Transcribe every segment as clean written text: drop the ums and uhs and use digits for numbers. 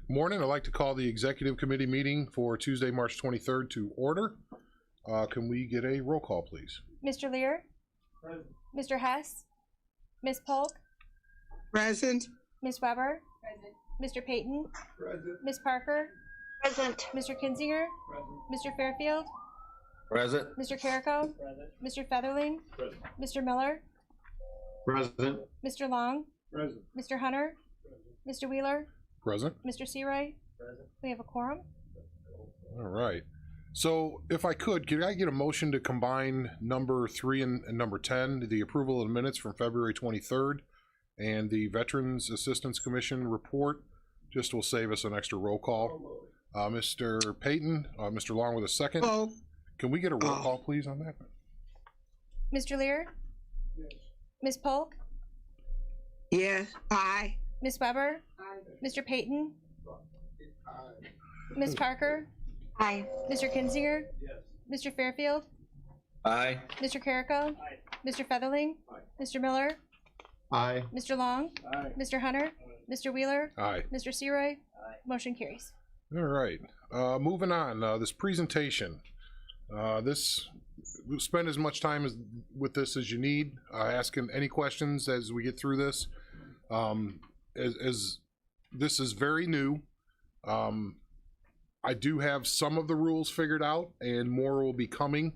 Morning. I'd like to call the executive committee meeting for Tuesday, March 23rd to order. Can we get a roll call, please? Mr. Lear? Present. Mr. Hess? Ms. Polk? Present. Ms. Weber? Present. Mr. Payton? Present. Ms. Parker? Present. Mr. Kinzinger? Present. Mr. Fairfield? Present. Mr. Carrico? Present. Mr. Featherling? Present. Mr. Miller? Present. Mr. Long? Present. Mr. Hunter? Mr. Wheeler? Present. Mr. Searoy? Present. We have a quorum. All right. So if I could I get a motion to combine number 3 and number 10, the approval of the minutes from February 23rd and the Veterans Assistance Commission report? Just will save us an extra roll call. Mr. Payton, Mr. Long with a second. Polk. Can we get a roll call, please, on that? Mr. Lear? Yes. Ms. Polk? Yes. Aye. Ms. Weber? Mr. Payton? Ms. Parker? Aye. Mr. Kinzinger? Yes. Mr. Fairfield? Aye. Mr. Carrico? Aye. Mr. Featherling? Aye. Mr. Miller? Aye. Mr. Long? Aye. Mr. Hunter? Mr. Wheeler? Aye. Mr. Searoy? Aye. Motion carries. All right. Moving on. This presentation. We'll spend as much time with this as you need. Asking any questions as we get through this. As this is very new, I do have some of the rules figured out, and more will be coming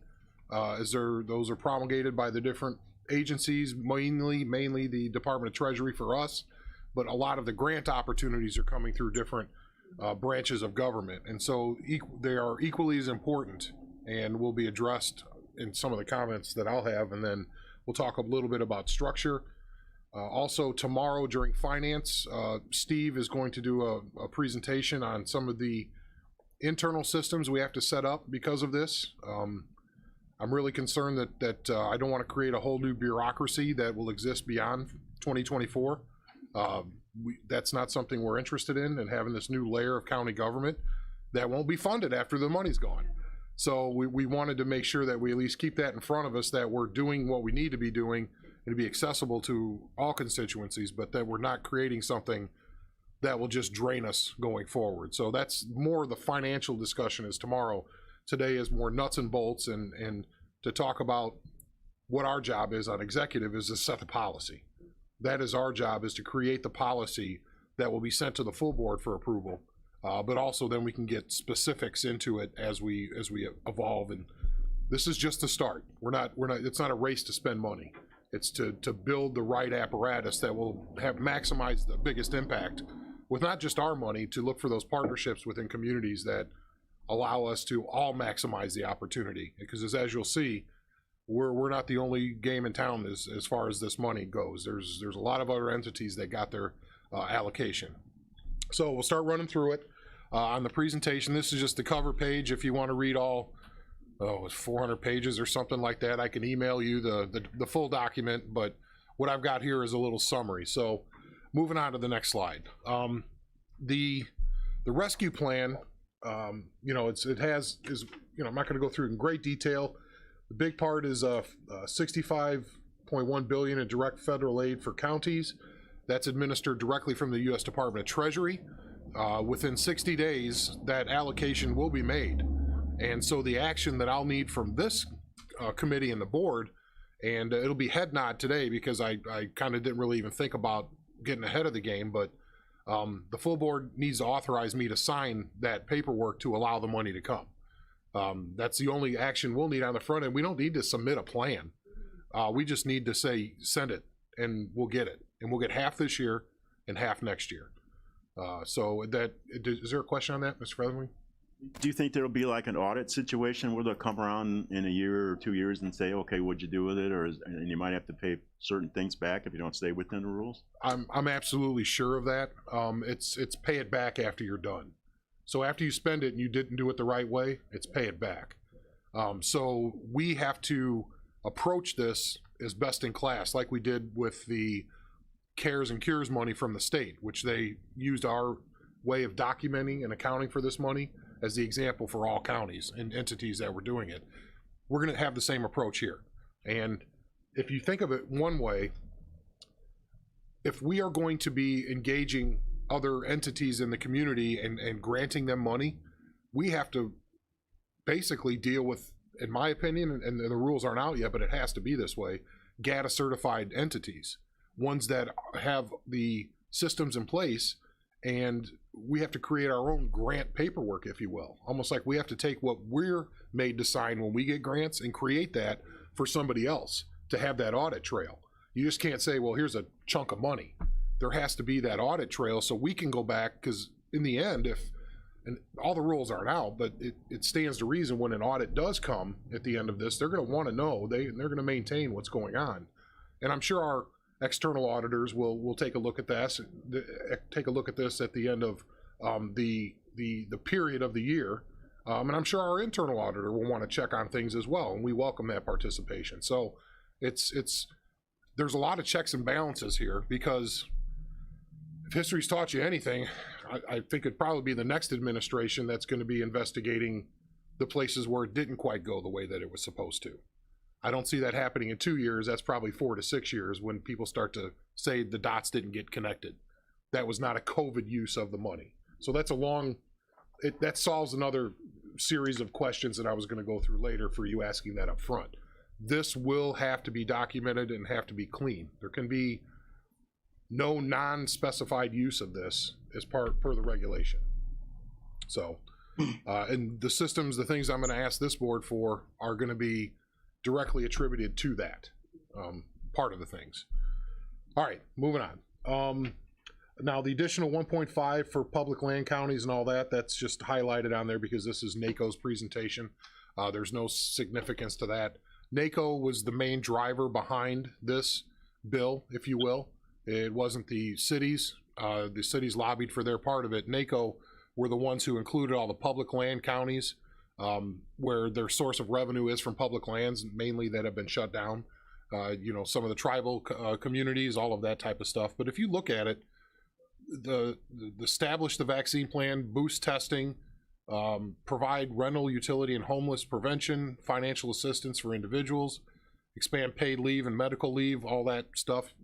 as those are promulgated by the different agencies, mainly the Department of Treasury for us, but a lot of the grant opportunities are coming through different branches of government, and so they are equally as important and will be addressed in some of the comments that I'll have, and then we'll talk a little bit about structure. Also tomorrow during finance, Steve is going to do a presentation on some of the internal systems we have to set up because of this. I'm really concerned that I don't want to create a whole new bureaucracy that will exist beyond 2024. That's not something we're interested in, and having this new layer of county government that won't be funded after the money's gone. So we wanted to make sure that we at least keep that in front of us, that we're doing what we need to be doing and to be accessible to all constituencies, but that we're not creating something that will just drain us going forward. So that's more the financial discussion is tomorrow. Today is more nuts and bolts, and to talk about what our job is on executive is to set the policy. That is our job, is to create the policy that will be sent to the full board for approval. But also then we can get specifics into it as we evolve. And this is just the start. It's not a race to spend money. It's to build the right apparatus that will maximize the biggest impact with not just our money, to look for those partnerships within communities that allow us to all maximize the opportunity. Because as you'll see, we're not the only game in town as far as this money goes. There's a lot of other entities that got their allocation. So we'll start running through it. On the presentation, this is just the cover page. If you want to read all, it's 400 pages or something like that, I can email you the full document, but what I've got here is a little summary. So moving on to the next slide. The rescue plan, I'm not going to go through it in great detail. The big part is $65.1 billion in direct federal aid for counties. That's administered directly from the U.S. Department of Treasury. Within 60 days, that allocation will be made. And so the action that I'll need from this committee and the board, and it'll be head nod today because I kind of didn't really even think about getting ahead of the game, but the full board needs to authorize me to sign that paperwork to allow the money to come. That's the only action we'll need on the front end. We don't need to submit a plan. We just need to say, send it, and we'll get it. And we'll get half this year and half next year. Is there a question on that, Mr. Featherling? Do you think there'll be like an audit situation where they'll come around in a year or 2 years and say, okay, what'd you do with it? And you might have to pay certain things back if you don't stay within the rules? I'm absolutely sure of that. It's pay it back after you're done. So after you spend it and you didn't do it the right way, it's pay it back. So we have to approach this as best in class, like we did with the CARES and Cures money from the state, which they used our way of documenting and accounting for this money as the example for all counties and entities that were doing it. We're going to have the same approach here. And if you think of it one way, if we are going to be engaging other entities in the community and granting them money, we have to basically deal with, in my opinion, and the rules aren't out yet, but it has to be this way, GATA certified entities, ones that have the systems in place, and we have to create our own grant paperwork, if you will. Almost like we have to take what we're made to sign when we get grants and create that for somebody else to have that audit trail. You just can't say, well, here's a chunk of money. There has to be that audit trail so we can go back, because in the end, and all the rules aren't out, but it stands to reason when an audit does come at the end of this, they're going to want to know, they're going to maintain what's going on. And I'm sure our external auditors will take a look at this, at the end of the period of the year. And I'm sure our internal auditor will want to check on things as well, and we welcome that participation. So there's a lot of checks and balances here, because if history's taught you anything, I think it'd probably be the next administration that's going to be investigating the places where it didn't quite go the way that it was supposed to. I don't see that happening in 2 years. That's probably 4 to 6 years when people start to say the dots didn't get connected. That was not a COVID use of the money. So that's that solves another series of questions that I was going to go through later for you asking that up front. This will have to be documented and have to be clean. There can be no non-specified use of this as per the regulation. So, and the systems, the things I'm going to ask this board for are going to be directly attributed to that part of the things. All right, moving on. Now the additional 1.5 for public land counties and all that, that's just highlighted on there because this is NACO's presentation. There's no significance to that. NACO was the main driver behind this bill, if you will. It wasn't the cities. The cities lobbied for their part of it. NACO were the ones who included all the public land counties where their source of revenue is from public lands, mainly that have been shut down. Some of the tribal communities, all of that type of stuff. But if you look at it, establish the vaccine plan, boost testing, provide rental, utility, and homeless prevention, financial assistance for individuals, expand paid leave and medical leave, all that stuff.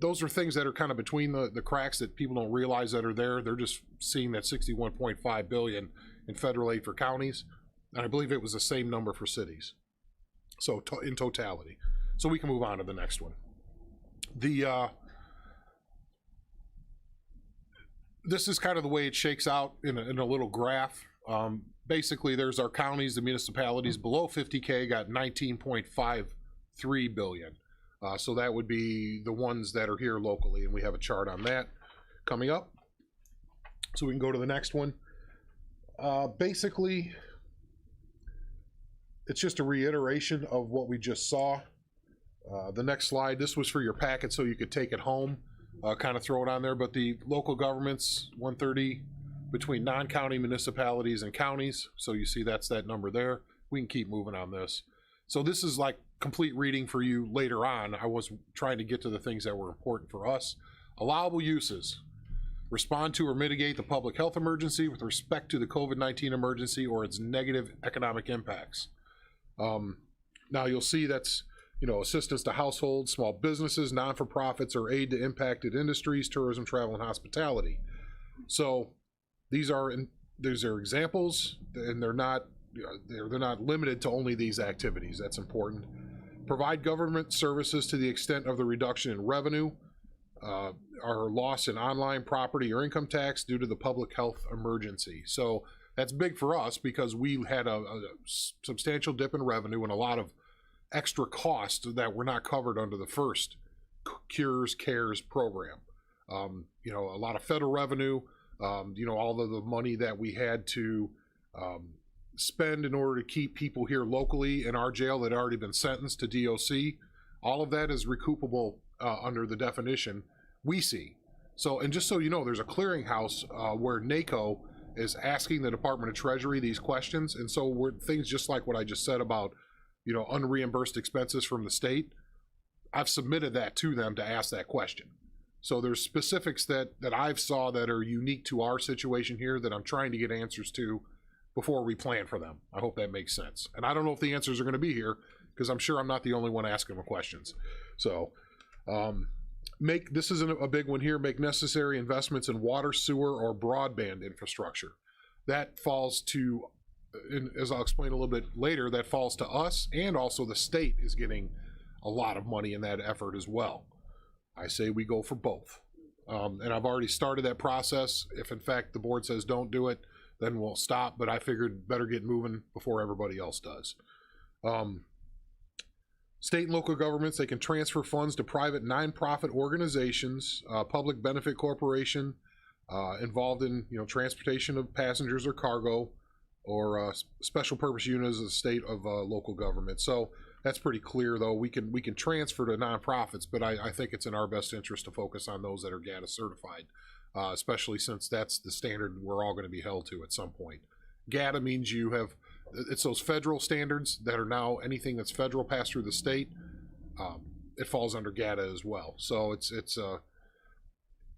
Those are things that are kind of between the cracks that people don't realize that are there. They're just seeing that $61.5 billion in federal aid for counties, and I believe it was the same number for cities. So in totality. So we can move on to the next one. This is kind of the way it shakes out in a little graph. Basically, there's our counties, the municipalities below 50K got 19.53 billion. So that would be the ones that are here locally, and we have a chart on that coming up. So we can go to the next one. Basically, it's just a reiteration of what we just saw. The next slide, this was for your packet so you could take it home, kind of throw it on there, but the local governments, 130 between non-county municipalities and counties. So you see that's that number there. We can keep moving on this. So this is like complete reading for you later on. I was trying to get to the things that were important for us. Allowable uses. Respond to or mitigate the public health emergency with respect to the COVID-19 emergency or its negative economic impacts. Now you'll see that's, assistance to households, small businesses, non-for-profits, or aid to impacted industries, tourism, travel, and hospitality. So these are examples, and they're not limited to only these activities. That's important. Provide government services to the extent of the reduction in revenue or loss in online property or income tax due to the public health emergency. So that's big for us because we had a substantial dip in revenue and a lot of extra costs that were not covered under the first CARES program. A lot of federal revenue, all of the money that we had to spend in order to keep people here locally in our jail that had already been sentenced to DOC. All of that is recoupable under the definition we see. So, and just so you know, there's a clearinghouse where NACO is asking the Department of Treasury these questions. And so we're things just like what I just said about, unreimbursed expenses from the state. I've submitted that to them to ask that question. So there's specifics that I've saw that are unique to our situation here that I'm trying to get answers to before we plan for them. I hope that makes sense. And I don't know if the answers are going to be here because I'm sure I'm not the only one asking the questions. So, this isn't a big one here, make necessary investments in water, sewer, or broadband infrastructure. That falls to, and as I'll explain a little bit later, that falls to us, and also the state is getting a lot of money in that effort as well. I say we go for both. And I've already started that process. If in fact the board says don't do it, then we'll stop, but I figured better get moving before everybody else does. State and local governments, they can transfer funds to private nonprofit organizations, public benefit corporation, involved in transportation of passengers or cargo, or special purpose units of the state of local government. So that's pretty clear, though. We can transfer to nonprofits, but I think it's in our best interest to focus on those that are GATA certified, especially since that's the standard we're all going to be held to at some point. GATA means it's those federal standards that are now anything that's federal passed through the state. It falls under GATA as well. So it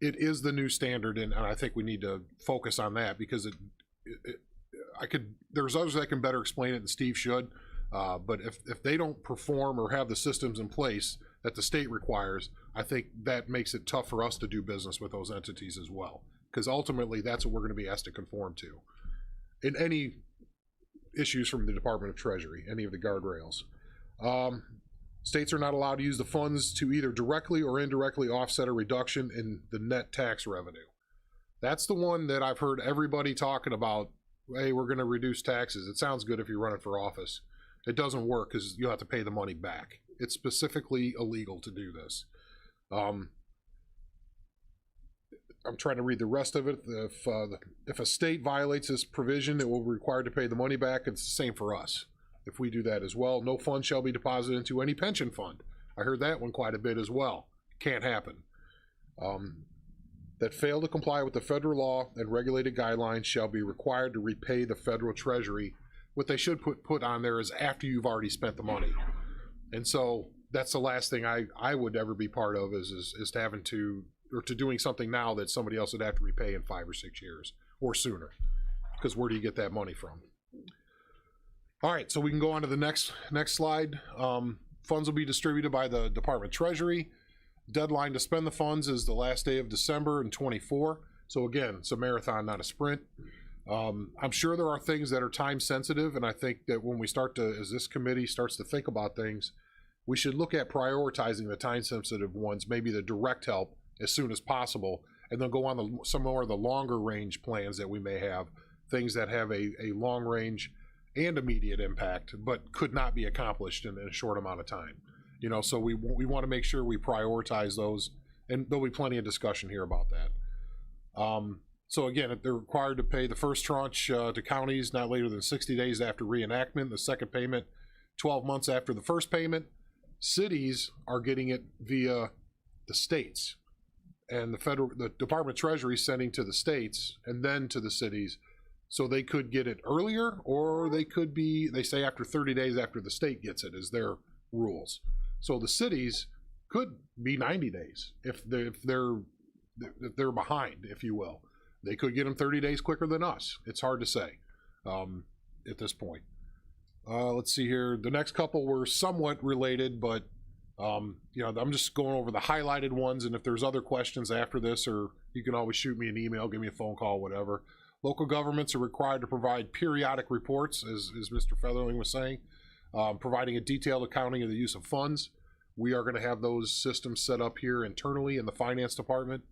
is the new standard, and I think we need to focus on that because there's others that can better explain it, and Steve should. But if they don't perform or have the systems in place that the state requires, I think that makes it tough for us to do business with those entities as well. Because ultimately, that's what we're going to be asked to conform to. In any issues from the Department of Treasury, any of the guardrails. States are not allowed to use the funds to either directly or indirectly offset a reduction in the net tax revenue. That's the one that I've heard everybody talking about. Hey, we're going to reduce taxes. It sounds good if you're running for office. It doesn't work because you'll have to pay the money back. It's specifically illegal to do this. I'm trying to read the rest of it. If a state violates this provision, it will be required to pay the money back. It's the same for us. If we do that as well, no fund shall be deposited into any pension fund. I heard that one quite a bit as well. Can't happen. That fail to comply with the federal law and regulated guidelines shall be required to repay the federal treasury. What they should put on there is after you've already spent the money. And so that's the last thing I would ever be part of is to having to, or to doing something now that somebody else would have to repay in 5 or 6 years or sooner. Because where do you get that money from? All right, so we can go on to the next slide. Funds will be distributed by the Department of Treasury. Deadline to spend the funds is the last day of December in 24. So again, it's a marathon, not a sprint. I'm sure there are things that are time sensitive, and I think that when we as this committee starts to think about things, we should look at prioritizing the time sensitive ones, maybe the direct help as soon as possible, and then go on some more of the longer range plans that we may have, things that have a long range and immediate impact, but could not be accomplished in a short amount of time. So we want to make sure we prioritize those, and there'll be plenty of discussion here about that. So again, they're required to pay the first tranche to counties not later than 60 days after reenactment, the second payment 12 months after the first payment. Cities are getting it via the states, and the Department of Treasury sending to the states and then to the cities. So they could get it earlier, or they say after 30 days after the state gets it is their rules. So the cities could be 90 days if they're behind, if you will. They could get them 30 days quicker than us. It's hard to say at this point. Let's see here. The next couple were somewhat related, but I'm just going over the highlighted ones, and if there's other questions after this, or you can always shoot me an email, give me a phone call, whatever. Local governments are required to provide periodic reports, as Mr. Featherling was saying, providing a detailed accounting of the use of funds. We are going to have those systems set up here internally in the finance department.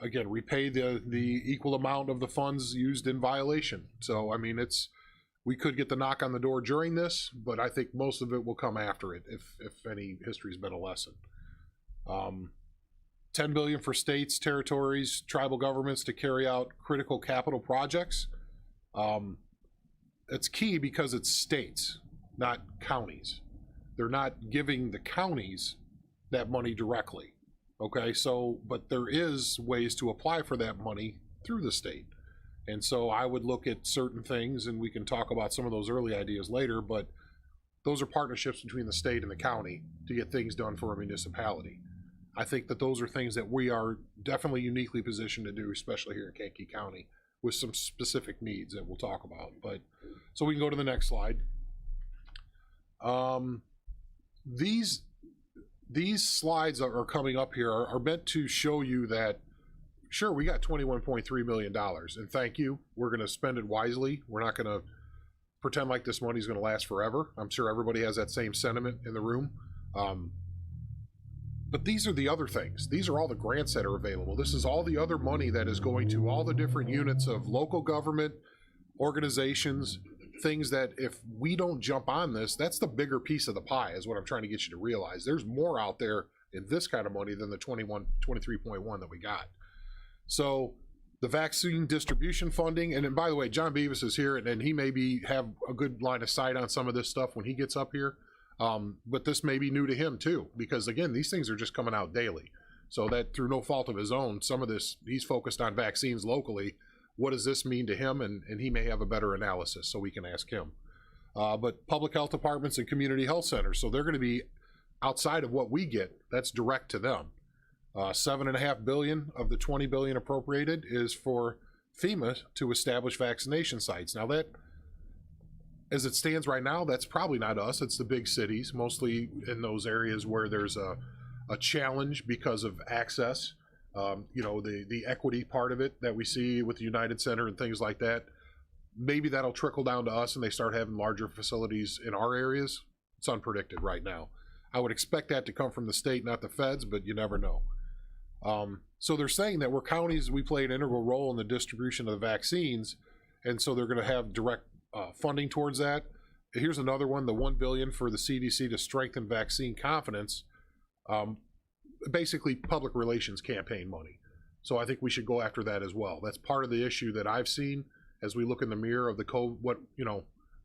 Again, repay the equal amount of the funds used in violation. So, I mean, we could get the knock on the door during this, but I think most of it will come after it, if any history's been a lesson. $10 billion for states, territories, tribal governments to carry out critical capital projects. It's key because it's states, not counties. They're not giving the counties that money directly. Okay, so, but there is ways to apply for that money through the state. And so I would look at certain things, and we can talk about some of those early ideas later, but those are partnerships between the state and the county to get things done for a municipality. I think that those are things that we are definitely uniquely positioned to do, especially here in Kankakee County, with some specific needs that we'll talk about. But so we can go these slides are coming up here are meant to show you that, sure, we got $21.3 million, and thank you. We're going to spend it wisely. We're not going to pretend like this money's going to last forever. I'm sure everybody has that same sentiment in the room. But these are the other things. These are all the grants that are available. This is all the other money that is going to all the different units of local government, organizations, things that if we don't jump on this, that's the bigger piece of the pie, is what I'm trying to get you to realize. There's more out there in this kind of money than the 23.1 that we got. So the vaccine distribution funding, and then by the way, John Beavis is here, and he may have a good line of sight on some of this stuff when he gets up here. But this may be new to him too, because again, these things are just coming out daily. So that through no fault of his own, some of this, he's focused on vaccines locally. What does this mean to him? And he may have a better analysis, so we can ask him. But public health departments and community health centers, so they're going to be outside of what we get. That's direct to them. $7.5 billion of the $20 billion appropriated is for FEMA to establish vaccination sites. Now that, as it stands right now, that's probably not us. It's the big cities, mostly in those areas where there's a challenge because of access. You know, the equity part of it that we see with the United Center and things like that. Maybe that'll trickle down to us and they start having larger facilities in our areas. It's unpredicted right now. I would expect that to come from the state, not the feds, but you never know. So they're saying that we're counties, we play an integral role in the distribution of the vaccines, and so they're going to have direct funding towards that. Here's another one, the $1 billion for the CDC to strengthen vaccine confidence. Basically public relations campaign money. So I think we should go after that as well. That's part of the issue that I've seen as we look in the mirror of the COVID,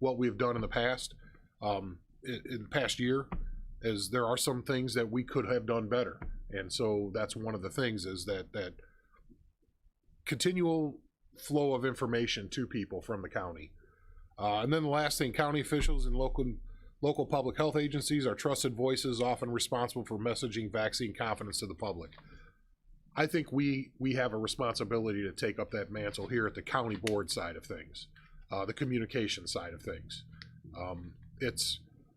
what we've done in the past, in the past year, is there are some things that we could have done better. And so that's one of the things, is that continual flow of information to people from the county. And then the last thing, county officials and local public health agencies are trusted voices, often responsible for messaging vaccine confidence to the public. I think we have a responsibility to take up that mantle here at the county board side of things, the communication side of things.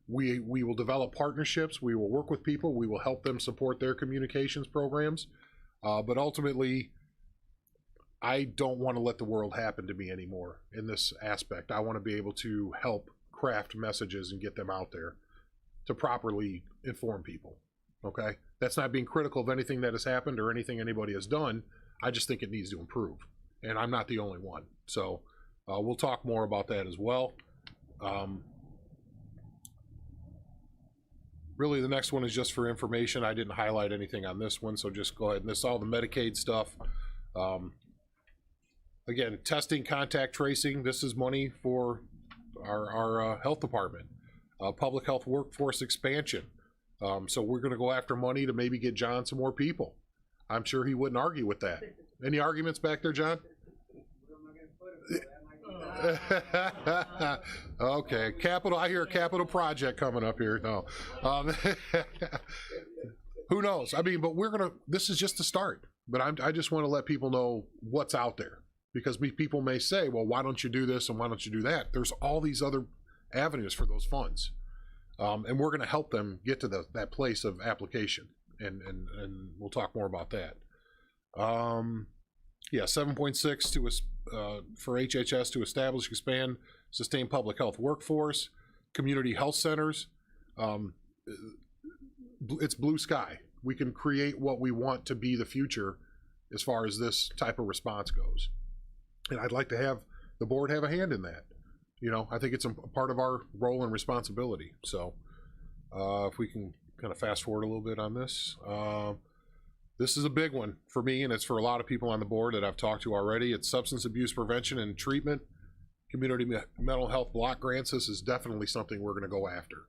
We will develop partnerships, we will work with people, we will help them support their communications programs, but ultimately, I don't want to let the world happen to me anymore in this aspect. I want to be able to help craft messages and get them out there to properly inform people. Okay, that's not being critical of anything that has happened or anything anybody has done. I just think it needs to improve, and I'm not the only one. So we'll talk more about that as well. Really, the next one is just for information. I didn't highlight anything on this one, so just go ahead. And this is all the Medicaid stuff. Again, testing, contact tracing. This is money for our health department. Public health workforce expansion. So we're going to go after money to maybe get John some more people. I'm sure he wouldn't argue with that. Any arguments back there, John? Okay, capital. I hear a capital project coming up here. No, who knows? I mean, but this is just the start. But I just want to let people know what's out there, because people may say, well, why don't you do this and why don't you do that? There's all these other avenues for those funds. And we're going to help them get to that place of application, and we'll talk more about that. Yeah, 7.6 for HHS to establish, expand, sustain public health workforce, community health centers. It's blue sky. We can create what we want to be the future as far as this type of response goes. And I'd like to have the board have a hand in that. You know, I think it's a part of our role and responsibility. So if we can kind of fast forward a little bit on this. This is a big one for me, and it's for a lot of people on the board that I've talked to already. It's substance abuse prevention and treatment, community mental health block grants. This is definitely something we're going to go after.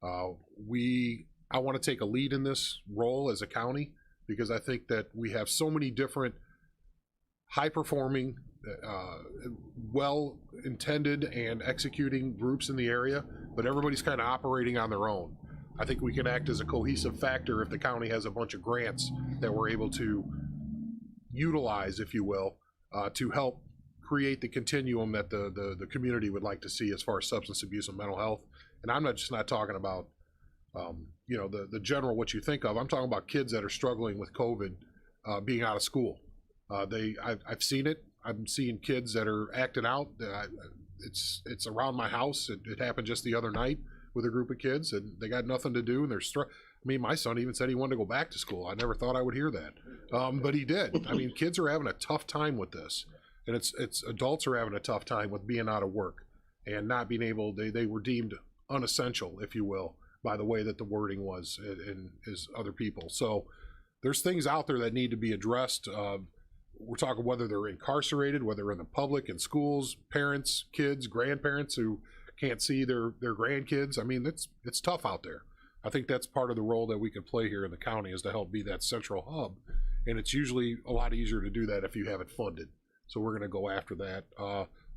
I want to take a lead in this role as a county, because I think that we have so many different high-performing, well-intended and executing groups in the area, but everybody's kind of operating on their own. I think we can act as a cohesive factor if the county has a bunch of grants that we're able to utilize, if you will, to help create the continuum that the community would like to see as far as substance abuse and mental health. And I'm not talking about you know, the general what you think of. I'm talking about kids that are struggling with COVID, being out of school. I've seen it. I'm seeing kids that are acting out. It's around my house. It happened just the other night with a group of kids, and they got nothing to do, and they're I mean, my son even said he wanted to go back to school. I never thought I would hear that, but he did. I mean, kids are having a tough time with this, and it's adults are having a tough time with being out of work and not being able. They were deemed unessential, if you will, by the way that the wording was in as other people. So there's things out there that need to be addressed. We're talking whether they're incarcerated, whether they're in the public, in schools, parents, kids, grandparents who can't see their grandkids. I mean, it's tough out there. I think that's part of the role that we can play here in the county, is to help be that central hub. And it's usually a lot easier to do that if you have it funded. So we're going to go after that.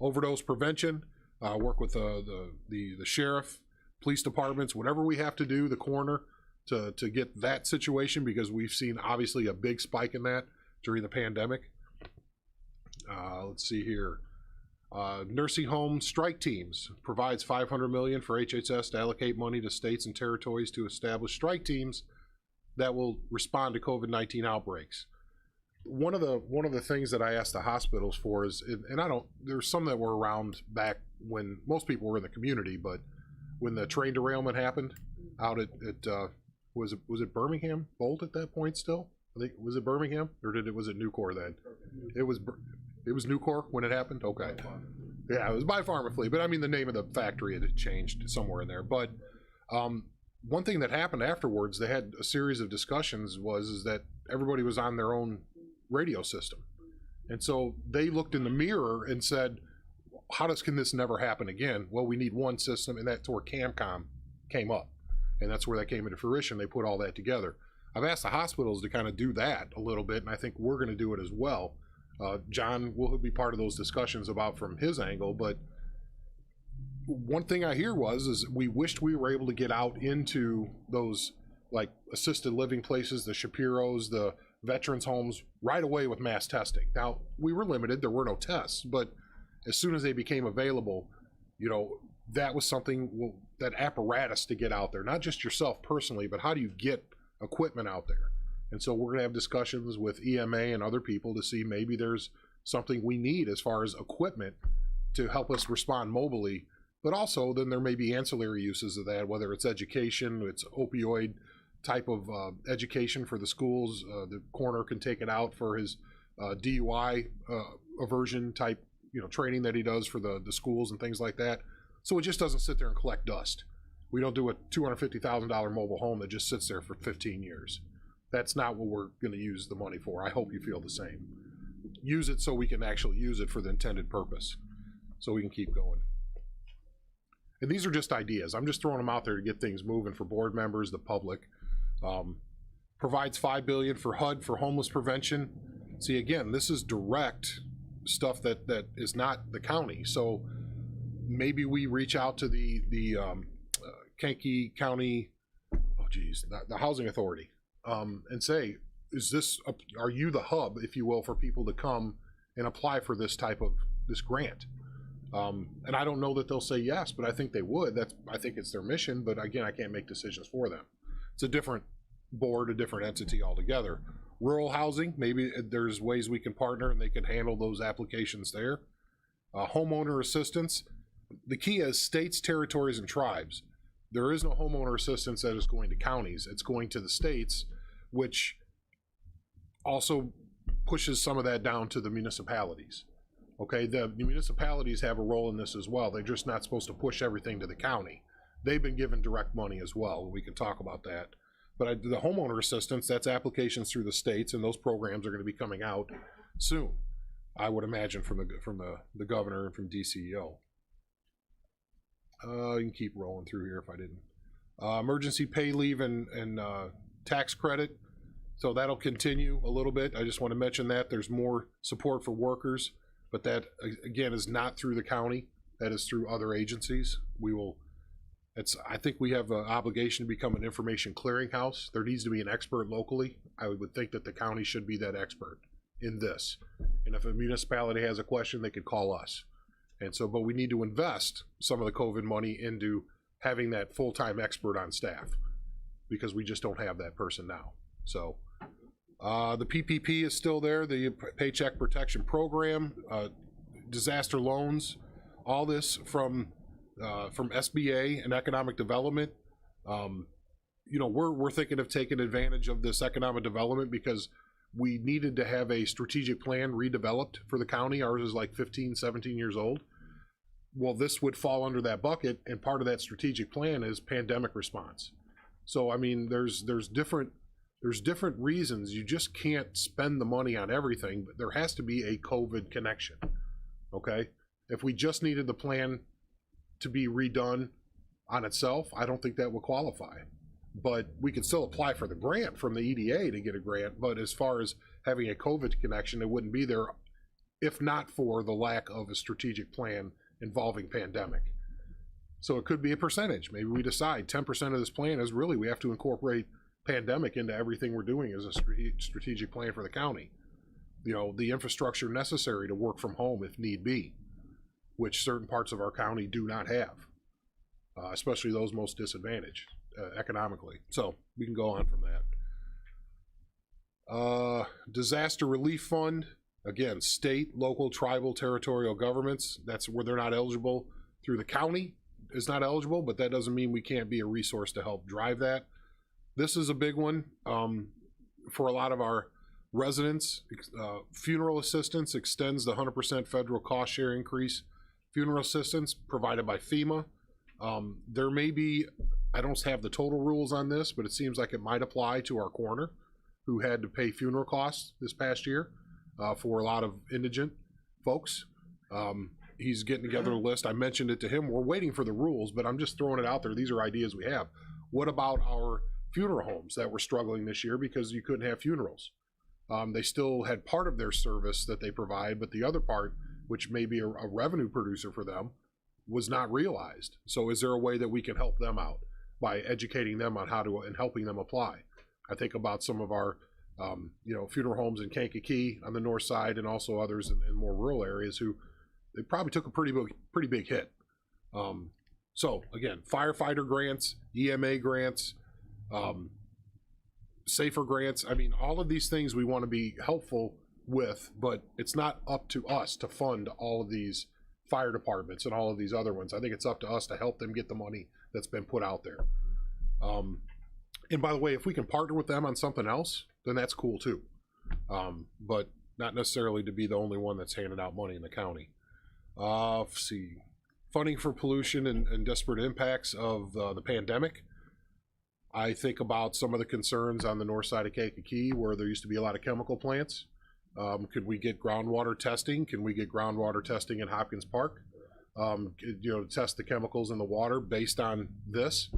Overdose prevention, work with the sheriff, police departments, whatever we have to do, the coroner, to get that situation, because we've seen obviously a big spike in that during the pandemic. Let's see here. Nursing home strike teams provides $500 million for HHS to allocate money to states and territories to establish strike teams that will respond to COVID-19 outbreaks. One of the things that I asked the hospitals for is, and there's some that were around back when most people were in the community, but when the train derailment happened out at was it Birmingham Bolt at that point still? I think, was it Birmingham, or was it Nucor then? It was Nucor when it happened? Okay. Yeah, it was by Pharmafleet, but I mean the name of the factory had changed somewhere in there. But one thing that happened afterwards, they had a series of discussions, is that everybody was on their own radio system. And so they looked in the mirror and said, can this never happen again? Well, we need one system, and that's where CAMCOM came up. And that's where that came into fruition. They put all that together. I've asked the hospitals to kind of do that a little bit, and I think we're going to do it as well. John will be part of those discussions about from his angle, but one thing I hear is we wished we were able to get out into those like assisted living places, the Shapiros, the veterans homes right away with mass testing. Now, we were limited, there were no tests, but as soon as they became available, you know, that was something, that apparatus to get out there, not just yourself personally, but how do you get equipment out there? And so we're going to have discussions with EMA and other people to see maybe there's something we need as far as equipment to help us respond mobily. But also then there may be ancillary uses of that, whether it's education, it's opioid type of education for the schools. The coroner can take it out for his DUI aversion type, you know, training that he does for the schools and things like that. So it just doesn't sit there and collect dust. We don't do a $250,000 mobile home that just sits there for 15 years. That's not what we're going to use the money for. I hope you feel the same. Use it so we can actually use it for the intended purpose, so we can keep going. And these are just ideas. I'm just throwing them out there to get things moving for board members, the public. Provides $5 billion for HUD for homeless prevention. See, again, this is direct stuff that is not the county. So maybe we reach out to the Kankakee County, the Housing Authority, and say, are you the hub, if you will, for people to come and apply for this type of grant? And I don't know that they'll say yes, but I think they would. I think it's their mission, but again, I can't make decisions for them. It's a different board, a different entity altogether. Rural housing, maybe there's ways we can partner and they can handle those applications there. Homeowner assistance. The key is states, territories, and tribes. There is no homeowner assistance that is going to counties. It's going to the states, which also pushes some of that down to the municipalities. Okay, the municipalities have a role in this as well. They're just not supposed to push everything to the county. They've been given direct money as well. We can talk about that. But the homeowner assistance, that's applications through the states, and those programs are going to be coming out soon, I would imagine, from the governor and from DCEO. You can keep rolling through here if I didn't. Emergency pay leave and tax credit. So that'll continue a little bit. I just want to mention that there's more support for workers, but that again is not through the county. That is through other agencies. I think we have an obligation to become an information clearinghouse. There needs to be an expert locally. I would think that the county should be that expert in this. And if a municipality has a question, they could call us. And so, but we need to invest some of the COVID money into having that full-time expert on staff. because we just don't have that person now. So the PPP is still there, the Paycheck Protection Program, disaster loans, all this from SBA and economic development. We're thinking of taking advantage of this economic development because we needed to have a strategic plan redeveloped for the county. Ours is like 15, 17 years old. Well, this would fall under that bucket, and part of that strategic plan is pandemic response. So, I mean, there's different reasons. You just can't spend the money on everything, but there has to be a COVID connection, okay? If we just needed the plan to be redone on itself, I don't think that would qualify. But we can still apply for the grant from the EDA to get a grant, but as far as having a COVID connection, it wouldn't be there if not for the lack of a strategic plan involving pandemic. So it could be a percentage. Maybe we decide 10% of this plan is really, we have to incorporate pandemic into everything we're doing as a strategic plan for the county. The infrastructure necessary to work from home if need be, which certain parts of our county do not have, especially those most disadvantaged economically. So we can go on from that. Disaster relief fund, again, state, local, tribal, territorial governments. That's where they're not eligible through the county is not eligible, but that doesn't mean we can't be a resource to help drive that. This is a big one for a lot of our residents. Funeral assistance extends the 100% federal cost share increase. Funeral assistance provided by FEMA. There may be, I don't have the total rules on this, but it seems like it might apply to our coroner who had to pay funeral costs this past year for a lot of indigent folks. He's getting together a list. I mentioned it to him. We're waiting for the rules, but I'm just throwing it out there. These are ideas we have. What about our funeral homes that were struggling this year because you couldn't have funerals? They still had part of their service that they provide, but the other part, which may be a revenue producer for them, was not realized. So is there a way that we can help them out by educating them on how to and helping them apply? I think about some of our funeral homes in Kankakee on the north side and also others in more rural areas who they probably took a pretty big hit. So again, firefighter grants, EMA grants, safer grants. I mean, all of these things we want to be helpful with, but it's not up to us to fund all of these fire departments and all of these other ones. I think it's up to us to help them get the money that's been put out there. And by the way, if we can partner with them on something else, then that's cool too. But not necessarily to be the only one that's handing out money in the county. Let's see, funding for pollution and disparate impacts of the pandemic. I think about some of the concerns on the north side of Kankakee where there used to be a lot of chemical plants. Could we get groundwater testing? Can we get groundwater testing in Hopkins Park? Test the chemicals in the water based on this.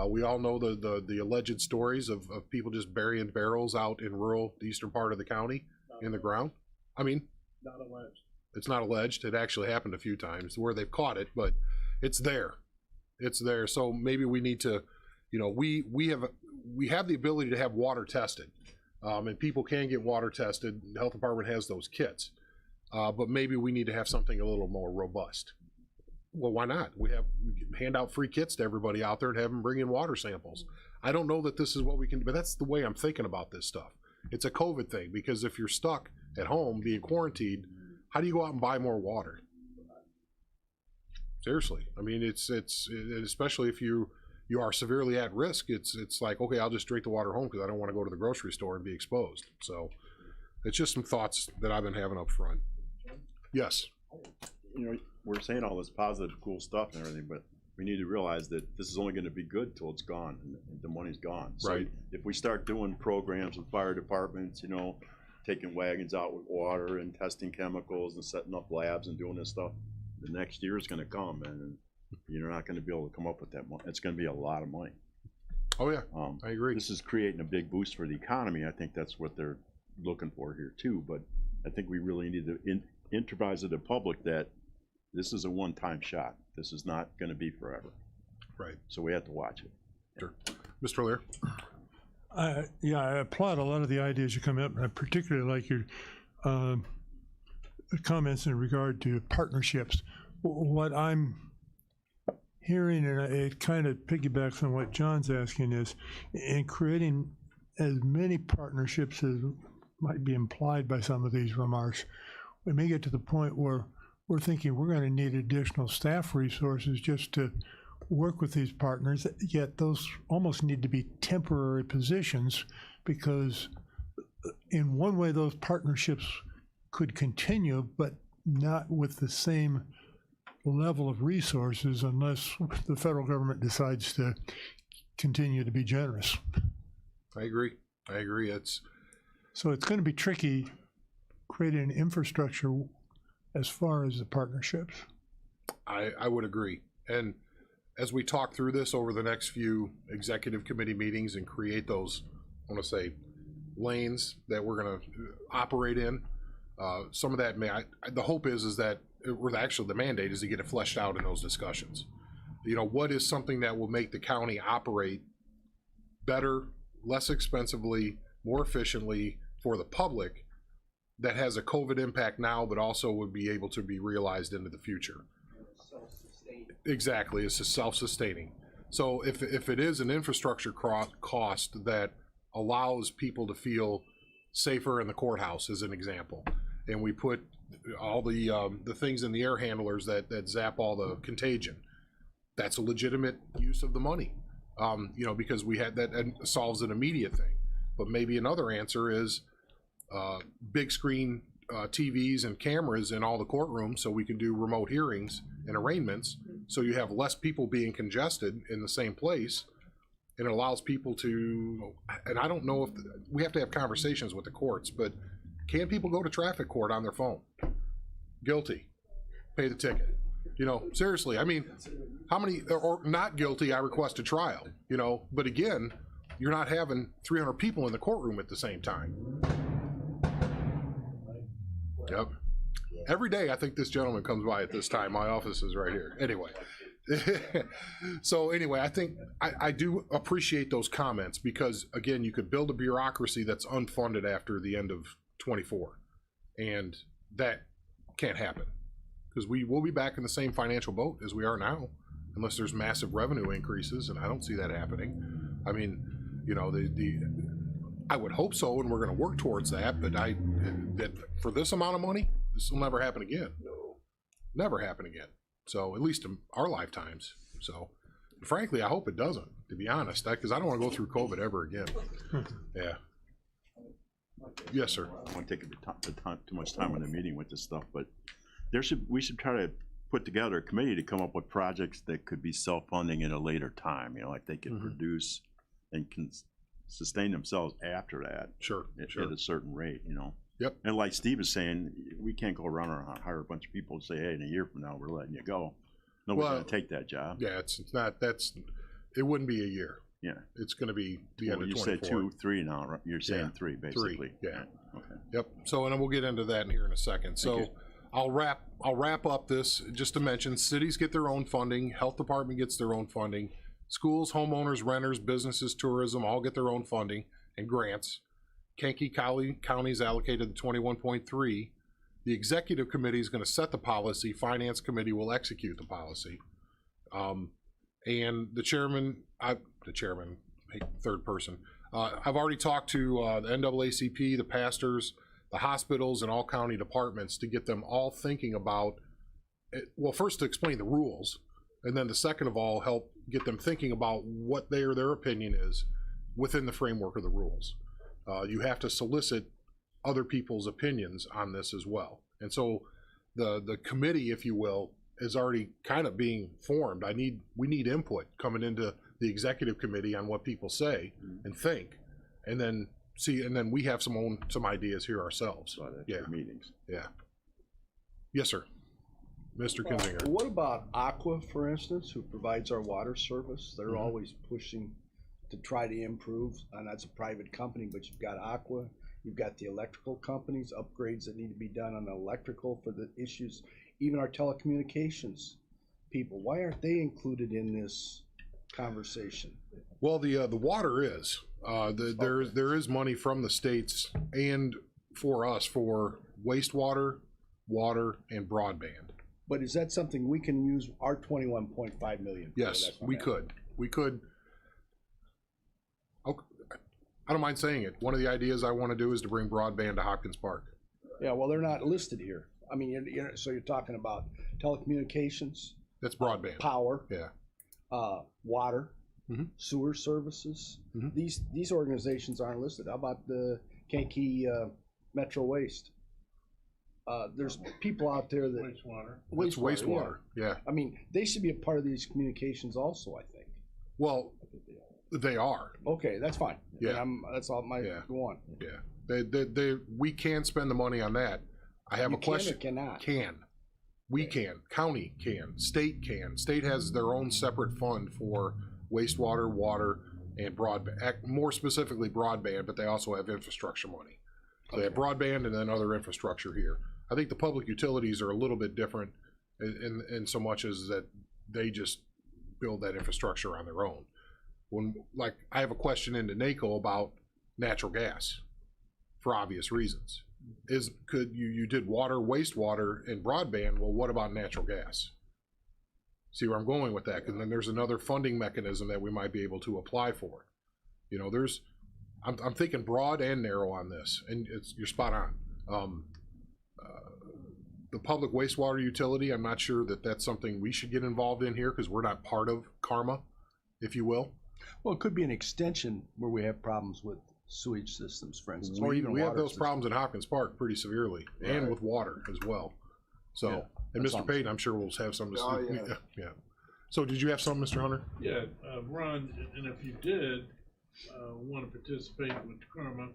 We all know the alleged stories of people just burying barrels out in rural eastern part of the county in the ground. I mean, Not alleged. it's not alleged. It actually happened a few times where they've caught it, but it's there. It's there. So maybe we need to, we have the ability to have water tested, and people can get water tested. The health department has those kits, but maybe we need to have something a little more robust. Well, why not? We hand out free kits to everybody out there and have them bring in water samples. I don't know that this is what we can do, but that's the way I'm thinking about this stuff. It's a COVID thing, because if you're stuck at home being quarantined, how do you go out and buy more water? Seriously. I mean, it's especially if you are severely at risk, it's like, okay, I'll just drink the water home because I don't want to go to the grocery store and be exposed. So it's just some thoughts that I've been having up front. Yes. We're saying all this positive, cool stuff and everything, but we need to realize that this is only going to be good till it's gone and the money's gone. So Right. if we start doing programs with fire departments, taking wagons out with water and testing chemicals and setting up labs and doing this stuff, the next year is going to come and you're not going to be able to come up with that money. It's going to be a lot of money. Oh yeah, I agree. This is creating a big boost for the economy. I think that's what they're looking for here too, but I think we really need to improvise to the public that this is a one-time shot. This is not going to be forever. Right. So we have to watch it. Sure. Mr. Lear. I applaud a lot of the ideas you come up, and I particularly like your comments in regard to partnerships. What I'm hearing, and it kind of piggybacks on what John's asking, is in creating as many partnerships as might be implied by some of these remarks, we may get to the point where we're thinking we're going to need additional staff resources just to work with these partners, yet those almost need to be temporary positions, because in one way those partnerships could continue, but not with the same level of resources unless the federal government decides to continue to be generous. I agree. So it's going to be tricky creating an infrastructure as far as the partnerships. I would agree. And as we talk through this over the next few executive committee meetings and create those, I want to say, lanes that we're going to operate in, some of that the hope is that, or actually the mandate is to get it fleshed out in those discussions. You know, what is something that will make the county operate better, less expensively, more efficiently for the public, that has a COVID impact now, but also would be able to be realized into the future. Exactly, it's just self-sustaining. So if it is an infrastructure cost that allows people to feel safer in the courthouse, as an example, and we put all the things in the air handlers that zap all the contagion, that's a legitimate use of the money. You know, because we had that, and solves an immediate thing. But maybe another answer is big screen TVs and cameras in all the courtrooms, so we can do remote hearings and arraignments, so you have less people being congested in the same place, and it allows people to, and I don't know if, we have to have conversations with the courts, but can people go to traffic court on their phone? Guilty, pay the ticket. You know, seriously, I mean, how many, or not guilty, I request a trial, you know, but again, you're not having 300 people in the courtroom at the same time. Yep. Every day I think this gentleman comes by at this time. My office is right here. Anyway. So anyway, I think I do appreciate those comments, because again, you could build a bureaucracy that's unfunded after the end of 24, and that can't happen, because we will be back in the same financial boat as we are now, unless there's massive revenue increases, and I don't see that happening. I mean, you know, I would hope so, and we're going to work towards that, but that for this amount of money, this will never happen again. Never happen again. So at least in our lifetimes. So frankly, I hope it doesn't, to be honest, because I don't want to go through COVID ever again. Yeah. Yes, sir. I don't want to take too much time in the meeting with this stuff, but we should try to put together a committee to come up with projects that could be self-funding at a later time, you know, like they can produce and can sustain themselves after that. Sure. At a certain rate, you know. Yep. And like Steve is saying, we can't go around and hire a bunch of people and say, hey, in a year from now, we're letting you go. Nobody's going to take that job. Yeah, it's not, it wouldn't be a year. Yeah. It's going to be the end of 24. You said 2, 3 now, right? You're saying 3, basically. 3, yeah. Okay. Yep. So, and then we'll get into that here in a second. So I'll wrap up this just to mention, cities get their own funding, health department gets their own funding, schools, homeowners, renters, businesses, tourism, all get their own funding and grants. Kankakee County is allocated the 21.3. The executive committee is going to set the policy. Finance committee will execute the policy. And the chairman, third person. I've already talked to the NAACP, the pastors, the hospitals, and all county departments to get them all thinking about it. Well, first to explain the rules, and then the second of all, help get them thinking about what their opinion is within the framework of the rules. You have to solicit other people's opinions on this as well. And so the committee, if you will, is already kind of being formed. We need input coming into the executive committee on what people say and think, and then we have some ideas here ourselves. Yeah. Meetings. Yeah. Yes, sir. Mr. Kinzinger. What about Aqua, for instance, who provides our water service? They're always pushing to try to improve, and that's a private company, but you've got Aqua, you've got the electrical companies, upgrades that need to be done on the electrical for the issues, even our telecommunications people. Why aren't they included in this conversation? Well, the water is. There is money from the states and for us for wastewater, water, and broadband. But is that something we can use our 21.5 million? for? Yes, That's what we I'm could. We could. Okay, I don't mind saying it. One of the ideas I want to do is to bring broadband to Hopkins Park. asking. Yeah, well, they're not listed here. I mean, so you're talking about telecommunications, That's broadband. power, Yeah. water, Mhm. sewer services. Mhm. These organizations aren't listed. How about the Kankakee Metro Waste? There's people out there that Wastewater. It's wastewater. Yeah. I mean, they should be a part of these communications also, I think. Well, they are. Okay, that's fine. Yeah. That's all my, Yeah. go on. Yeah. We can spend the money on that. I have You a question. can or cannot? Can. We can. County can. State can. State has their own separate fund for wastewater, water, and broadband. More specifically broadband, but they also have infrastructure money. So they have broadband and then other infrastructure here. I think the public utilities are a little bit different in so much as that they just build that infrastructure on their own. Like, I have a question into NACO about natural gas for obvious reasons. You did water, wastewater, and broadband. Well, what about natural gas? See where I'm going with that? Because then there's another funding mechanism that we might be able to apply for. You know, I'm thinking broad and narrow on this, and you're spot on. The public wastewater utility, I'm not sure that that's something we should get involved in here because we're not part of Karma, if you will. Well, it could be an extension where we have problems with sewage systems, for instance, or We even have water those systems. problems in Hopkins Park pretty severely, and Right. with water as well. So, Yeah, and that's Mr. awesome. Payton, I'm sure will have some. Oh, yeah. Yeah. So, did you have something, Mr. Hunter? Yeah, Ron, and if you did want to participate with Karma,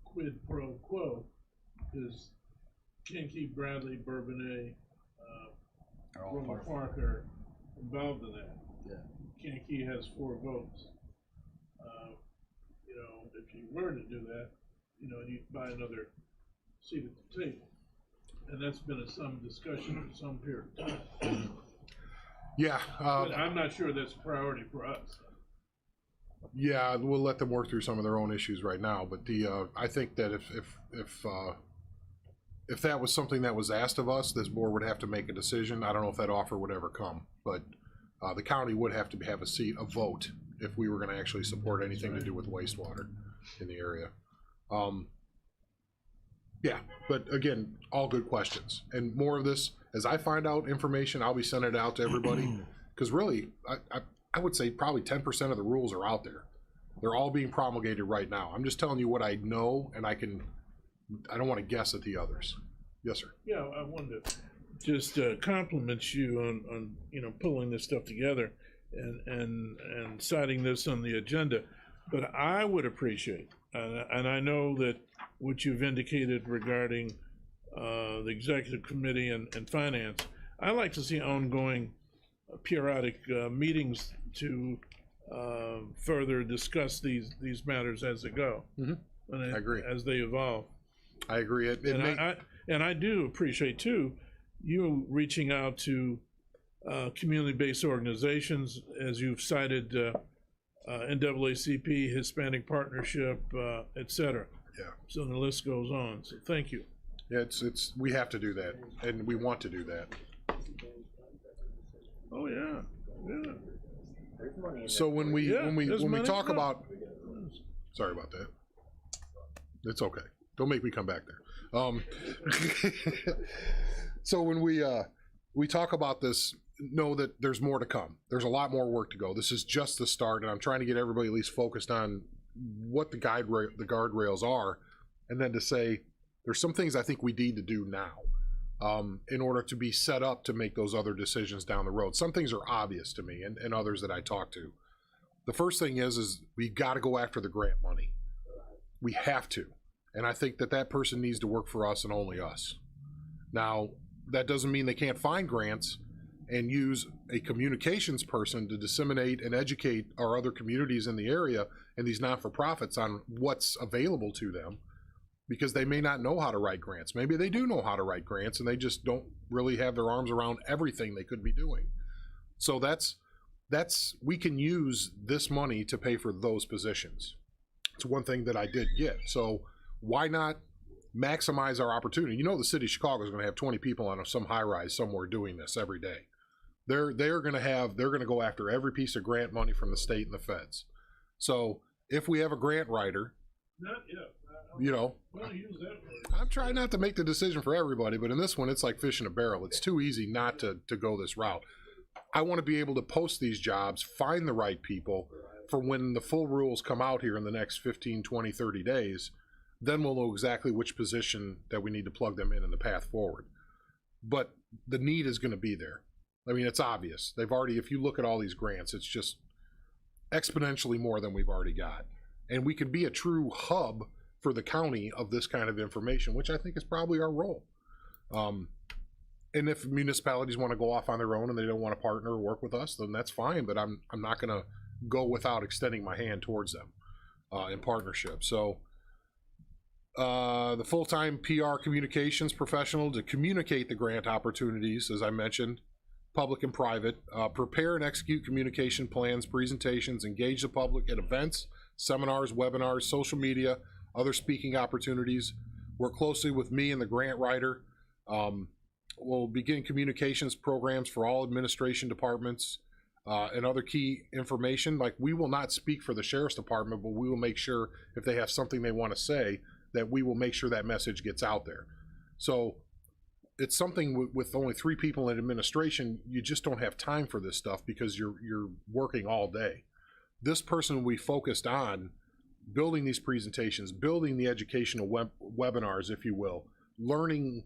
quid pro quo is Kankakee, Bradley, Bourbonnais, They're all Roman part- Park are involved in that. Yeah. Kankakee has 4 votes. If you were to do that, you'd buy another seat at the table. And that's been some discussion for some period of time. Yeah. But I'm not sure that's a priority for us. Yeah, we'll let them work through some of their own issues right now. But I think that if that was something that was asked of us, this board would have to make a decision. I don't know if that offer would ever come, but the county would have to have a vote if we were going to actually support anything to do with wastewater in the area. Yeah, but again, all good questions. And more of this, as I find out information, I'll be sending it out to everybody. Because really, I would say probably 10% of the rules are out there. They're all being promulgated right now. I'm just telling you what I know, and I don't want to guess at the others. Yes, sir. Yeah, I wanted to just compliment you on pulling this stuff together and citing this on the agenda. But I would appreciate, and I know that what you've indicated regarding the executive committee and finance, I like to see ongoing periodic meetings to further discuss these matters as they go. Mhm. And I agree. as they evolve. I agree. And I do appreciate too, you reaching out to community-based organizations, as you've cited NAACP, Hispanic Partnership, et cetera. Yeah. So the list goes on. So thank you. Yeah, we have to do that, and we want to do that. Oh yeah, yeah. So when we Yeah, there's money talk left. about, sorry about that. It's okay. Don't make me come back there. So when we talk about this, know that there's more to come. There's a lot more work to go. This is just the start, and I'm trying to get everybody at least focused on what the guardrails are, and then to say there's some things I think we need to do now in order to be set up to make those other decisions down the road. Some things are obvious to me and others that I talk to. The first thing is we got to go after the grant money. We have to. And I think that person needs to work for us and only us. Now, that doesn't mean they can't find grants and use a communications person to disseminate and educate our other communities in the area and these not-for-profits on what's available to them, because they may not know how to write grants. Maybe they do know how to write grants and they just don't really have their arms around everything they could be doing. So we can use this money to pay for those positions. It's one thing that I did get. So why not maximize our opportunity. You know, the city of Chicago is going to have 20 people on some high rise somewhere doing this every day. They're going to go after every piece of grant money from the state and the feds. So if we have a grant writer, Not yet. you know, Well, use that word. I'm trying not to make the decision for everybody, but in this one, it's like fish in a barrel. It's too easy not to go this route. I want to be able to post these jobs, find the right people for when the full rules come out here in the next 15, 20, 30 days. Then we'll know exactly which position that we need to plug them in the path forward. But the need is going to be there. I mean, it's obvious. They've already, if you look at all these grants, it's just exponentially more than we've already got. And we can be a true hub for the county of this kind of information, which I think is probably our role. And if municipalities want to go off on their own and they don't want to partner or work with us, then that's fine. But I'm not going to go without extending my hand towards them in partnership. So the full-time PR communications professional to communicate the grant opportunities, as I mentioned, public and private, prepare and execute communication plans, presentations, engage the public at events, seminars, webinars, social media, other speaking opportunities. Work closely with me and the grant writer. We'll begin communications programs for all administration departments and other key information. Like, we will not speak for the sheriff's department, but we will make sure if they have something they want to say, that we will make sure that message gets out there. So it's something with only 3 people in administration, you just don't have time for this stuff because you're working all day. This person we focused on building these presentations, building the educational webinars, if you will, learning,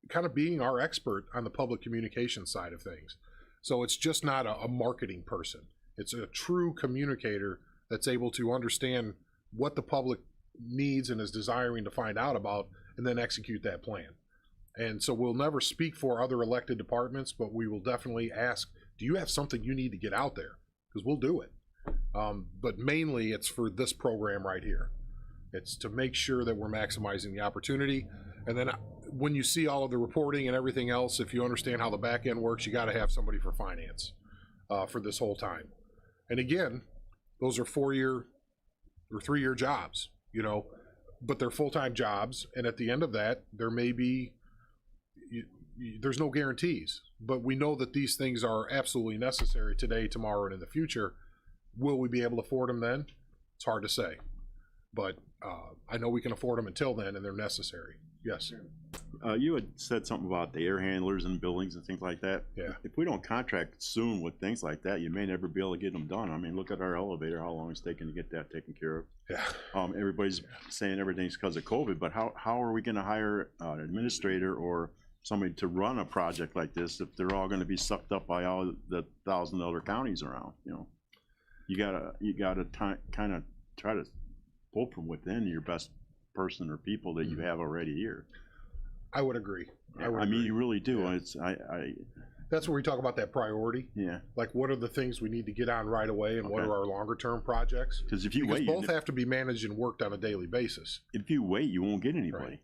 kind of being our expert on the public communication side of things. So it's just not a marketing person. It's a true communicator that's able to understand what the public needs and is desiring to find out about, and then execute that plan. And so we'll never speak for other elected departments, but we will definitely ask, do you have something you need to get out there? Because we'll do it. But mainly it's for this program right here. It's to make sure that we're maximizing the opportunity. And then when you see all of the reporting and everything else, if you understand how the back end works, you got to have somebody for finance for this whole time. And again, those are 4-year or 3-year jobs, you know, but they're full-time jobs. And at the end of that, there may be, there's no guarantees, but we know that these things are absolutely necessary today, tomorrow, and in the future. Will we be able to afford them then? It's hard to say, but I know we can afford them until then, and they're necessary. Yes. You had said something about the air handlers and buildings and things like that. Yeah. If we don't contract soon with things like that, you may never be able to get them done. I mean, look at our elevator, how long it's taken to get that taken care of. Yeah. Everybody's saying everything's because of COVID, but how are we gonna hire an administrator or somebody to run a project like this if they're all gonna be sucked up by all the 1,000 other counties around, you know? You gotta kind of try to pull from within your best person or people that you have already here. I would agree. I mean, you really do. Yeah. It's That's where we talk about that priority. yeah. Like, what are the things we need to get on right away, and what Okay. are our longer term projects? Because if you Because wait, both have to be managed and worked on a daily basis. if you wait, you won't get anybody.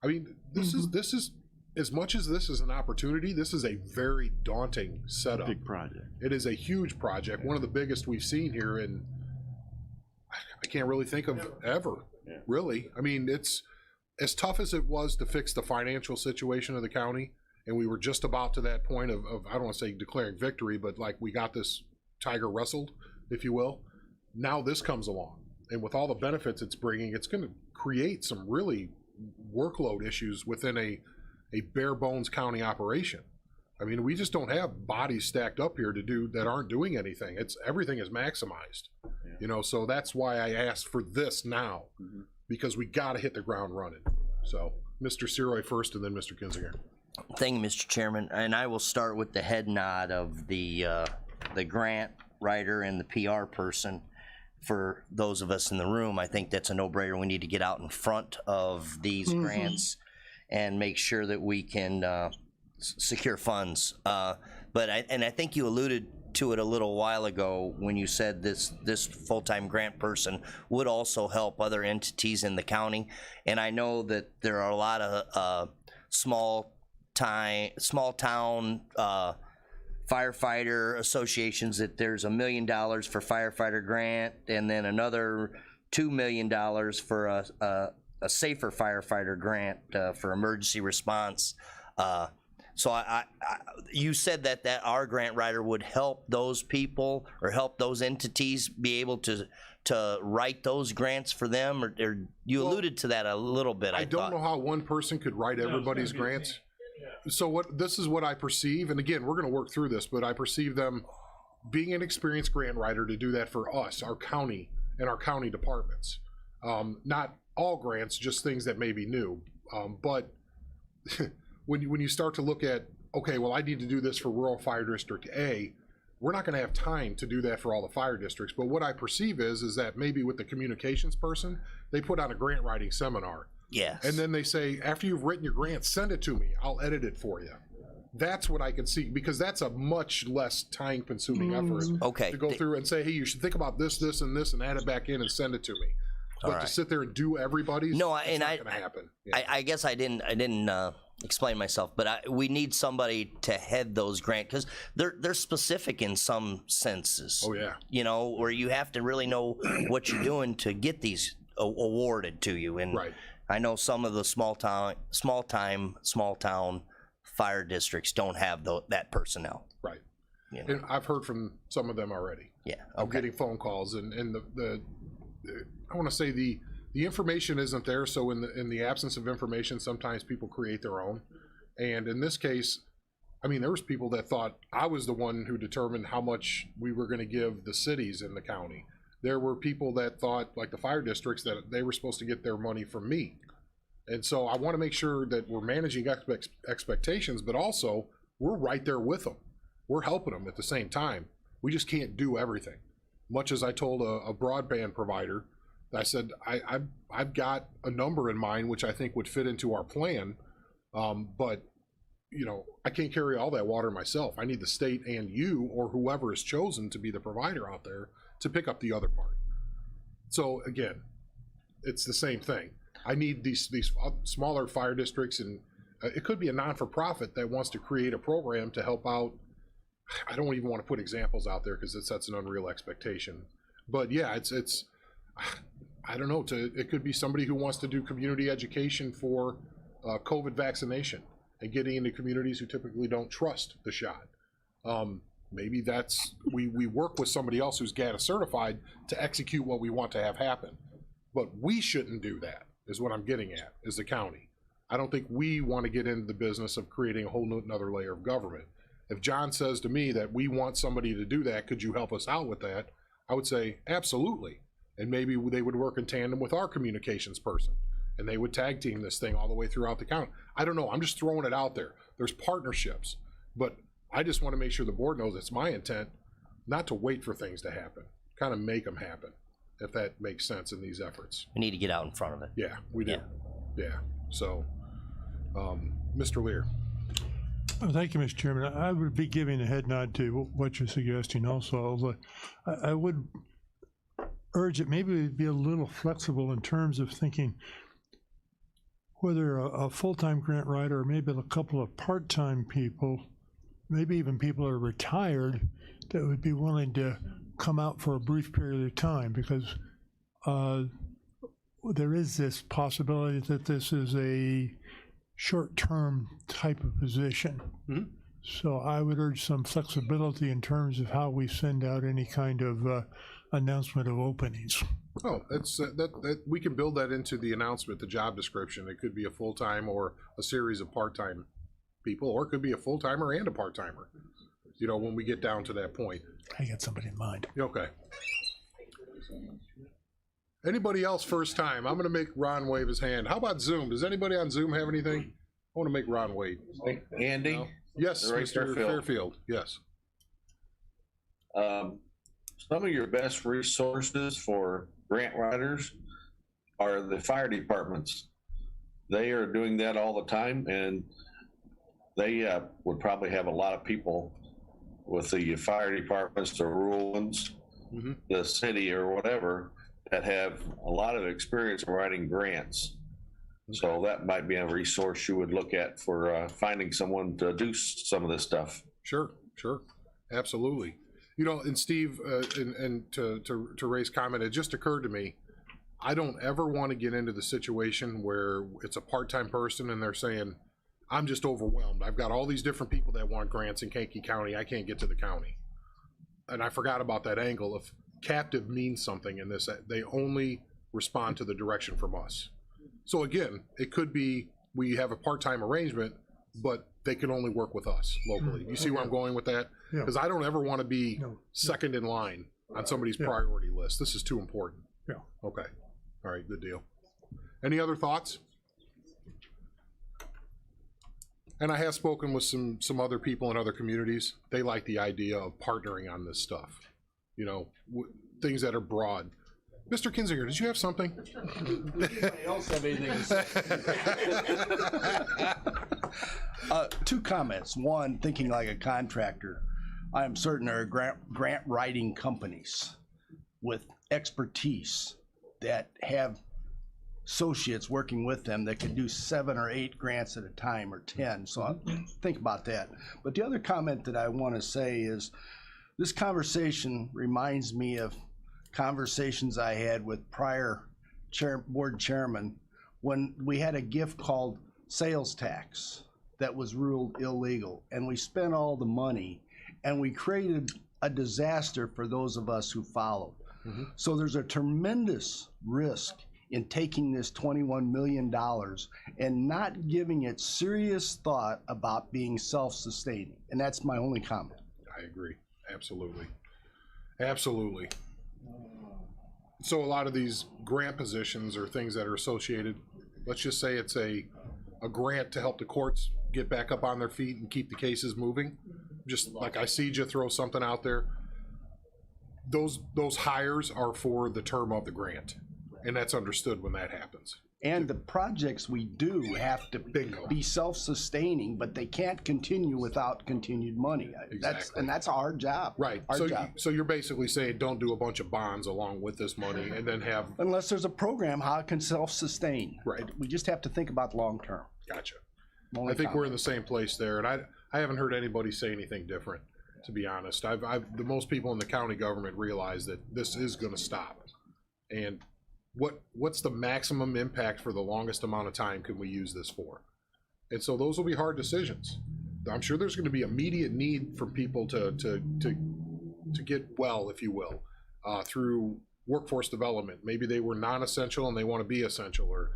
I mean, this is as much as this is an opportunity, this is a very daunting setup. Big project. It is a huge project, one of the biggest we've seen here in, I can't really think of ever, Yeah. really. I mean, it's as tough as it was to fix the financial situation of the county, and we were just about to that point of I don't want to say declaring victory, but like we got this tiger wrestled, if you will. Now this comes along, and with all the benefits it's bringing, it's going to create some really workload issues within a bare bones county operation. I mean, we just don't have bodies stacked up here to do that aren't doing anything. Everything is maximized, you know. So that's why I asked for this now, because we got to hit the ground running. So, Mr. Seroy first, and then Mr. Kinzinger. Thank you, Mr. Chairman, and I will start with the head nod of the grant writer and the PR person. For those of us in the room, I think that's a no-brainer. We need to get out in front of these grants and make sure that we can secure funds. But I think you alluded to it a little while ago when you said this full-time grant person would also help other entities in the county. And I know that there are a lot of small town firefighter associations that there's $1 million for firefighter grant, and then another $2 million for a safer firefighter grant for emergency response. So you said that our grant writer would help those people or help those entities be able to write those grants for them, or you alluded to that a little bit. I don't know how one person could write everybody's grants. So this is what I perceive, and again, we're going to work through this, but I perceive them being an experienced grant writer to do that for us, our county, and our county departments. Not all grants, just things that may be new. But when you start to look at, okay, well, I need to do this for rural fire district A, we're not going to have time to do that for all the fire districts. But what I perceive is that maybe with the communications person, they put on a grant writing seminar. Yes. And then they say, after you've written your grant, send it to me. I'll edit it for you. That's what I can see, because that's a much less time-consuming effort Okay. to go through and say, hey, you should think about this, this, and this, and add it back in and send it to me. But All to right. sit there and do everybody's, No, it's and not going to happen. Yeah. I guess I didn't explain myself, but we need somebody to head those grants, because they're specific in some senses. Oh, yeah. You know, where you have to really know what you're doing to get these awarded to you. And Right. I know some of the small town fire districts don't have that personnel. Right. You know? And I've heard from some of them already. Yeah. I'm Okay. getting phone calls, and the I want to say the information isn't there. So in the absence of information, sometimes people create their own. And in this case, I mean, there was people that thought I was the one who determined how much we were going to give the cities in the county. There were people that thought, like the fire districts, that they were supposed to get their money from me. And so I want to make sure that we're managing expectations, but also we're right there with them. We're helping them at the same time. We just can't do everything. Much as I told a broadband provider, I said, I've got a number in mind which I think would fit into our plan, but you know, I can't carry all that water myself. I need the state and you or whoever is chosen to be the provider out there to pick up the other part. So again, it's the same thing. I need these smaller fire districts, and it could be a non-for-profit that wants to create a program to help out. I don't even want to put examples out there because it sets an unreal expectation. But yeah, it's I don't know. It could be somebody who wants to do community education for COVID vaccination and getting into communities who typically don't trust the shot. Maybe we work with somebody else who's GATA certified to execute what we want to have happen. But we shouldn't do that, is what I'm getting at, is the county. I don't think we want to get into the business of creating a whole another layer of government. If John says to me that we want somebody to do that, could you help us out with that? I would say, absolutely. And maybe they would work in tandem with our communications person, and they would tag team this thing all the way throughout the county. I don't know. I'm just throwing it out there. There's partnerships, but I just want to make sure the board knows it's my intent not to wait for things to happen, kind of make them happen, if that makes sense in these efforts. We need to get out in front of it. Yeah, we do. Yeah. Yeah. So, Mr. Lear. Oh, thank you, Mr. Chairman. I would be giving a head nod to what you're suggesting also. I would urge that maybe we'd be a little flexible in terms of thinking whether a full-time grant writer or maybe a couple of part-time people, maybe even people who are retired, that would be willing to come out for a brief period of time, because there is this possibility that this is a short-term type of position. Mm-hmm. So I would urge some flexibility in terms of how we send out any kind of announcement of openings. Oh, that's that we can build that into the announcement, the job description. It could be a full-time or a series of part-time people, or it could be a full-timer and a part-timer. You know, when we get down to that point. I got somebody in mind. Okay. Anybody else first time? I'm going to make Ron wave his hand. How about Zoom? Does anybody on Zoom have anything? I want to make Ron wait. Andy? No? Yes, Ray Mr. Fairfield. Fairfield. Yes. Some of your best resources for grant writers are the fire departments. They are doing that all the time, and they would probably have a lot of people with the fire departments, the rural ones, Mm-hmm. the city or whatever, that have a lot of experience in writing grants. So that might be a resource you would look at for finding someone to do some of this stuff. Sure, absolutely. You know, and Steve, and to Ray's comment, it just occurred to me, I don't ever want to get into the situation where it's a part-time person and they're saying, I'm just overwhelmed. I've got all these different people that want grants in Kankakee County. I can't get to the county. And I forgot about that angle. If captive means something in this, they only respond to the direction from us. So again, it could be we have a part-time arrangement, but they can only work with us locally. You see where I'm going with that? Yeah. Because I don't ever want to be No. second in line on somebody's Yeah. priority list. This is too important. Yeah. Okay. All right, good deal. Any other thoughts? And I have spoken with some other people in other communities. They like the idea of partnering on this stuff. You know, things that are broad. Mr. Kinzinger, did you have something? Anybody else have anything to say? Two comments. One, thinking like a contractor, I am certain there are grant writing companies with expertise that have associates working with them that can do 7 or 8 grants at a time, or 10. So think about that. But the other comment that I want to say is this conversation reminds me of conversations I had with prior board chairman when we had a gift called sales tax that was ruled illegal, and we spent all the money and we created a disaster for those of us who followed. So there's a tremendous risk in taking this $21 million and not giving it serious thought about being self-sustaining. And that's my only comment. I agree. Absolutely. Absolutely. So a lot of these grant positions are things that are associated. Let's just say it's a grant to help the courts get back up on their feet and keep the cases moving. Just like I see you throw something out there. Those hires are for the term of the grant, and that's understood when that happens. And the projects we do have to Bingo. be self-sustaining, but they can't continue without continued money. Exactly. That's our job. Right. Our So job. so you're basically saying don't do a bunch of bonds along with this money and then have. Unless there's a program how it can self-sustain. Right. We just have to think about long term. Gotcha. Only I think we're in comment. the same place there, and I haven't heard anybody say anything different, to be honest. The most people in the county government realize that this is going to stop, and what's the maximum impact for the longest amount of time can we use this for? And so those will be hard decisions. I'm sure there's going to be immediate need for people to get well, if you will, through workforce development. Maybe they were non-essential and they want to be essential, or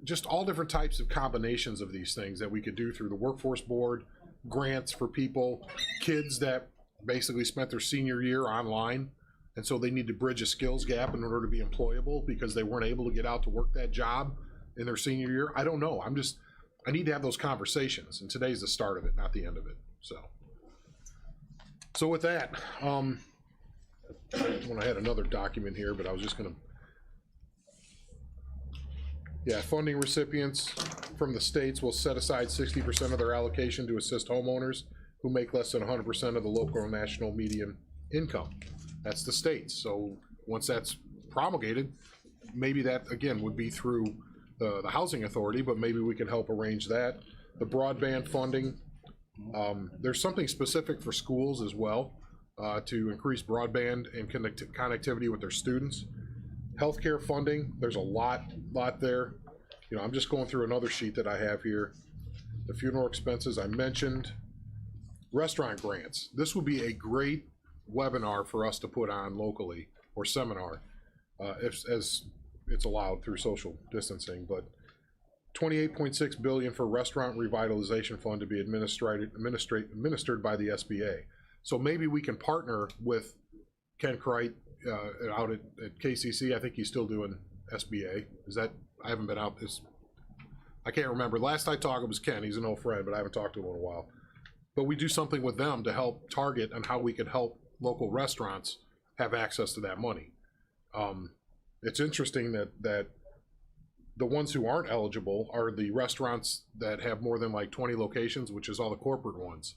just all different types of combinations of these things that we could do through the workforce board, grants for people, kids that basically spent their senior year online, and so they need to bridge a skills gap in order to be employable because they weren't able to get out to work that job in their senior year. I don't know. I need to have those conversations, and today's the start of it, not the end of it. So with that, when I had another document here, but I was just gonna. Yeah, funding recipients from the states will set aside 60% of their allocation to assist homeowners who make less than 100% of the local or national median income. That's the states. So once that's promulgated, maybe that, again, would be through the housing authority, but maybe we can help arrange that. The broadband funding, there's something specific for schools as well to increase broadband and connectivity with their students. Healthcare funding, there's a lot there. You know, I'm just going through another sheet that I have here. The funeral expenses I mentioned. Restaurant grants. This would be a great webinar for us to put on locally, or seminar, as it's allowed through social distancing. But $28.6 billion for restaurant revitalization fund to be administered by the SBA. So maybe we can partner with Ken Kreit out at KCC. I think he's still doing SBA. Is that? I haven't been out this. I can't remember. Last I talked, it was Ken. He's an old friend, but I haven't talked to him in a while. But we do something with them to help target on how we could help local restaurants have access to that money. It's interesting that the ones who aren't eligible are the restaurants that have more than like 20 locations, which is all the corporate ones.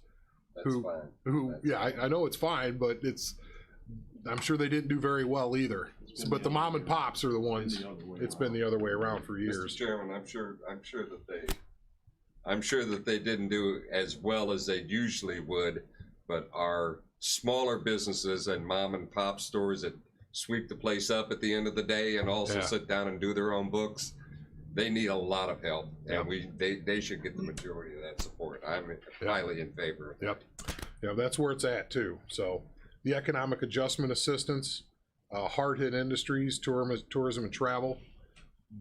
I know it's fine, but I'm sure they didn't do very well either. But the mom and pops are the ones. It's been the other way around for years. Mr. Chairman, I'm sure that they didn't do as well as they usually would, but our smaller businesses and mom and pop stores that sweep the place up at the end of the day and also Yeah. sit down and do their own books. They need a lot of help, and Yep. they should get the majority of that support. I'm highly in favor of that. Yep, that's where it's at too. So the economic adjustment assistance, hard hit industries, tourism and travel,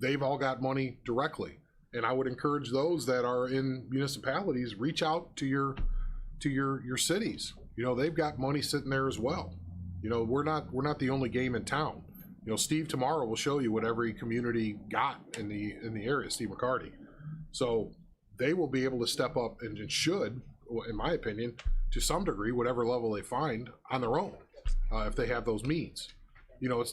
they've all got money directly. And I would encourage those that are in municipalities, reach out to your cities. You know, they've got money sitting there as well. You know, we're not the only game in town. You know, Steve tomorrow will show you what every community got in the area, Steve McCarty. So they will be able to step up and should, in my opinion, to some degree, whatever level they find on their own, if they have those means. You know,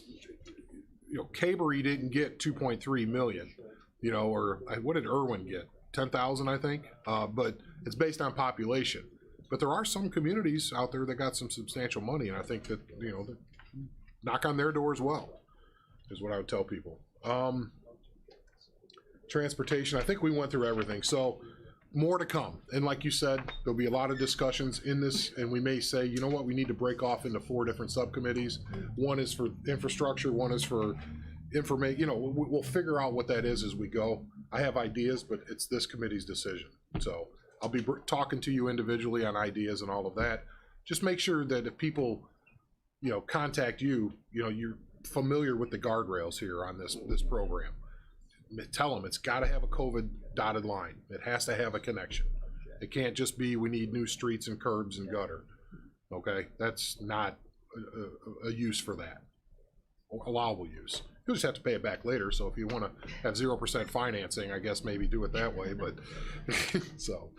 Cabery didn't get 2.3 million, you know, or what did Irwin get? 10,000, I think. But it's based on population. But there are some communities out there that got some substantial money, and I think that, you know, knock on their door as well, is what I would tell people. Transportation, I think we went through everything. So more to come. And like you said, there'll be a lot of discussions in this, and we may say, you know what, we need to break off into 4 different subcommittees. One is for infrastructure, one is for information. You know, we'll figure out what that is as we go. I have ideas, but it's this committee's decision. So I'll be talking to you individually on ideas and all of that. Just make sure that if people, you know, contact you, you know, you're familiar with the guardrails here on this program. Tell them it's got to have a COVID dotted line. It has to have a connection. It can't just be we need new streets and curbs and gutter. Okay, that's not a use for that, or allowable use. You'll just have to pay it back later. So if you want to have 0% financing, I guess maybe do it that way. But so,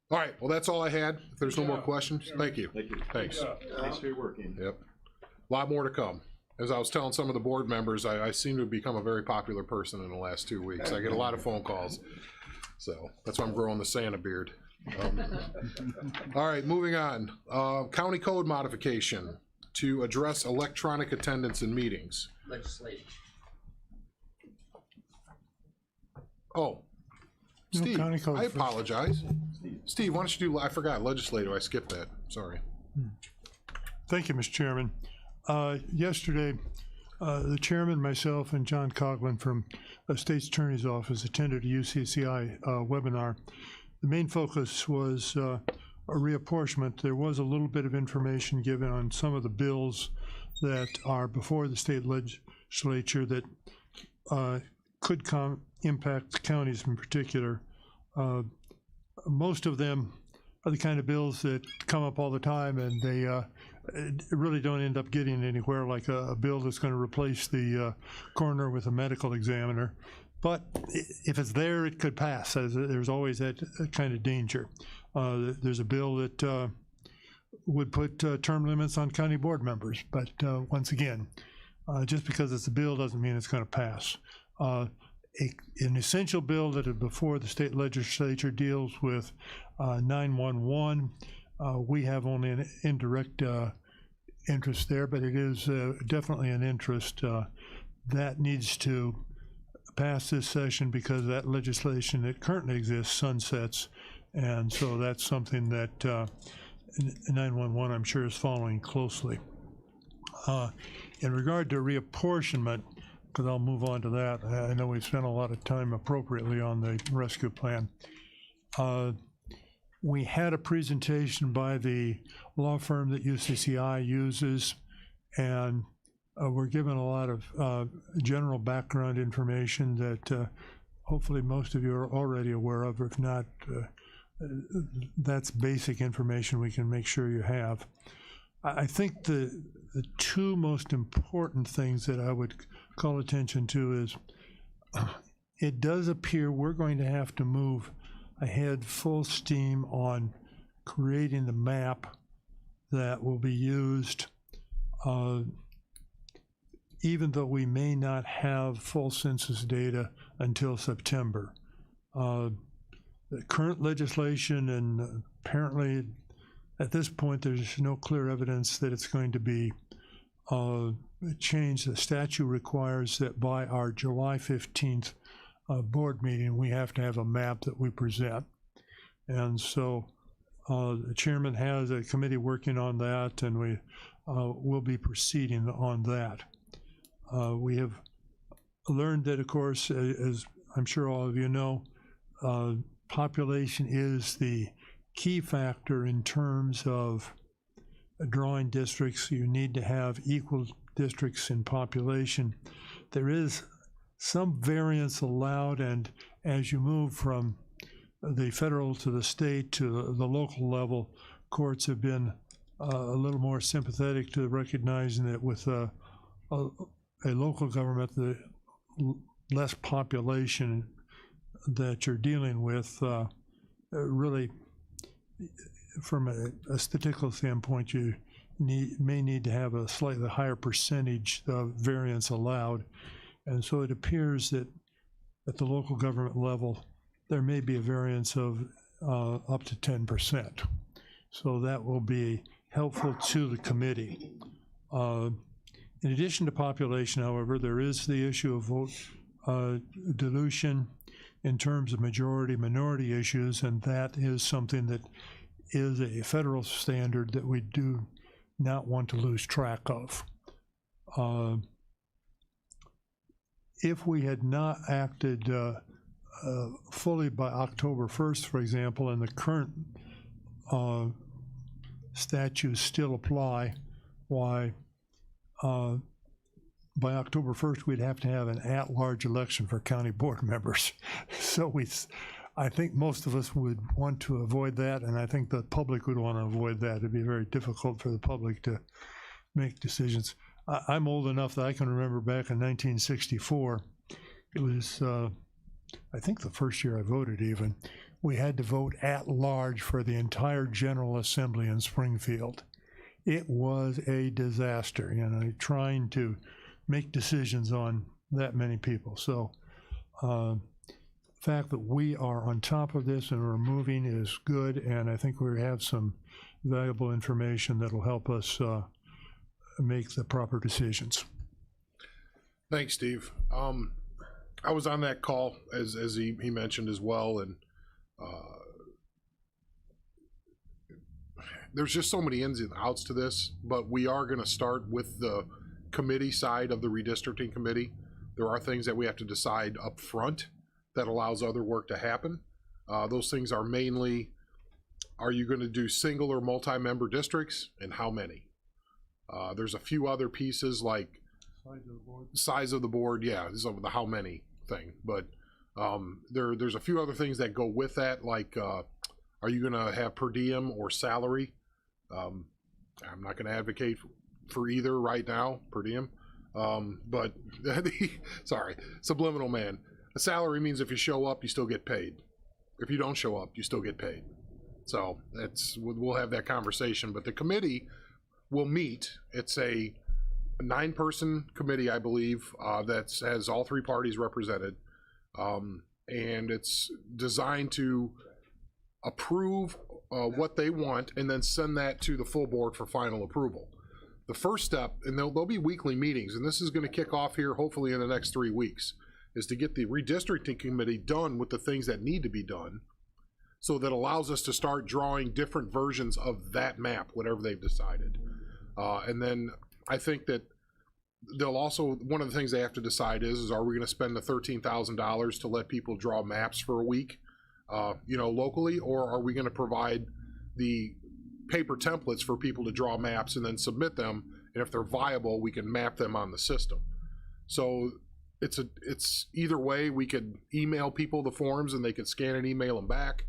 all right. Well, that's all I had. If there's no more questions, thank you. Thank you. Thanks. Thanks for your work, Ian. Yep. A lot more to come. As I was telling some of the board members, I seem to have become a very popular person in the last 2 weeks. I get a lot of phone calls. So that's why I'm growing the Santa beard. All right, moving on. County code modification to address electronic attendance in meetings. Legislative. Oh, No, Steve, county code I first. apologize. Steve, why don't you do, I forgot, legislative, I skipped that, sorry. Thank you, Mr. Chairman. Yesterday, the chairman, myself, and John Coughlin from the State's Attorney's Office attended a UCCI webinar. The main focus was a reapportionment. There was a little bit of information given on some of the bills that are before the state legislature that could impact counties in particular. Most of them are the kind of bills that come up all the time, and they really don't end up getting anywhere, like a bill that's going to replace the coroner with a medical examiner. But if it's there, it could pass. There's always that kind of danger. There's a bill that would put term limits on county board members. But once again, just because it's a bill doesn't mean it's going to pass. An essential bill that is before the state legislature deals with 911. We have only an indirect interest there, but it is definitely an interest that needs to pass this session because that legislation that currently exists sunsets, and so that's something that 911 I'm sure is following closely. In regard to reapportionment, because I'll move on to that, I know we've spent a lot of time appropriately on the rescue plan. We had a presentation by the law firm that UCCI uses, and we're given a lot of general background information that hopefully most of you are already aware of. If not, that's basic information we can make sure you have. I think the two most important things that I would call attention to is it does appear we're going to have to move ahead full steam on creating the map that will be used, even though we may not have full census data until September. The current legislation, and apparently at this point there's no clear evidence that it's going to be changed. The statute requires that by our July 15th board meeting, we have to have a map that we present. And so the chairman has a committee working on that, and we we'll be proceeding on that. We have learned that, of course, as I'm sure all of you know, population is the key factor in terms of drawing districts. You need to have equal districts in population. There is some variance allowed, and as you move from the federal to the state to the local level, courts have been a little more sympathetic to recognizing that with a local government, the less population that you're dealing with, really, from a statistical standpoint, you may need to have a slightly higher percentage of variance allowed. And so it appears that at the local government level, there may be a variance of up to 10%. So that will be helpful to the committee. In addition to population, however, there is the issue of vote dilution in terms of majority-minority issues, and that is something that is a federal standard that we do not want to lose track of. If we had not acted fully by October 1st, for example, and the current statutes still apply, why by October 1st, we'd have to have an at-large election for county board members. So I think most of us would want to avoid that, and I think the public would want to avoid that. It'd be very difficult for the public to make decisions. I'm old enough that I can remember back in 1964, it was, I think the first year I voted even, we had to vote at large for the entire General Assembly in Springfield. It was a disaster, you know, trying to make decisions on that many people. So the fact that we are on top of this and we're moving is good, and I think we have some valuable information that will help us make the proper decisions. Thanks, Steve. I was on that call, as he mentioned as well, and there's just so many ins and outs to this, but we are going to start with the committee side of the redistricting committee. There are things that we have to decide up front that allows other work to happen. Those things are mainly, are you going to do single or multi-member districts, and how many? There's a few other pieces like size of the board, yeah, this is the how many thing, but there's a few other things that go with that, like are you going to have per diem or salary? I'm not going to advocate for either right now, per diem, but sorry, subliminal man. A salary means if you show up, you still get paid. If you don't show up, you still get paid. So that's, we'll have that conversation, but the committee will meet. It's a 9-person committee, I believe, that has all 3 parties represented, and it's designed to approve what they want and then send that to the full board for final approval. The first step, and there'll be weekly meetings, and this is going to kick off here hopefully in the next 3 weeks, is to get the redistricting committee done with the things that need to be done, so that allows us to start drawing different versions of that map, whatever they've decided. And then I think that they'll also, one of the things they have to decide is are we going to spend the $13,000 to let people draw maps for a week, you know, locally, or are we going to provide the paper templates for people to draw maps and then submit them, and if they're viable, we can map them on the system. So it's either way. We could email people the forms and they could scan and email them back,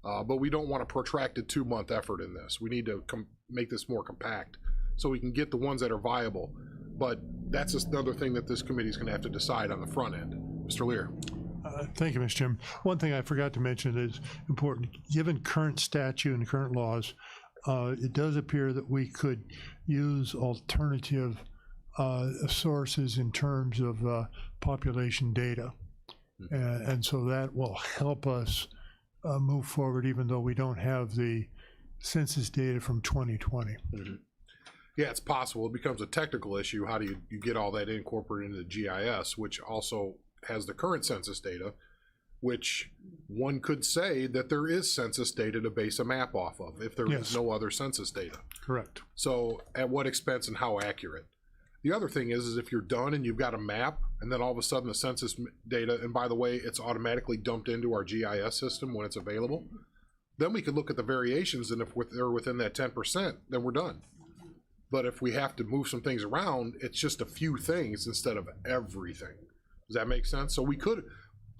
but we don't want a protracted 2-month effort in this. We need to make this more compact so we can get the ones that are viable. But that's another thing that this committee is going to have to decide on the front end. Mr. Lear. Thank you, Mr. Chairman. One thing I forgot to mention that is important. Given current statute and current laws, it does appear that we could use alternative sources in terms of population data. And so that will help us move forward, even though we don't have the census data from 2020. Mm-hmm. Yeah, it's possible. It becomes a technical issue. How do you get all that incorporated into the GIS, which also has the current census data, which one could say that there is census data to base a map off of if there is Yes. no other census data. Correct. So at what expense and how accurate? The other thing is if you're done and you've got a map and then all of a sudden the census data, and by the way, it's automatically dumped into our GIS system when it's available, then we could look at the variations, and if they're within that 10%, then we're done. But if we have to move some things around, it's just a few things instead of everything. Does that make sense? So we could,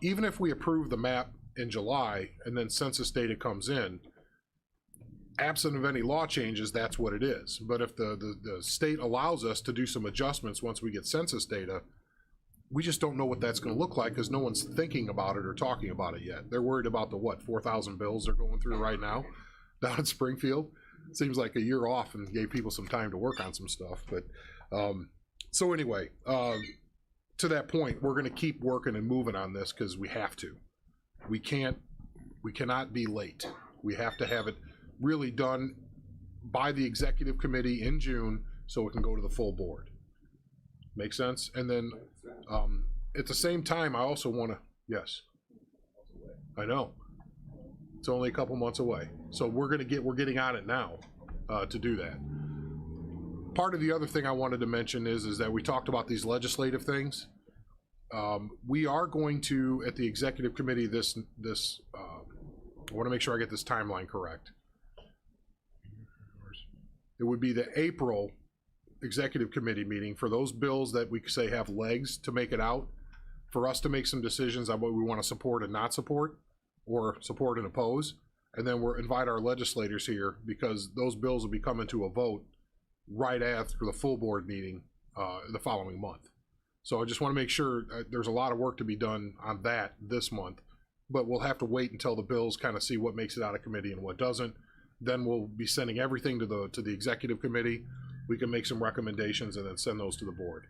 even if we approve the map in July and then census data comes in, absent of any law changes, that's what it is. But if the state allows us to do some adjustments once we get census data, we just don't know what that's going to look like because no one's thinking about it or talking about it yet. They're worried about the 4,000 bills they're going through right now down in Springfield. Seems like a year off and gave people some time to work on some stuff. But so anyway, to that point, we're going to keep working and moving on this because we have to. We cannot be late. We have to have it really done by the executive committee in June so it can go to the full board. Make sense? And then at the same time, I also want to, yes, I know. It's only a couple months away. So we're getting on it now to do that. Part of the other thing I wanted to mention is that we talked about these legislative things. We are going to, at the executive committee, I want to make sure I get this timeline correct. It would be the April executive committee meeting for those bills that we say have legs to make it out, for us to make some decisions on what we want to support and not support, or support and oppose, and then we'll invite our legislators here because those bills will be coming to a vote right after the full board meeting the following month. So I just want to make sure there's a lot of work to be done on that this month, but we'll have to wait until the bills kind of see what makes it out of committee and what doesn't. Then we'll be sending everything to the executive committee. We can make some recommendations and then send those to the board.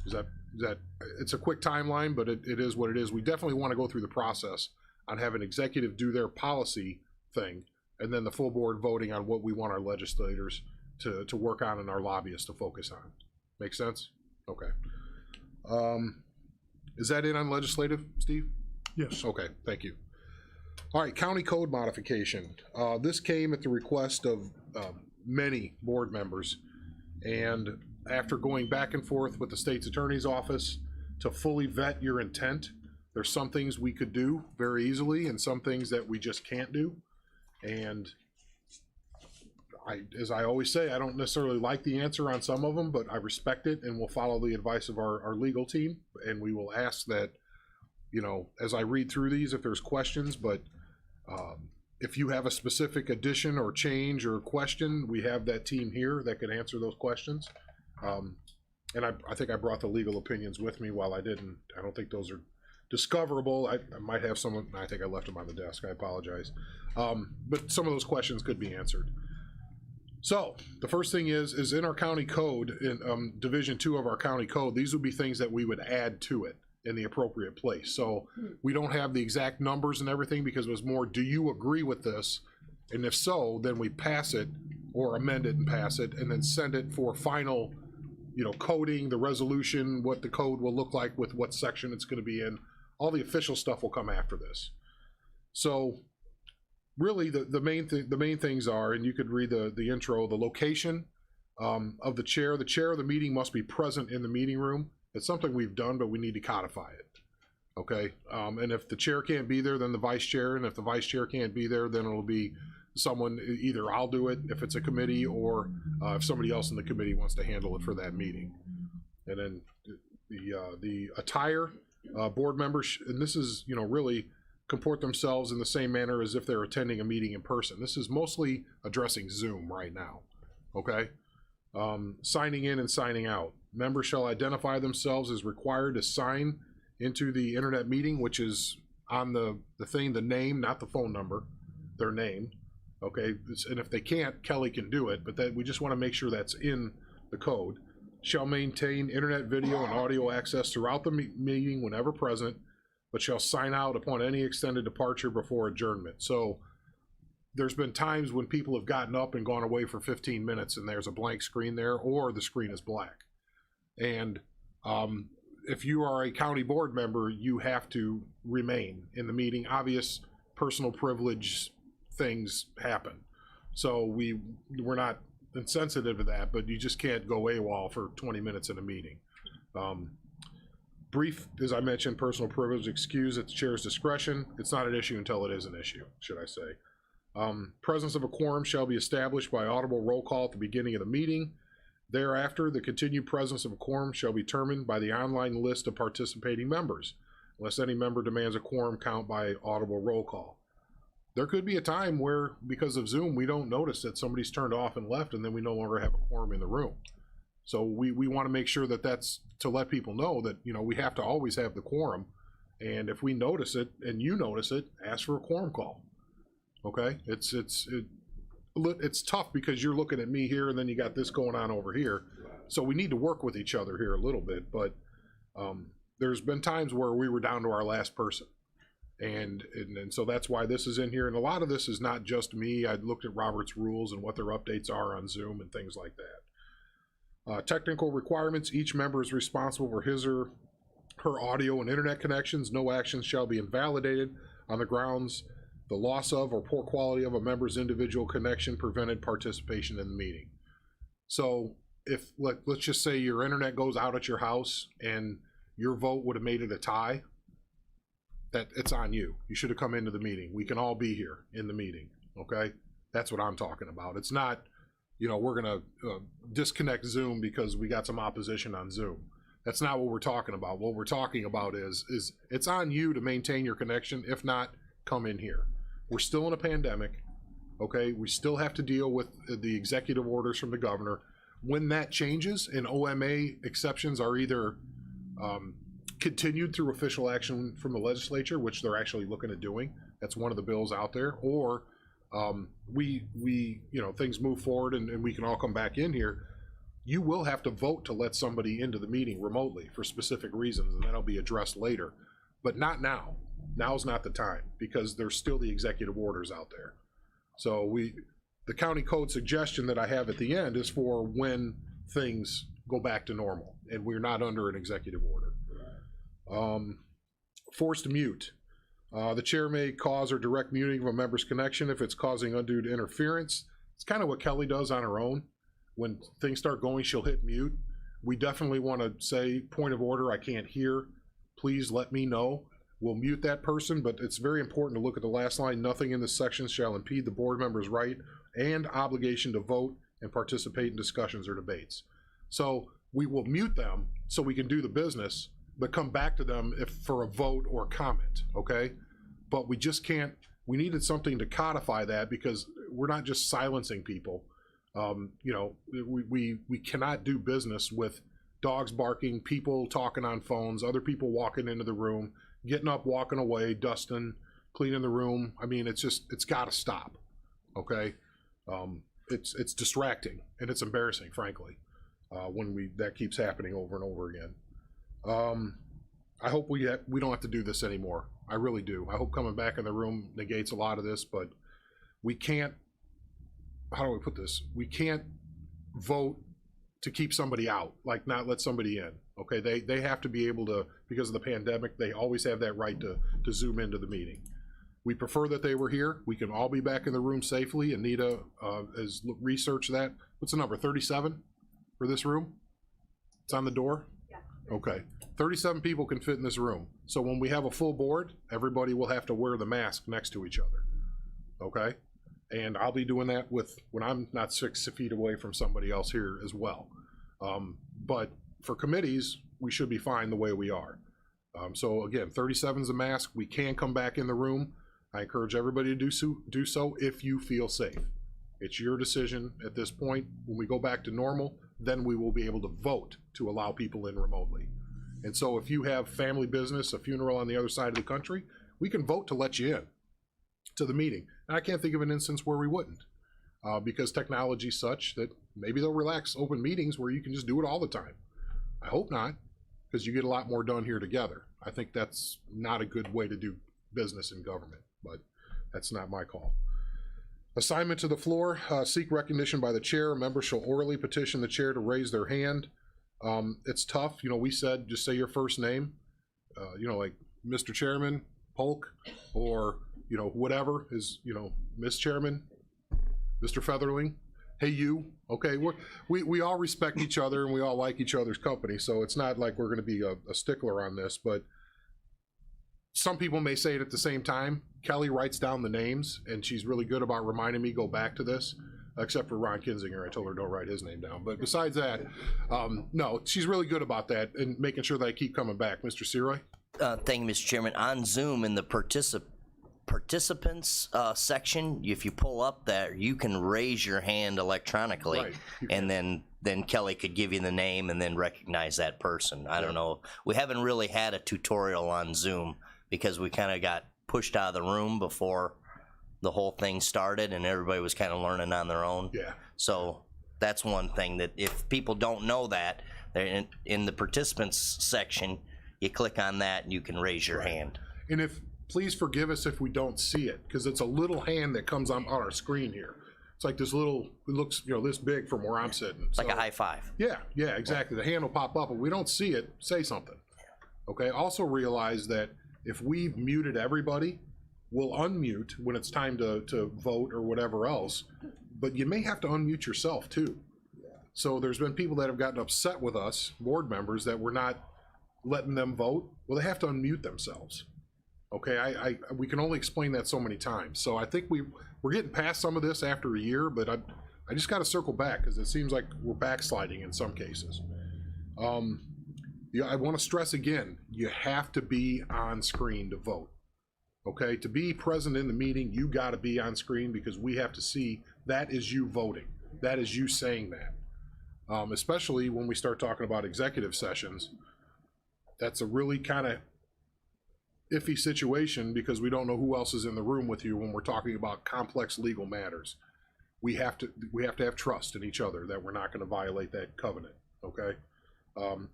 Is that it's a quick timeline, but it is what it is. We definitely want to go through the process on having executive do their policy thing, and then the full board voting on what we want our legislators to work on and our lobbyists to focus on. Make sense? Okay. Is that it on legislative, Steve? Yes. Okay, thank you. All right, county code modification. This came at the request of many board members, and after going back and forth with the state's attorney's office to fully vet your intent, there's some things we could do very easily and some things that we just can't do. And as I always say, I don't necessarily like the answer on some of them, but I respect it and will follow the advice of our legal team. And we will ask that, you know, as I read through these, if there's questions, but if you have a specific addition or change or question, we have that team here that can answer those questions. And I think I brought the legal opinions with me while I didn't. I don't think those are discoverable. I might have some. I think I left them on the desk. I apologize. But some of those questions could be answered. So the first thing is in our county code, in Division 2 of our county code, these would be things that we would add to it in the appropriate place. So we don't have the exact numbers and everything because it was more, do you agree with this? And if so, then we pass it or amend it and pass it and then send it for final, you know, coding, the resolution, what the code will look like with what section it's going to be in. All the official stuff will come after this. So really the main things are, and you could read the intro, the location of the chair. The chair of the meeting must be present in the meeting room. It's something we've done, but we need to codify it. Okay, and if the chair can't be there, then the vice chair, and if the vice chair can't be there, then it'll be someone, either I'll do it if it's a committee, or if somebody else in the committee wants to handle it for that meeting. And then the attire, board members, and this is, you know, really comport themselves in the same manner as if they're attending a meeting in person. This is mostly addressing Zoom right now. Okay, signing in and signing out. Members shall identify themselves as required to sign into the internet meeting, which is on the thing, the name, not the phone number, their name. Okay, and if they can't, Kelly can do it, but that we just want to make sure that's in the code. Shall maintain internet video and audio access throughout the meeting whenever present, but shall sign out upon any extended departure before adjournment. So there's been times when people have gotten up and gone away for 15 minutes and there's a blank screen there, or the screen is black. And if you are a county board member, you have to remain in the meeting. Obvious personal privilege things happen. So we're not insensitive to that, but you just can't go AWOL for 20 minutes in a meeting. Brief, as I mentioned, personal privilege excused at the chair's discretion. It's not an issue until it is an issue, should I say. Presence of a quorum shall be established by audible roll call at the beginning of the meeting. Thereafter, the continued presence of a quorum shall be determined by the online list of participating members, unless any member demands a quorum count by audible roll call. There could be a time where, because of Zoom, we don't notice that somebody's turned off and left, and then we no longer have a quorum in the room. So we want to make sure that that's to let people know that, you know, we have to always have the quorum. And if we notice it and you notice it, ask for a quorum call. Okay? It's tough because you're looking at me here and then you got this going on over here. So we need to work with each other here a little bit, but there's been times where we were down to our last person. And so that's why this is in here. And a lot of this is not just me. I looked at Robert's rules and what their updates are on Zoom and things like that. Technical requirements, each member is responsible for his or her audio and internet connections. No action shall be invalidated on the grounds the loss of or poor quality of a member's individual connection prevented participation in the meeting. So if, let's just say your internet goes out at your house and your vote would have made it a tie, that it's on you. You should have come into the meeting. We can all be here in the meeting, okay? That's what I'm talking about. It's not, you know, we're gonna disconnect Zoom because we got some opposition on Zoom. That's not what we're talking about. What we're talking about is it's on you to maintain your connection. If not, come in here. We're still in a pandemic, okay? We still have to deal with the executive orders from the governor. When that changes and OMA exceptions are either continued through official action from the legislature, which they're actually looking at doing, that's one of the bills out there, or we you know, things move forward and we can all come back in here, you will have to vote to let somebody into the meeting remotely for specific reasons, and that'll be addressed later, but not now. Now's not the time because there's still the executive orders out there. So the county code suggestion that I have at the end is for when things go back to normal and we're not under an executive order. Forced mute. The chair may cause or direct muting of a member's connection if it's causing undue interference. It's kind of what Kelly does on her own. When things start going, she'll hit mute. We definitely want to say, point of order, I can't hear. Please let me know. We'll mute that person, but it's very important to look at the last line. Nothing in this section shall impede the board member's right and obligation to vote and participate in discussions or debates. So we will mute them so we can do the business, but come back to them if for a vote or comment, okay? But we just can't, we needed something to codify that because we're not just silencing people. You know, we cannot do business with dogs barking, people talking on phones, other people walking into the room, getting up, walking away, dusting, cleaning the room. I mean, it's gotta stop, okay? It's distracting and it's embarrassing, frankly, when that keeps happening over and over again. I hope we don't have to do this anymore. I really do. I hope coming back in the room negates a lot of this, but we can't, how do we put this? We can't vote to keep somebody out, like not let somebody in, okay? They have to be able to, because of the pandemic, they always have that right to zoom into the meeting. We prefer that they were here. We can all be back in the room safely. Anita has researched that. What's the number, 37 for this room? It's on the door? Yeah. Okay, 37 people can fit in this room. So when we have a full board, everybody will have to wear the mask next to each other, okay? And I'll be doing that when I'm not 6 feet away from somebody else here as well. But for committees, we should be fine the way we are. So again, 37 is a mask. We can come back in the room. I encourage everybody to do so if you feel safe. It's your decision at this point. When we go back to normal, then we will be able to vote to allow people in remotely. And so if you have family business, a funeral on the other side of the country, we can vote to let you in to the meeting. And I can't think of an instance where we wouldn't, because technology is such that maybe they'll relax open meetings where you can just do it all the time. I hope not, because you get a lot more done here together. I think that's not a good way to do business in government, but that's not my call. Assignment to the floor, seek recognition by the chair. A member shall orally petition the chair to raise their hand. It's tough. You know, we said just say your first name. You know, like Mr. Chairman, Polk, or you know whatever is Miss Chairman, Mr. Featherling. Hey, you. Okay, we all respect each other and we all like each other's company, so it's not like we're going to be a stickler on this. But some people may say it at the same time. Kelly writes down the names, and she's really good about reminding me go back to this. Except for Ron Kinzinger, I told her don't write his name down. But besides that, no, she's really good about that and making sure that I keep coming back. Mr. Seroy? Thank you, Mr. Chairman. On Zoom, in the participants section, if you pull up there, you can raise your hand electronically, Right. and then Kelly could give you the name and then recognize that person. I don't know. We haven't really had a tutorial on Zoom because we kind of got pushed out of the room before the whole thing started, and everybody was kind of learning on their own. Yeah. So that's one thing that if people don't know that, they're in the participants section, you click on that and you can raise your hand. And please forgive us if we don't see it, because it's a little hand that comes on our screen here. It's like this little, it looks, this big from where I'm sitting. It's like a high five. Yeah, exactly. The hand will pop up. If we don't see it, say something. Okay, also realize that if we've muted everybody, we'll unmute when it's time to vote or whatever else, but you may have to unmute yourself too. So there's been people that have gotten upset with us, board members, that we're not letting them vote. Well, they have to unmute themselves. Okay, we can only explain that so many times. So I think we're getting past some of this after a year, but I just got to circle back because it seems like we're backsliding in some cases. I want to stress again, you have to be on screen to vote. Okay, to be present in the meeting, you got to be on screen because we have to see that is you voting. That is you saying that. Especially when we start talking about executive sessions, that's a really kind of iffy situation because we don't know who else is in the room with you when we're talking about complex legal matters. We have to have trust in each other that we're not going to violate that covenant. Okay.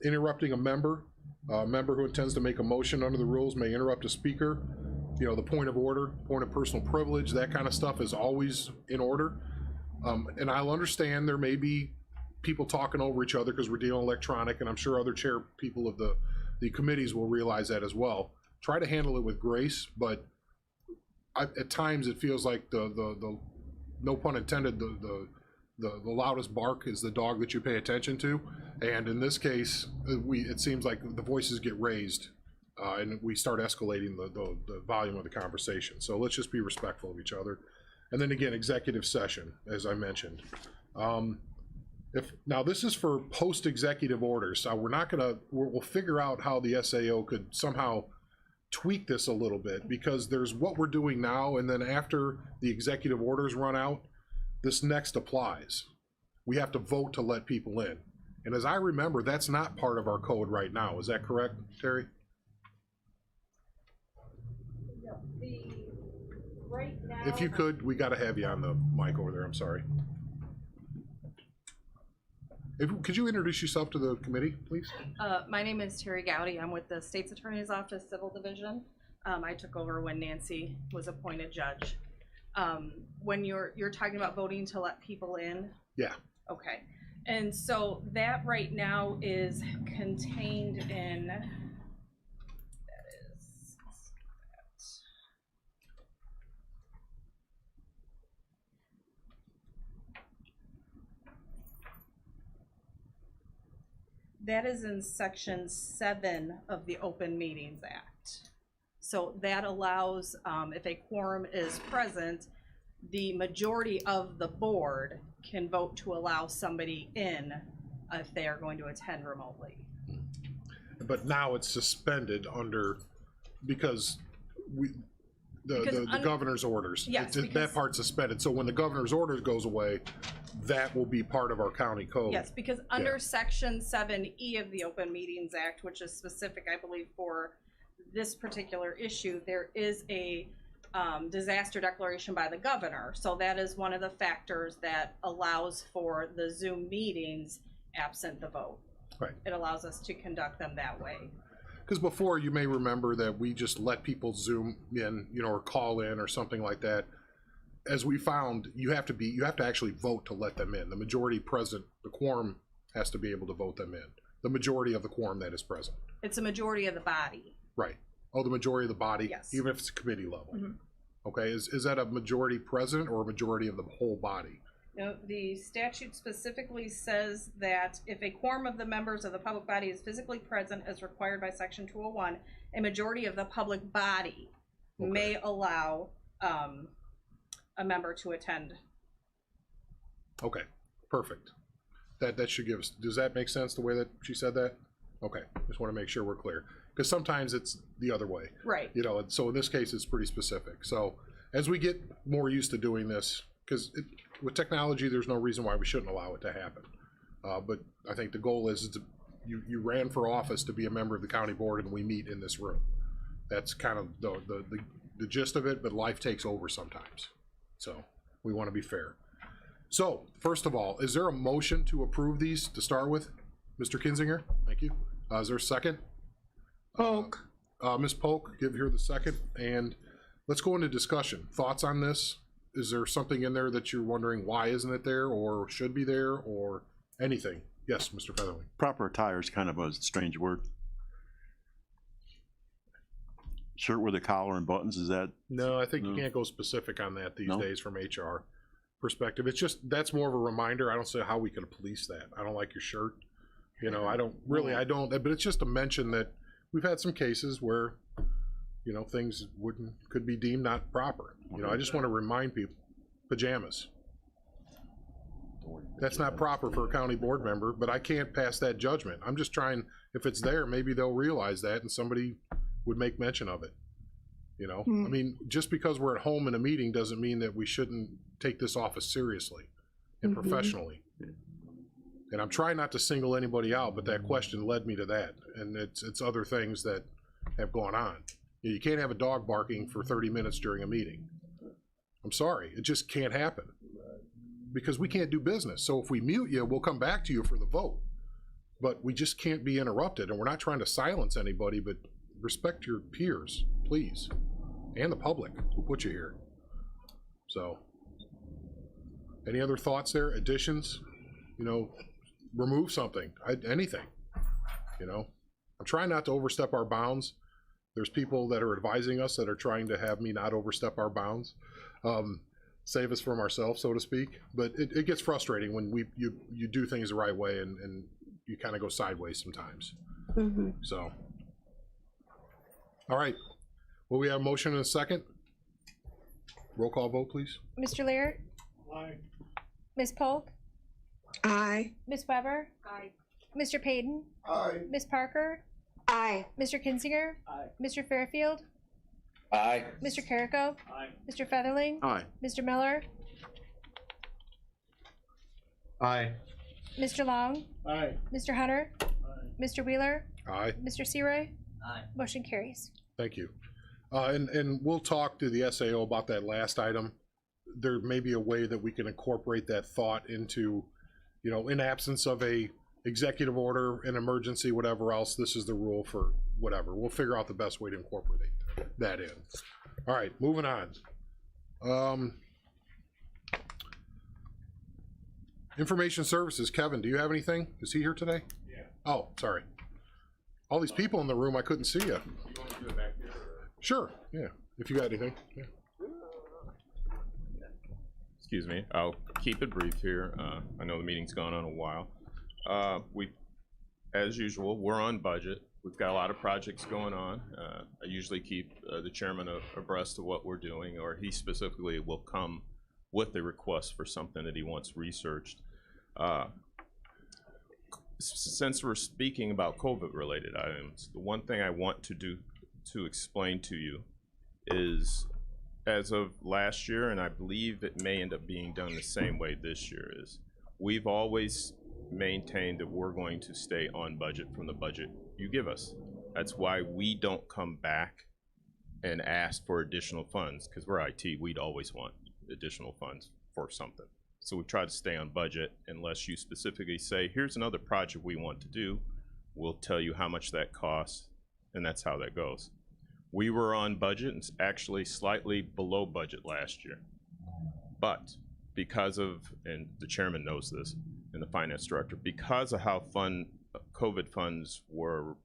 Interrupting a member who intends to make a motion under the rules may interrupt a speaker. The point of order, point of personal privilege, that kind of stuff is always in order. And I'll understand there may be people talking over each other because we're dealing electronic, and I'm sure other chair people of the committees will realize that as well. Try to handle it with grace, but at times it feels like the no pun intended, the loudest bark is the dog that you pay attention to. And in this case, it seems like the voices get raised and we start escalating the volume of the conversation. So let's just be respectful of each other. And then again, executive session, as I mentioned. Now this is for post-executive orders. So we'll figure out how the SAO could somehow tweak this a little bit, because there's what we're doing now, and then after the executive orders run out, this next applies. We have to vote to let people in. And as I remember, that's not part of our code right now. Is that correct, Terry? Right now, If you could, we got to have you on the mic over there. I'm sorry. Could you introduce yourself to the committee, please? my name is Terry Gowdy. I'm with the State's Attorney's Office Civil Division. I took over when Nancy was appointed judge. When you're talking about voting to let people in? Yeah. Okay. And so that right now is contained in, that is in Section 7 of the Open Meetings Act. So that allows, if a quorum is present, the majority of the board can vote to allow somebody in if they are going to attend remotely. But now it's suspended because the governor's orders. Yes, that part's suspended. So when the governor's orders goes away, that will be part of our county code. Yes, because under Section 7E of the Open Meetings Act, which is specific, I believe, for this particular issue, there is a disaster declaration by the governor. So that is one of the factors that allows for the Zoom meetings absent the vote. Right. It allows us to conduct them that way. Because before, you may remember that we just let people Zoom in, or call in or something like that. As we found, you have to actually vote to let them in. The majority present, the quorum has to be able to vote them in. the majority of the quorum that is present. It's a majority of the body. Right. Oh, the majority of the body, Yes. even if it's committee level. Mhm. Okay, is that a majority present or a majority of the whole body? No, the statute specifically says that if a quorum of the members of the public body is physically present as required by section 201, a majority of the public body may allow a member to attend. Okay, perfect. That should give us, does that make sense the way that she said that? Okay, just want to make sure we're clear. Because sometimes it's the other way. Right. You know, and so in this case, it's pretty specific. So as we get more used to doing this, because with technology, there's no reason why we shouldn't allow it to happen. But I think the goal is to, you ran for office to be a member of the county board, and we meet in this room. That's kind of the gist of it, but life takes over sometimes. So we want to be fair. So first of all, is there a motion to approve these to start with? Mr. Kinzinger, thank you. Is there a second? Polk. Ms. Polk, give her the second, and let's go into discussion. Thoughts on this? Is there something in there that you're wondering why isn't it there, or should be there, or anything? Yes, Mr. Featherling. Proper attire is kind of a strange word. Shirt with a collar and buttons, is that? No, I think you No. can't go specific on that these No? days from HR perspective. It's just, that's more of a reminder. I don't see how we could police that. I don't like your shirt. You know, I don't, but it's just a mention that we've had some cases where, you know, things could be deemed not proper. You know, I just want to remind people, pajamas. That's not proper for a county board member, but I can't pass that judgment. I'm just trying, if it's there, maybe they'll realize that and somebody would make mention of it. You know, I mean, just because we're at home in a meeting doesn't mean that we shouldn't take this office seriously and professionally. And I'm trying not to single anybody out, but that question led me to that. And it's other things that have gone on. You can't have a dog barking for 30 minutes during a meeting. I'm sorry, it just can't happen. Because we can't do business. So if we mute you, we'll come back to you for the vote. But we just can't be interrupted, and we're not trying to silence anybody, but respect your peers, please. And the public who put you here. So, any other thoughts there, additions? You know, remove something, anything, you know? I'm trying not to overstep our bounds. There's people that are advising us that are trying to have me not overstep our bounds. Save us from ourselves, so to speak. But it gets frustrating when you do things the right way and you kind of go sideways sometimes. So, all right. Will we have a motion in a second? Roll call vote, please. Mr. Lear? Aye. Ms. Polk? Aye. Ms. Weber? Aye. Mr. Payton? Aye. Ms. Parker? Aye. Mr. Kinzinger? Aye. Mr. Fairfield? Aye. Mr. Carrico? Aye. Mr. Featherling? Aye. Mr. Miller? Aye. Mr. Long? Aye. Mr. Hunter? Mr. Wheeler? Aye. Mr. Searoy? Aye. Motion carries. Thank you. And we'll talk to the SAO about that last item. There may be a way that we can incorporate that thought into, you know, in absence of a executive order, an emergency, whatever else, this is the rule for whatever. We'll figure out the best way to incorporate that in. All right, moving on. Information services, Kevin, do you have anything? Is he here today? Yeah. Oh, sorry. All these people in the room, I couldn't see you. Sure, yeah, if you got anything, yeah. Excuse me, I'll keep it brief here. I know the meeting's gone on a while. As usual, we're on budget. We've got a lot of projects going on. I usually keep the chairman abreast of what we're doing, or he specifically will come with a request for something that he wants researched. Since we're speaking about COVID-related items, the one thing I want to explain to you is, as of last year, and I believe it may end up being done the same way this year, is we've always maintained that we're going to stay on budget from the budget you give us. That's why we don't come back and ask for additional funds, because we're IT, we'd always want additional funds for something. So we try to stay on budget unless you specifically say, here's another project we want to do. We'll tell you how much that costs, and that's how that goes. We were on budget and actually slightly below budget last year. But because of, and the chairman knows this, and the finance director, because of how COVID funds were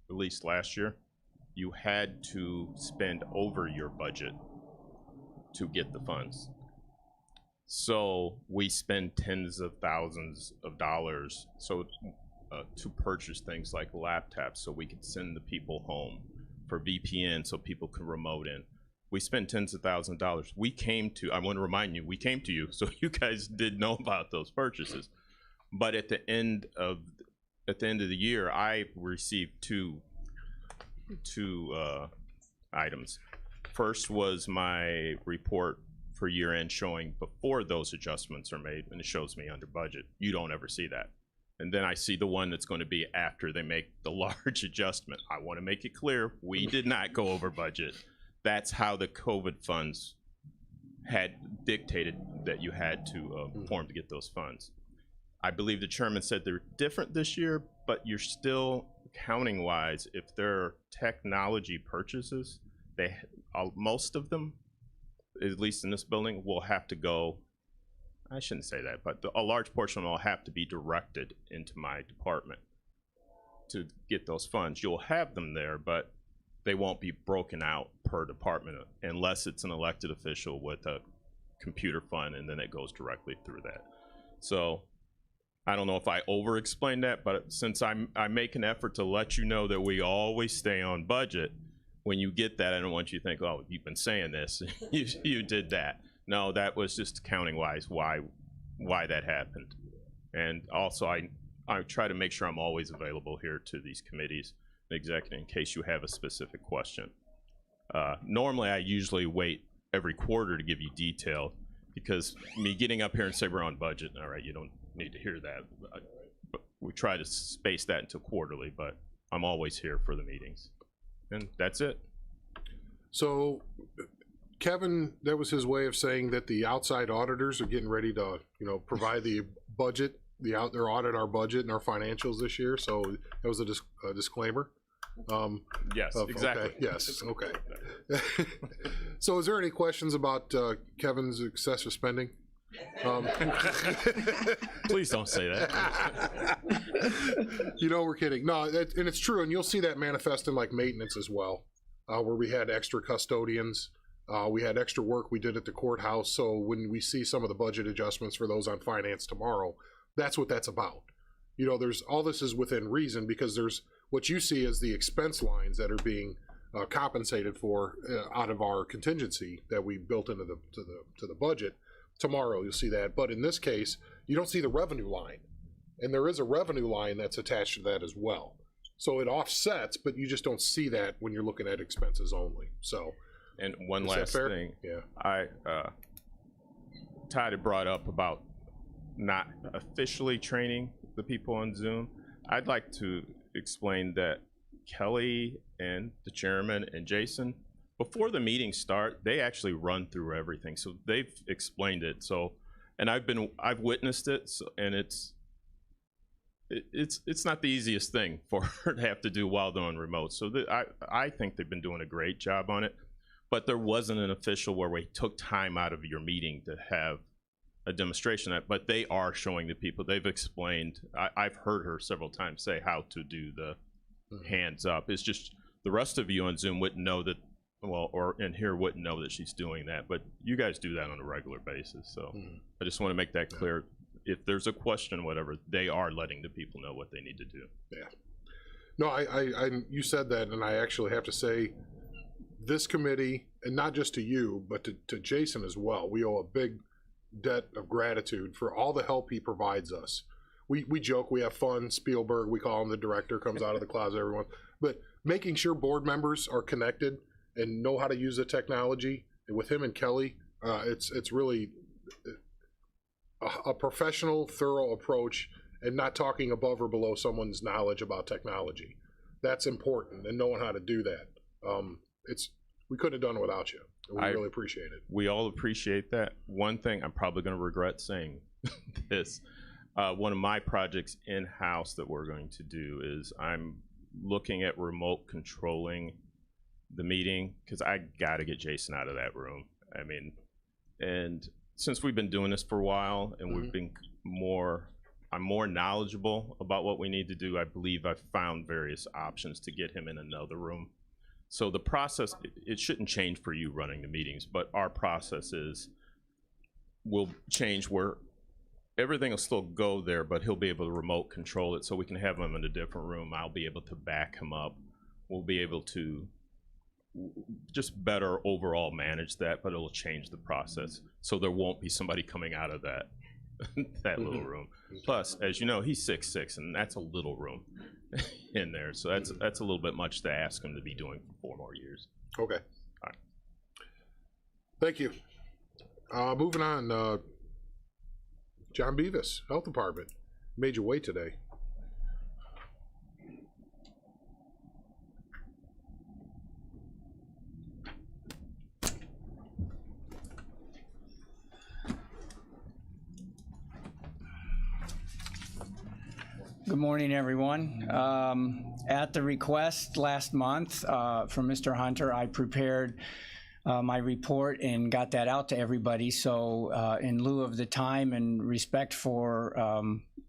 released last year, you had to spend over your budget to get the funds. So we spend tens of thousands of dollars to purchase things like laptops so we could send the people home, for VPN so people can remote in. We spend tens of thousands of dollars. I want to remind you, we came to you, so you guys did know about those purchases. But at the end of the year, I received two items. First was my report for year end showing before those adjustments are made, and it shows me under budget. You don't ever see that. And then I see the one that's going to be after they make the large adjustment. I want to make it clear, we did not go over budget. That's how the COVID funds had dictated that you had to perform to get those funds. I believe the chairman said they're different this year, but you're still, accounting wise, if they're technology purchases, most of them, at least in this building, will have to go, I shouldn't say that, but a large portion will have to be directed into my department to get those funds. You'll have them there, but they won't be broken out per department unless it's an elected official with a computer fund, and then it goes directly through that. So I don't know if I over explained that, but since I make an effort to let you know that we always stay on budget, when you get that, I don't want you to think, oh, you've been saying this, you did that. No, that was just accounting wise why that happened. And also I try to make sure I'm always available here to these committees, executive, in case you have a specific question. Normally I usually wait every quarter to give you detail, because me getting up here and say we're on budget, all right, you don't need to hear that. But we try to space that into quarterly, but I'm always here for the meetings. And that's it. So Kevin, that was his way of saying that the outside auditors are getting ready to, provide the budget, their audit our budget and our financials this year. So that was a disclaimer. Yes, exactly. Okay, yes, okay. So is there any questions about Kevin's excessive spending? Please don't say that. We're kidding. No, and it's true, and you'll see that manifest in like maintenance as well, where we had extra custodians. We had extra work we did at the courthouse. So when we see some of the budget adjustments for those on finance tomorrow, that's what that's about. There's all this is within reason, because there's what you see as the expense lines that are being compensated for out of our contingency that we built into the budget. Tomorrow you'll see that, but in this case you don't see the revenue line, and there is a revenue line that's attached to that as well. So it offsets, but you just don't see that when you're looking at expenses only. So, and one last thing, yeah, Todd had brought up about not officially training the people on Zoom. I'd like to explain that Kelly and the chairman and Jason, before the meetings start, they actually run through everything. So they've explained it. So, and I've witnessed it. So, and it's not the easiest thing for her to have to do while they're on remote. So I think they've been doing a great job on it, but there wasn't an official where we took time out of your meeting to have a demonstration of that, but they are showing the people. They've explained, I've heard her several times say how to do the hands up. It's just the rest of you on Zoom wouldn't know that, or in here wouldn't know that she's doing that, but you guys do that on a regular basis. So I just want to make that clear. If there's a question, whatever, they are letting the people know what they need to do. Yeah. No, I you said that, and I actually have to say, this committee, and not just to you, but to Jason as well, we owe a big debt of gratitude for all the help he provides us. We joke, we have fun. Spielberg, we call him the director, comes out of the closet, everyone. But making sure board members are connected and know how to use the technology, and with him and Kelly, it's really a professional, thorough approach, and not talking above or below someone's knowledge about technology. That's important, and knowing how to do that. We couldn't have done it without you. We really appreciate it. We all appreciate that. One thing I'm probably going to regret saying this. One of my projects in-house that we're going to do is I'm looking at remote controlling the meeting, because I got to get Jason out of that room. I mean, and since we've been doing this for a while and we've been more I'm more knowledgeable about what we need to do. I believe I've found various options to get him in another room. So the process, it shouldn't change for you running the meetings, but our process will change where everything will still go there, but he'll be able to remote control it, so we can have him in a different room. I'll be able to back him up. We'll be able to just better overall manage that, but it'll change the process. So there won't be somebody coming out of that that little room. Plus, as you know, he's 6'6", and that's a little room in there. So that's a little bit much to ask him to be doing for 4 more years. Okay. All right. Thank you. Moving on, John Beavis, Health Department. Made your way today. Good morning, everyone. At the request last month from Mr. Hunter, I prepared my report and got that out to everybody. So in lieu of the time and respect for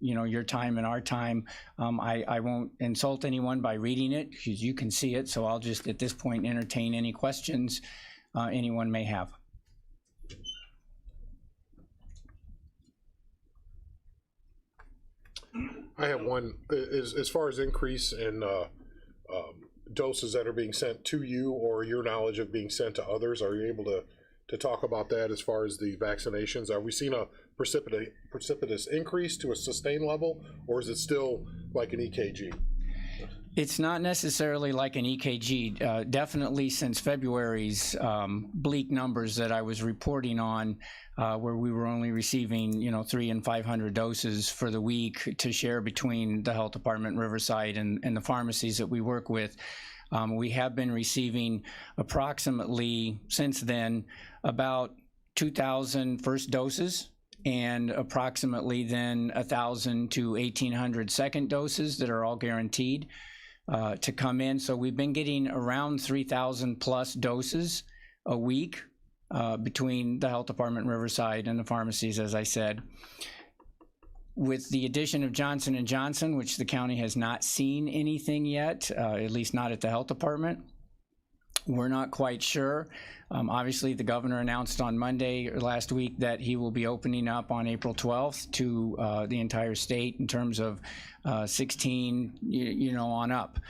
your time and our time, I won't insult anyone by reading it, because you can see it. So I'll just at this point entertain any questions anyone may have. I have one. As far as increase in doses that are being sent to you, or your knowledge of being sent to others, are you able to talk about that as far as the vaccinations? Are we seeing a precipitous increase to a sustained level, or is it still like an EKG? It's not necessarily like an EKG. Definitely since February's bleak numbers that I was reporting on, where we were only receiving 300 and 500 doses for the week to share between the health department, Riverside, and the pharmacies that we work with. We have been receiving approximately, since then, about 2,000 first doses, and approximately then 1,000 to 1,800 second doses that are all guaranteed to come in. So we've been getting around 3,000 plus doses a week between the health department, Riverside, and the pharmacies, as I said. With the addition of Johnson & Johnson, which the county has not seen anything yet, at least not at the health department, we're not quite sure. Obviously, the governor announced on Monday or last week that he will be opening up on April 12th to the entire state in terms of 16, on up.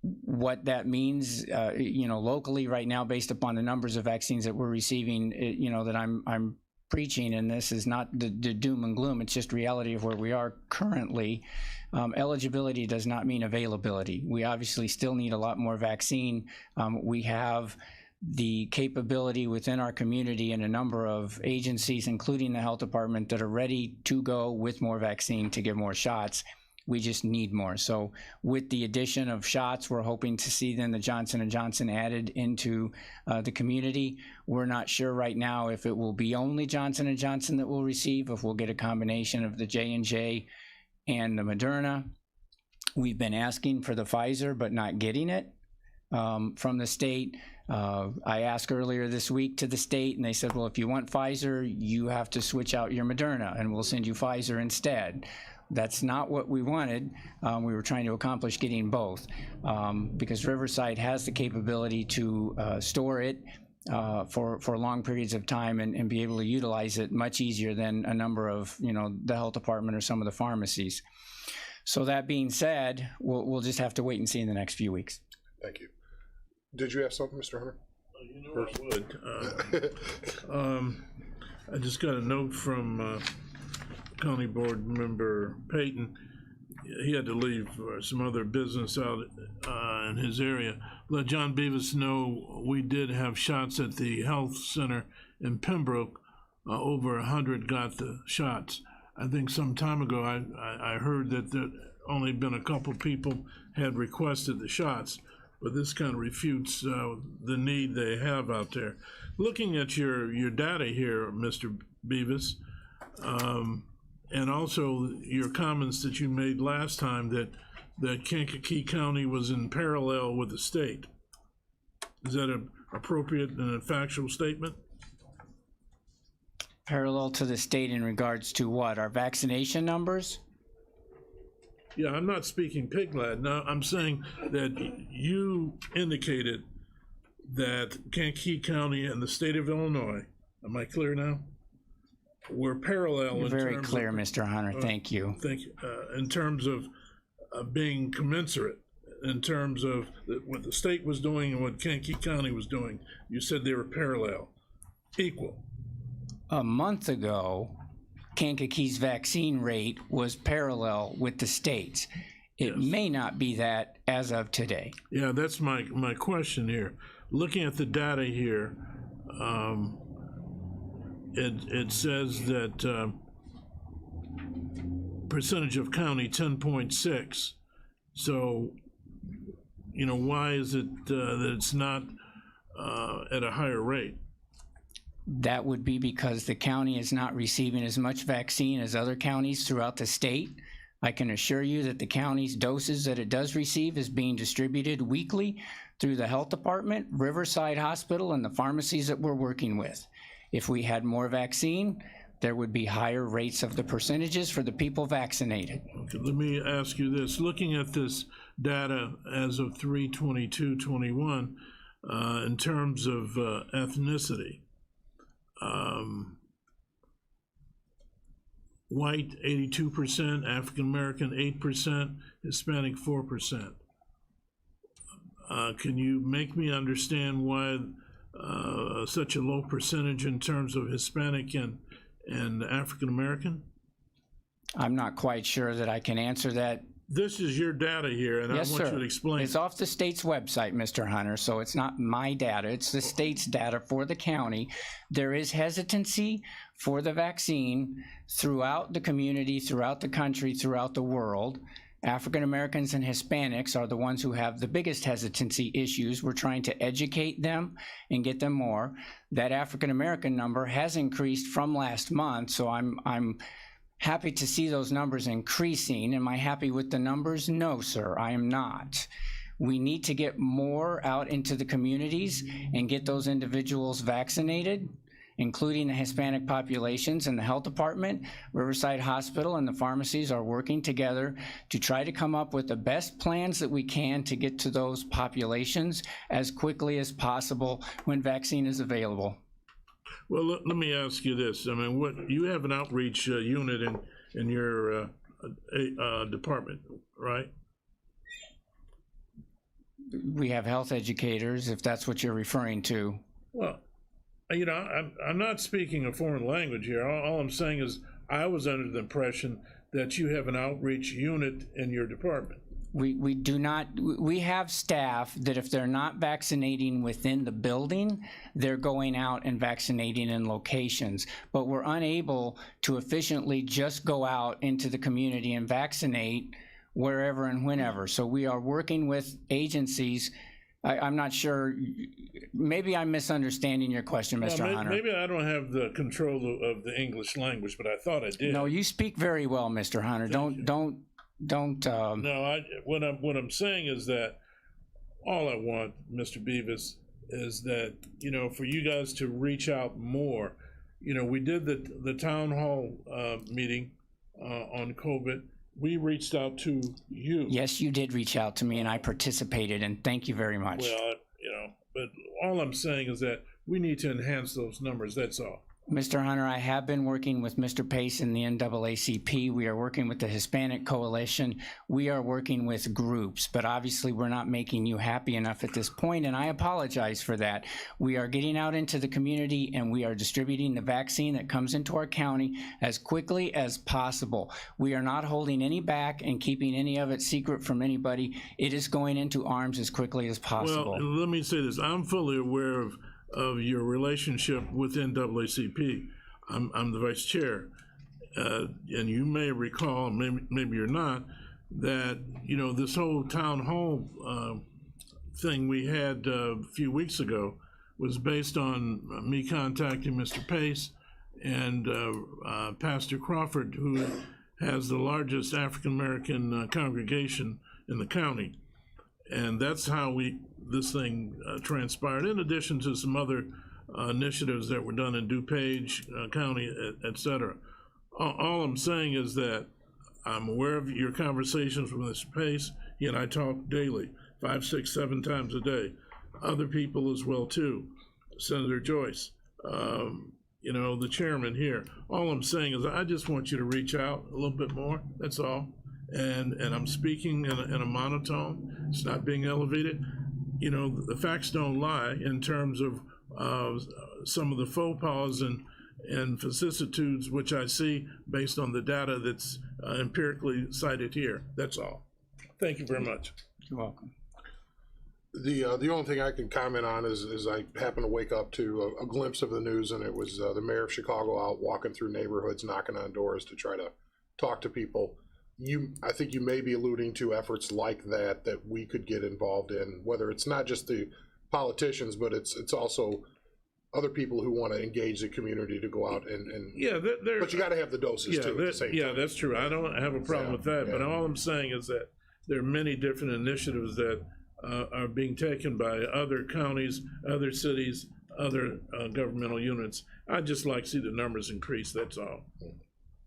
What that means, locally right now, based upon the numbers of vaccines that we're receiving, that I'm preaching, and this is not the doom and gloom, it's just reality of where we are currently. Eligibility does not mean availability. We obviously still need a lot more vaccine. We have the capability within our community and a number of agencies, including the health department, that are ready to go with more vaccine to give more shots. We just need more. So with the addition of shots, we're hoping to see then the Johnson & Johnson added into the community. We're not sure right now if it will be only Johnson & Johnson that we'll receive, if we'll get a combination of the J&J and the Moderna. We've been asking for the Pfizer, but not getting it from the state. I asked earlier this week to the state, and they said, well, if you want Pfizer, you have to switch out your Moderna, and we'll send you Pfizer instead. That's not what we wanted. We were trying to accomplish getting both because Riverside has the capability to store it for long periods of time and be able to utilize it much easier than a number of, the health department or some of the pharmacies. So that being said, we'll just have to wait and see in the next few weeks. Thank you. Did you have something, Mr. Hunter? I would. I just got a note from County Board Member Payton. He had to leave for some other business out in his area. Let John Beavis know we did have shots at the health center in Pembroke. Over 100 got the shots. I think some time ago I heard that there only been a couple people had requested the shots, but this kind of refutes the need they have out there. Looking at your data here, Mr. Beavis, and also your comments that you made last time that Kankakee County was in parallel with the state. Is that an appropriate and a factual statement? Parallel to the state in regards to what? Our vaccination numbers? Yeah, I'm not speaking pig lad. No, I'm saying that you indicated that Kankakee County and the state of Illinois, am I clear now? Were parallel You're in very terms clear, of, Mr. Hunter. Thank you. Thank you. In terms of being commensurate, in terms of what the state was doing and what Kankakee County was doing, you said they were parallel, equal. A month ago, Kankakee's vaccine rate was parallel with the state's. It may not be that as of today. Yeah, that's my question here. Looking at the data here, it says that percentage of county 10.6. So, you know, why is it that it's not at a higher rate? That would be because the county is not receiving as much vaccine as other counties throughout the state. I can assure you that the county's doses that it does receive is being distributed weekly through the health department, Riverside Hospital, and the pharmacies that we're working with. If we had more vaccine, there would be higher rates of the percentages for the people vaccinated. Okay, let me ask you this. Looking at this data as of 3/22/21, in terms of ethnicity, white 82%, African American 8%, Hispanic 4%. Can you make me understand why such a low percentage in terms of Hispanic and African American? I'm not quite sure that I can answer that. This is your data here, and Yes, I want sir. you to explain. It's off the state's website, Mr. Hunter, so it's not my data. It's the state's data for the county. There is hesitancy for the vaccine throughout the community, throughout the country, throughout the world. African Americans and Hispanics are the ones who have the biggest hesitancy issues. We're trying to educate them and get them more. That African American number has increased from last month, so I'm happy to see those numbers increasing. Am I happy with the numbers? No, sir, I am not. We need to get more out into the communities and get those individuals vaccinated, including the Hispanic populations, and the health department, Riverside Hospital, and the pharmacies are working together to try to come up with the best plans that we can to get to those populations as quickly as possible when vaccine is available. Well, let me ask you this. I mean, what you have an outreach unit in your department, right? We have health educators, if that's what you're referring to. Well, you know, I'm not speaking a foreign language here. All I'm saying is I was under the impression that you have an outreach unit in your department. We do not, we have staff that if they're not vaccinating within the building, they're going out and vaccinating in locations. But we're unable to efficiently just go out into the community and vaccinate wherever and whenever. So we are working with agencies. I'm not sure, maybe I'm misunderstanding your question, Mr. Hunter. Maybe I don't have the control of the English language, but I thought I did. No, you speak very well, Mr. Hunter. Don't. No, what I'm saying is that all I want, Mr. Beavis, is that, you know, for you guys to reach out more. You know, we did the town hall meeting on COVID. We reached out to you. Yes, you did reach out to me, and I participated, and thank you very much. Well, you know, but all I'm saying is that we need to enhance those numbers, that's all. Mr. Hunter, I have been working with Mr. Pace in the NAACP. We are working with the Hispanic Coalition. We are working with groups, but obviously we're not making you happy enough at this point, and I apologize for that. We are getting out into the community, and we are distributing the vaccine that comes into our county as quickly as possible. We are not holding any back and keeping any of it secret from anybody. It is going into arms as quickly as possible. Well, let me say this. I'm fully aware of your relationship with NAACP. I'm the vice chair. And you may recall, maybe you're not, that, you know, this whole town hall thing we had a few weeks ago was based on me contacting Mr. Pace and Pastor Crawford, who has the largest African-American congregation in the county. And that's how this thing transpired, in addition to some other initiatives that were done in DuPage County, et cetera. All I'm saying is that I'm aware of your conversations with Mr. Pace. He and I talk daily, 5, 6, 7 times a day. Other people as well too. Senator Joyce, you know, the chairman here. All I'm saying is I just want you to reach out a little bit more, that's all. And I'm speaking in a monotone. It's not being elevated. You know, the facts don't lie in terms of some of the faux pas and vicissitudes which I see based on the data that's empirically cited here. That's all. Thank you very much. You're welcome. The only thing I can comment on is I happened to wake up to a glimpse of the news, and it was the mayor of Chicago out walking through neighborhoods, knocking on doors to try to talk to people. I think you may be alluding to efforts like that we could get involved in, whether it's not just the politicians, but it's also other people who want to engage the community to go out and yeah, but you got to have the doses too at the same time. That's true. I don't have a problem with that, but all I'm saying is that there are many different initiatives that are being taken by other counties, other cities, other governmental units. I'd just like to see the numbers increase, that's all.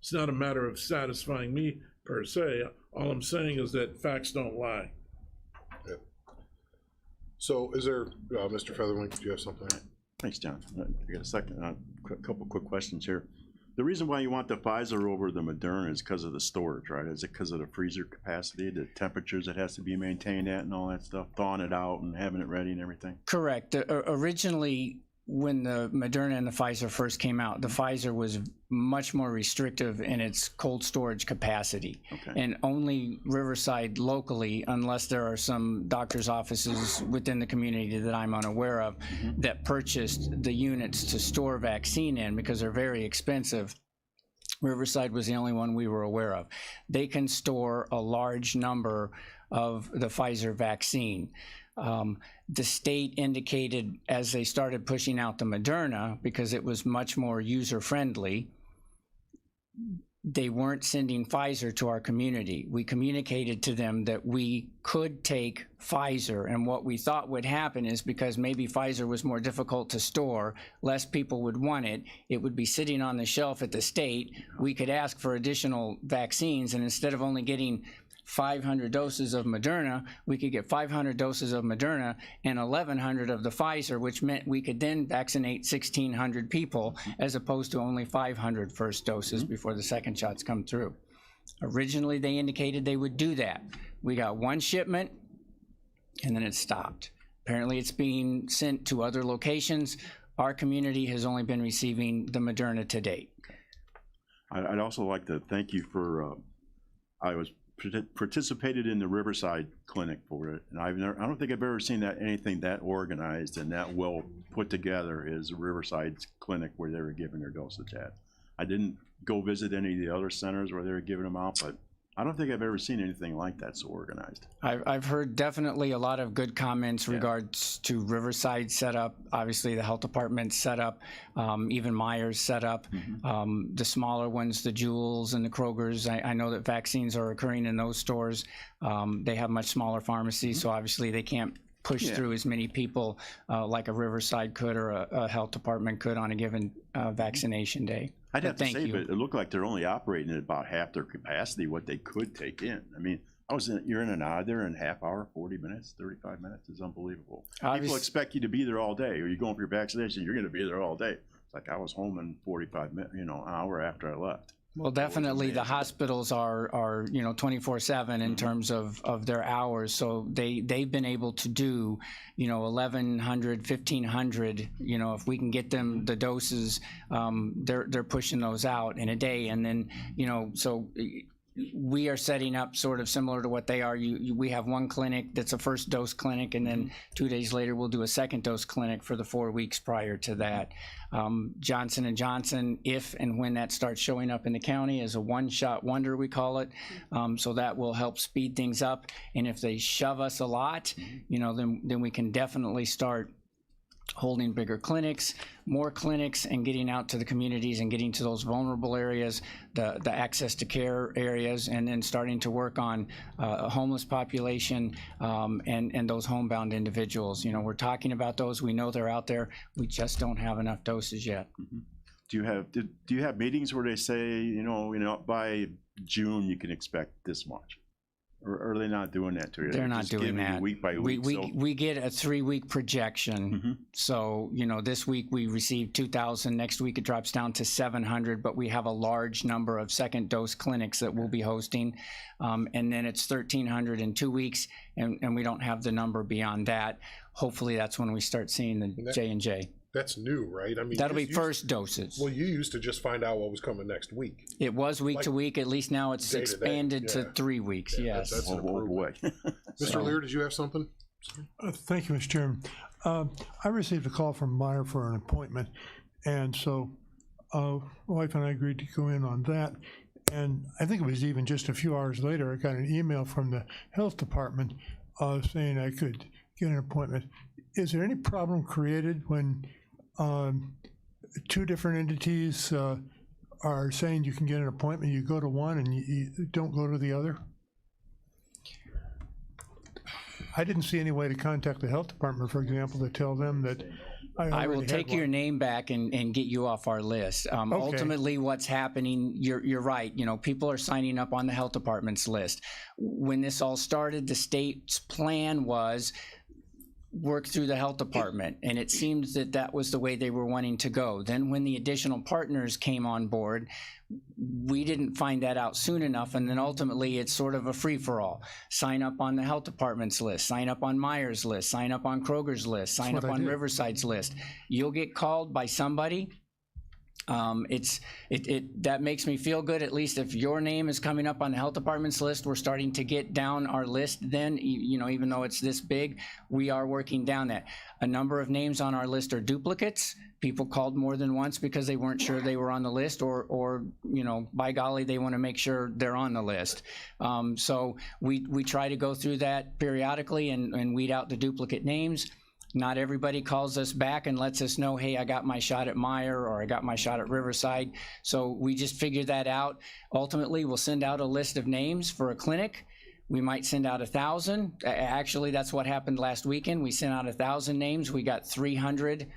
It's not a matter of satisfying me per se. All I'm saying is that facts don't lie. Yeah. So is there, Mr. Featherwing, do you have something? Thanks, John. I got a second, a couple quick questions here. The reason why you want the Pfizer over the Moderna is because of the storage, right? Is it because of the freezer capacity, the temperatures it has to be maintained at and all that stuff, thawing it out and having it ready and everything? Correct. Originally, when the Moderna and the Pfizer first came out, the Pfizer was much more restrictive in its cold storage capacity. Okay. And only Riverside locally, unless there are some doctor's offices within the community that I'm unaware of, that purchased the units to store vaccine in because they're very expensive. Riverside was the only one we were aware of. They can store a large number of the Pfizer vaccine. The state indicated as they started pushing out the Moderna, because it was much more user-friendly, they weren't sending Pfizer to our community. We communicated to them that we could take Pfizer, and what we thought would happen is because maybe Pfizer was more difficult to store, less people would want it, it would be sitting on the shelf at the state, we could ask for additional vaccines, and instead of only getting 500 doses of Moderna, we could get 500 doses of Moderna and 1,100 of the Pfizer, which meant we could then vaccinate 1,600 people as opposed to only 500 first doses before the second shots come through. Originally, they indicated they would do that. We got one shipment and then it stopped. Apparently, it's being sent to other locations. Our community has only been receiving the Moderna to date. I'd also like to thank you for, I was participated in the Riverside clinic for it, and I don't think I've ever seen anything that organized and that well put together as Riverside clinic where they were giving their dosage at. I didn't go visit any of the other centers where they were giving them out, but I don't think I've ever seen anything like that so organized. I've heard definitely a lot of good comments regards to Riverside setup, obviously the health department setup, even Myers setup, the smaller ones, the Jewels and the Krogers. I know that vaccines are occurring in those stores. They have much smaller pharmacies, so obviously they can't push through as many people like a Riverside could or a health department could on a given vaccination day. I'd have to say, but it looked like they're only operating at about half their capacity, what they could take in. I mean, you're in and out there in half hour, 40 minutes, 35 minutes is unbelievable. People expect you to be there all day, or you're going for your vaccination, you're going to be there all day. It's like I was home in 45 minutes, an hour after I left. Well, definitely the hospitals are 24/7 in terms of their hours. So they've been able to do, 1,100, 1,500, if we can get them the doses, they're pushing those out in a day. And then, so we are setting up sort of similar to what they are. We have one clinic that's a first dose clinic, and then 2 days later we'll do a second dose clinic for the 4 weeks prior to that. Johnson & Johnson, if and when that starts showing up in the county, is a one-shot wonder, we call it. So that will help speed things up. And if they shove us a lot, then we can definitely start holding bigger clinics, more clinics, and getting out to the communities and getting to those vulnerable areas, the access to care areas, and then starting to work on a homeless population and those homebound individuals. You know, we're talking about those. We know they're out there. We just don't have enough doses yet. Do you have meetings where they say, you know, by June you can expect this much? Or are they not doing that to you? They're not just doing giving you that. week by week. We get a 3-week projection. So, you know, this week we received 2,000. Next week it drops down to 700, but we have a large number of second dose clinics that we'll be hosting. And then it's 1,300 in 2 weeks, and we don't have the number beyond that. Hopefully that's when we start seeing the J&J. That's new, right? I mean, That'll be first doses. Well, you used to just find out what was coming next week. It was week to week. At least now it's Day to day, expanded to 3 weeks. Yeah, Yes. that's an improvement. Mr. Lear, did you have something? Thank you, Mr. Chairman. I received a call from Meyer for an appointment, and so my wife and I agreed to go in on that. And I think it was even just a few hours later, I got an email from the health department saying I could get an appointment. Is there any problem created when two different entities are saying you can get an appointment, you go to one and you don't go to the other? I didn't see any way to contact the health department, for example, to tell them that I will take your name back and get you off our list. Ultimately, what's happening, you're right, you know, people are signing up on the health department's list. When this all started, the state's plan was work through the health department, and it seems that that was the way they were wanting to go. Then when the additional partners came on board, we didn't find that out soon enough, and then ultimately it's sort of a free-for-all. Sign up on the health department's list, sign up on Myers' list, sign up on Kroger's list, sign up on Riverside's list. You'll get called by somebody. That makes me feel good. At least if your name is coming up on the health department's list, we're starting to get down our list. Then, you know, even though it's this big, we are working down that. A number of names on our list are duplicates. People called more than once because they weren't sure they were on the list, or you know, by golly, they want to make sure they're on the list. So we try to go through that periodically and weed out the duplicate names. Not everybody calls us back and lets us know, hey, I got my shot at Meyer or I got my shot at Riverside. So we just figured that out. Ultimately, we'll send out a list of names for a clinic. We might send out 1,000. Actually, that's what happened last weekend. We sent out 1,000 names. We got 300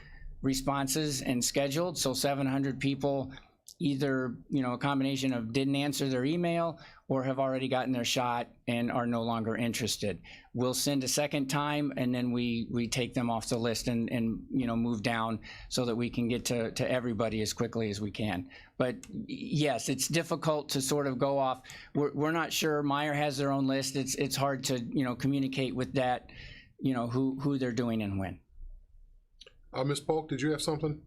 responses and scheduled. So 700 people either, you know, a combination of didn't answer their email or have already gotten their shot and are no longer interested. We'll send a second time, and then we take them off the list and you know, move down so that we can get to everybody as quickly as we can. But yes, it's difficult to sort of go off. We're not sure. Meyer has their own list. It's hard to, you know, communicate with that, you know, who they're doing and when. Ms. Polk, did you have something?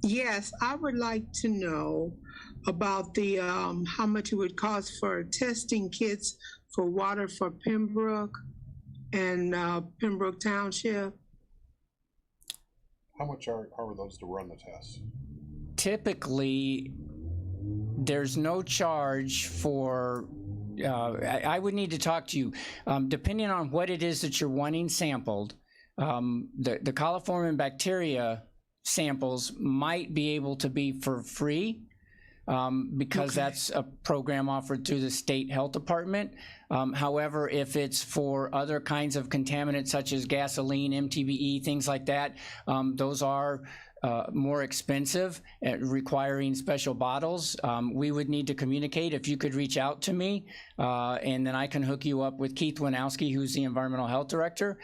Yes, I would like to know about the how much it would cost for testing kits for water for Pembroke and Pembroke Township. How much are those to run the tests? Typically, there's no charge for, I would need to talk to you. Depending on what it is that you're wanting sampled, the coliform bacteria samples might be able to be for free because that's a program offered through the state health department. However, if it's for other kinds of contaminants such as gasoline, MTBE, things like that, those are more expensive, requiring special bottles. We would need to communicate. If you could reach out to me, and then I can hook you up with Keith Winowski, who's the environmental health director.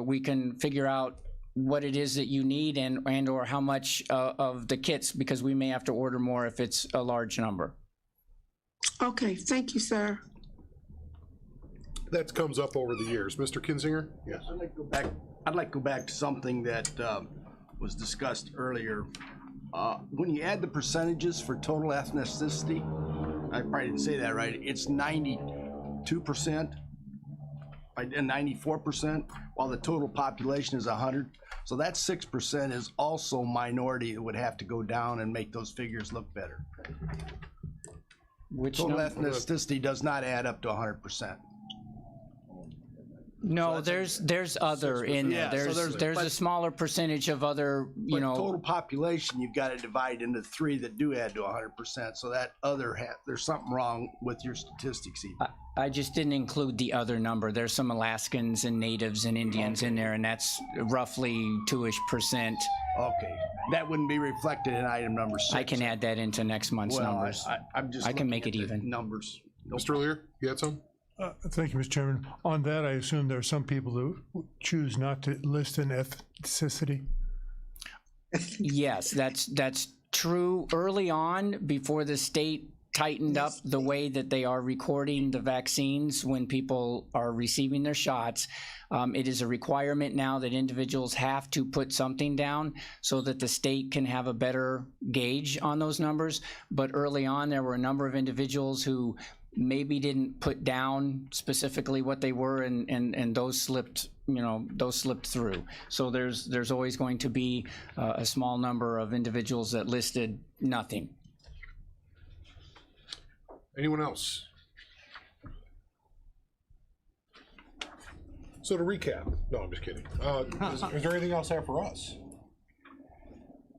We can figure out what it is that you need and or how much of the kits, because we may have to order more if it's a large number. Okay, thank you, sir. That comes up over the years. Mr. Kinzinger? Yes. I'd like to go back to something that was discussed earlier. When you add the percentages for total ethnicity, I probably didn't say that right, it's 92% and 94%, while the total population is 100. So that 6% is also minority. It would have to go down and make those figures look better. Which total ethnicity does not add up to 100%. No, there's other in there. Yeah, so There's a but- smaller percentage of other, you But know. total population, you've got to divide into 3 that do add to 100%. So that other there's something wrong with your statistics even. I just didn't include the other number. There's some Alaskans and natives and Indians in there, and that's roughly 2-ish%. Okay, that wouldn't be reflected in item number 6. I can add that into next month's Well, numbers. I'm just. I can looking make at it the even. Numbers. Mr. Lear, you had some? Thank you, Mr. Chairman. On that, I assume there are some people who choose not to list an ethnicity. Yes, that's true. Early on, before the state tightened up the way that they are recording the vaccines when people are receiving their shots, it is a requirement now that individuals have to put something down so that the state can have a better gauge on those numbers. But early on, there were a number of individuals who maybe didn't put down specifically what they were, and those slipped, those slipped through. So there's always going to be a small number of individuals that listed nothing. Anyone else? So to recap, no, I'm just kidding. Is there anything else there for us?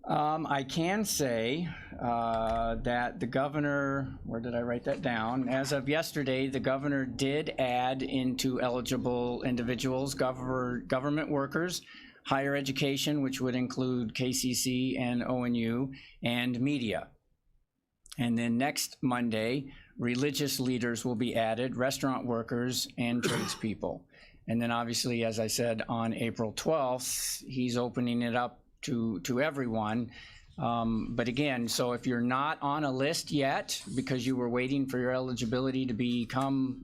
I can say that the governor, where did I write that down? As of yesterday, the governor did add into eligible individuals, government workers, higher education, which would include KCC and ONU, and media. And then next Monday, religious leaders will be added, restaurant workers, and tradespeople. And then obviously, as I said, on April 12th, he's opening it up to everyone. But again, so if you're not on a list yet because you were waiting for your eligibility to become,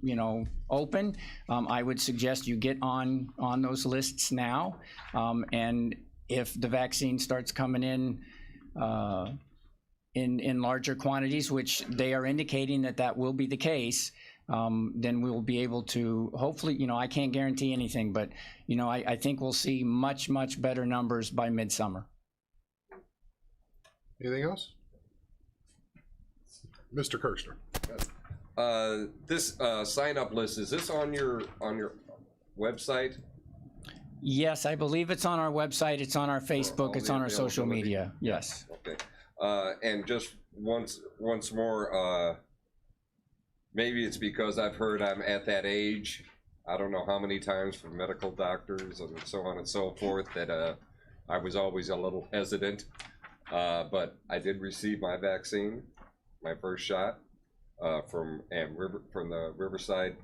open, I would suggest you get on those lists now. And if the vaccine starts coming in larger quantities, which they are indicating that will be the case, then we will be able to hopefully, I can't guarantee anything, but, I think we'll see much, much better numbers by midsummer. Anything else? Mr. Kirster. This sign-up list, is this on your website? Yes, I believe it's on our website, it's on our all Facebook, it's the on our social availability? media, yes. Okay. And just once more, maybe it's because I've heard I'm at that age, I don't know how many times from medical doctors and so on and so forth, that I was always a little hesitant. But I did receive my vaccine, my first shot, from the Riverside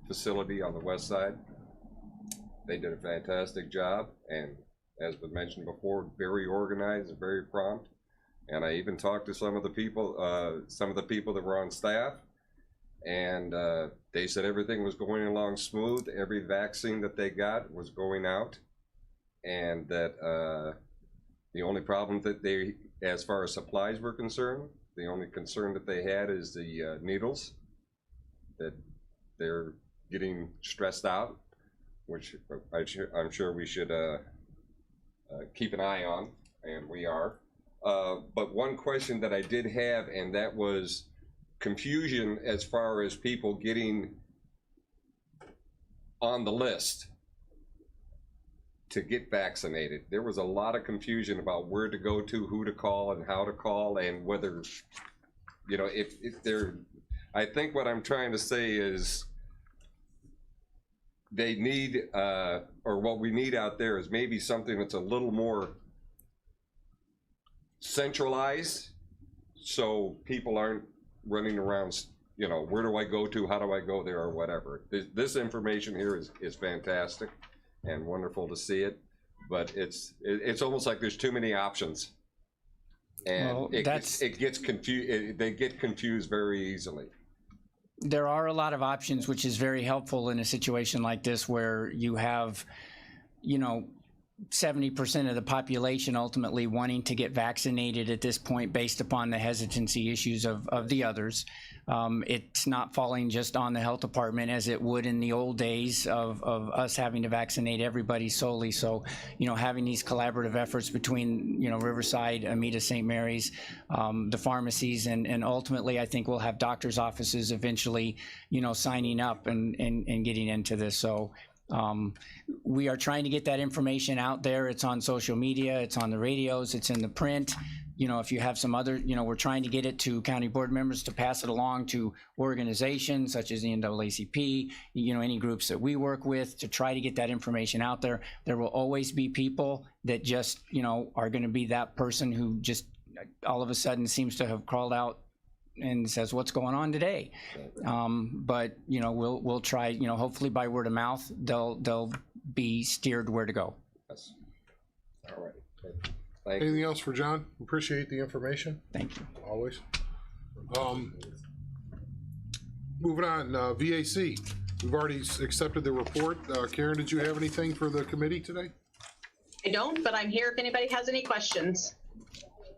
facility on the west side. They did a fantastic job, and as was mentioned before, very organized and very prompt. And I even talked to some of the people that were on staff, and they said everything was going along smooth. Every vaccine that they got was going out, and that the only problem that they, as far as supplies were concerned, the only concern that they had is the needles, that they're getting stressed out, which I'm sure we should keep an eye on, and we are. But one question that I did have, and that was confusion as far as people getting on the list to get vaccinated. There was a lot of confusion about where to go to, who to call, and how to call, and whether, if they're, I think what I'm trying to say is they need, or what we need out there is maybe something that's a little more centralized, so people aren't running around, where do I go to, how do I go there, or whatever. This information here is fantastic and wonderful to see it, but it's almost like there's too many options, and Well, it gets confused. They get confused very easily. There are a lot of options, which is very helpful in a situation like this where you have, 70% of the population ultimately wanting to get vaccinated at this point based upon the hesitancy issues of the others. It's not falling just on the health department as it would in the old days of us having to vaccinate everybody solely. So, having these collaborative efforts between, Riverside, Amita St. Mary's, the pharmacies, and ultimately I think we'll have doctors' offices eventually, signing up and getting into this. So We are trying to get that information out there. It's on social media, it's on the radios, it's in the print. You know, if you have some other, you know, we're trying to get it to county board members to pass it along to organizations such as the NAACP, you know, any groups that we work with to try to get that information out there. There will always be people that just, you know, are going to be that person who just all of a sudden seems to have crawled out and says, what's going on today? But, you know, we'll try, you know, hopefully by word of mouth, they'll be steered where to go. Yes. All right. Thank you. Anything else for John? Appreciate the information. Thank you. Always. Moving on, VAC. We've already accepted the report. Karen, did you have anything for the committee today? I don't, but I'm here if anybody has any questions.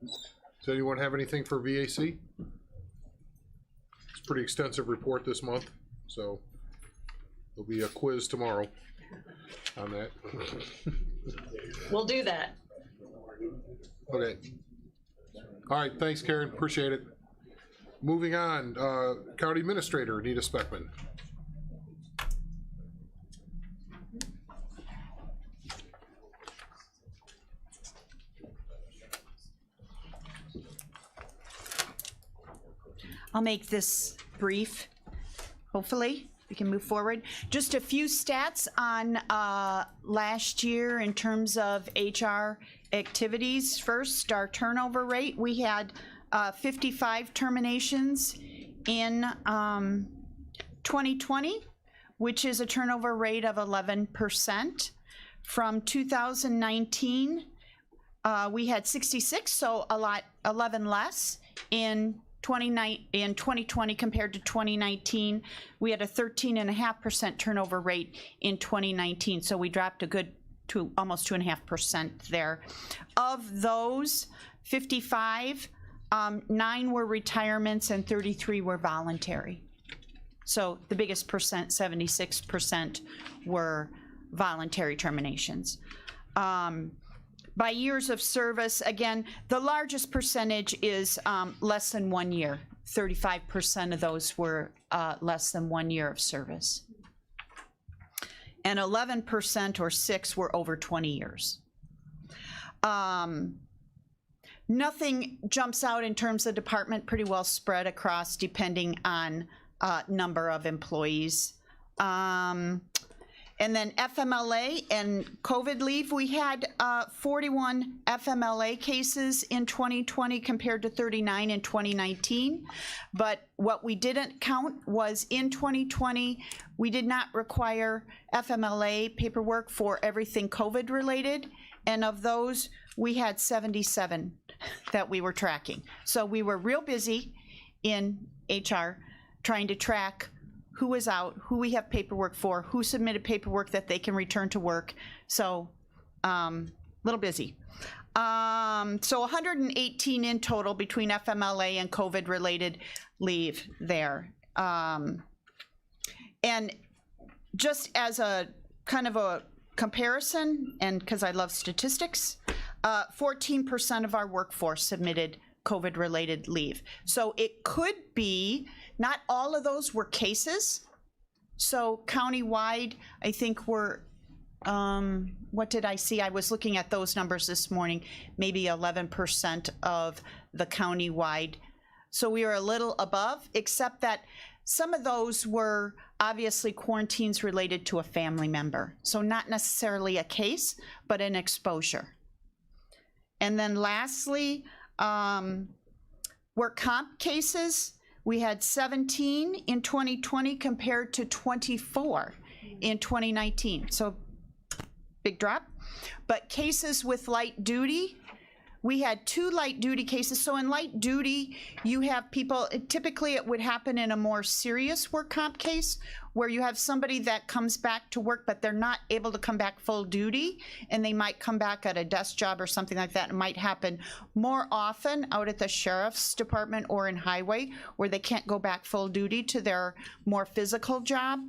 Does anyone have anything for VAC? It's a pretty extensive report this month, so there'll be a quiz tomorrow on that. We'll do that. Okay. All right, thanks, Karen. Appreciate it. Moving on, County Administrator Anita Speckman. I'll make this brief, hopefully. We can move forward. Just a few stats on last year in terms of HR activities. First, our turnover rate. We had 55 terminations in 2020, which is a turnover rate of 11%. From 2019, we had 66, so 11 less in 2020 compared to 2019. We had a 13.5% turnover rate in 2019, so we dropped a good to almost 2.5% there. Of those 55, 9 were retirements and 33 were voluntary. So the biggest percent, 76%, were voluntary terminations. By years of service, again, the largest percentage is less than 1 year. 35% of those were less than 1 year of service. And 11% or 6 were over 20 years. Nothing jumps out in terms of department, pretty well spread across depending on number of employees. And then FMLA and COVID leave, we had 41 FMLA cases in 2020 compared to 39 in 2019. But what we didn't count was in 2020, we did not require FMLA paperwork for everything COVID related. And of those, we had 77 that we were tracking. So we were real busy in HR trying to track who was out, who we have paperwork for, who submitted paperwork that they can return to work. So little busy. So 118 in total between FMLA and COVID related leave there. And just as a kind of a comparison, and because I love statistics, 14% of our workforce submitted COVID related leave. So it could be, not all of those were cases. So countywide, I think we're, what did I see? I was looking at those numbers this morning, maybe 11% of the countywide. So we were a little above, except that some of those were obviously quarantines related to a family member. So not necessarily a case, but an exposure. And then lastly, work comp cases. We had 17 in 2020 compared to 24 in 2019. So big drop. But cases with light duty, we had 2 light duty cases. So in light duty, you have people, typically it would happen in a more serious work comp case where you have somebody that comes back to work, but they're not able to come back full duty, and they might come back at a desk job or something like that. It might happen more often out at the sheriff's department or in highway where they can't go back full duty to their more physical job.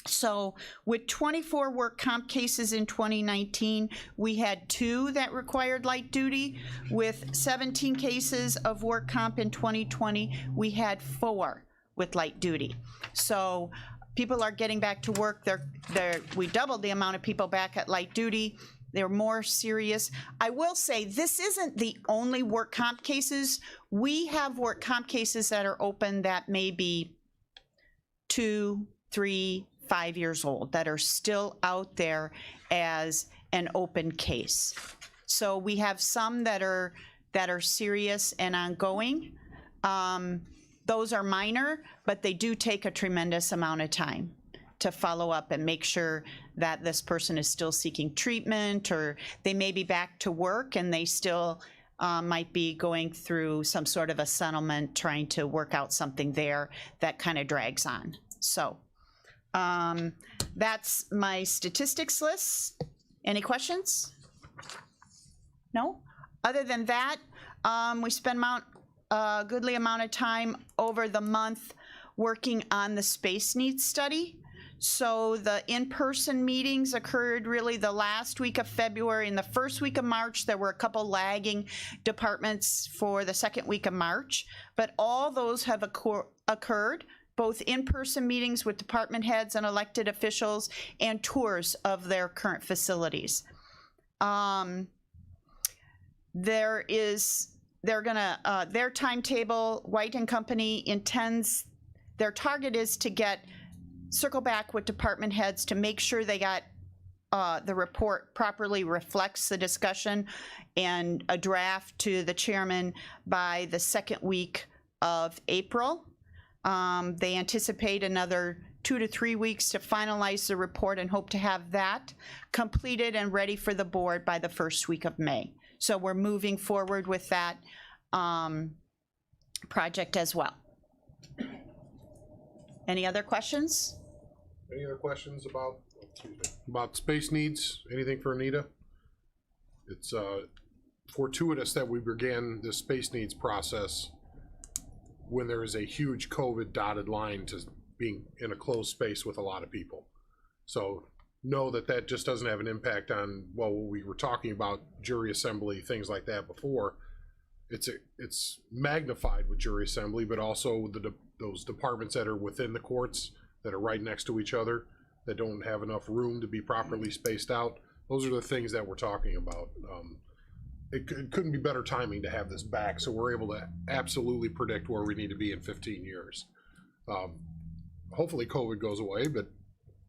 So with 24 work comp cases in 2019, we had 2 that required light duty. With 17 cases of work comp in 2020, we had 4 with light duty. So people are getting back to work. We doubled the amount of people back at light duty. They're more serious. I will say this isn't the only work comp cases. We have work comp cases that are open that may be 2, 3, 5 years old that are still out there as an open case. So we have some that are serious and ongoing. Those are minor, but they do take a tremendous amount of time to follow up and make sure that this person is still seeking treatment, or they may be back to work and they still might be going through some sort of a settlement, trying to work out something there that kind of drags on. So that's my statistics list. Any questions? No? Other than that, we spend a goodly amount of time over the month working on the space needs study. So the in-person meetings occurred really the last week of February and the first week of March. There were a couple lagging departments for the second week of March, but all those have occurred, both in-person meetings with department heads and elected officials and tours of their current facilities. Their timetable, White and Company intends, their target is to circle back with department heads to make sure they got the report properly reflects the discussion, and a draft to the chairman by the second week of April. They anticipate another 2 to 3 weeks to finalize the report and hope to have that completed and ready for the board by the first week of May. So we're moving forward with that project as well. Any other questions? Any other questions about space needs? Anything for Anita? It's fortuitous that we began this space needs process when there is a huge COVID dotted line to being in a closed space with a lot of people. So know that just doesn't have an impact on, well, we were talking about jury assembly, things like that before. It's magnified with jury assembly, but also those departments that are within the courts that are right next to each other, that don't have enough room to be properly spaced out. Those are the things that we're talking about. It couldn't be better timing to have this back, so we're able to absolutely predict where we need to be in 15 years. Hopefully COVID goes away, but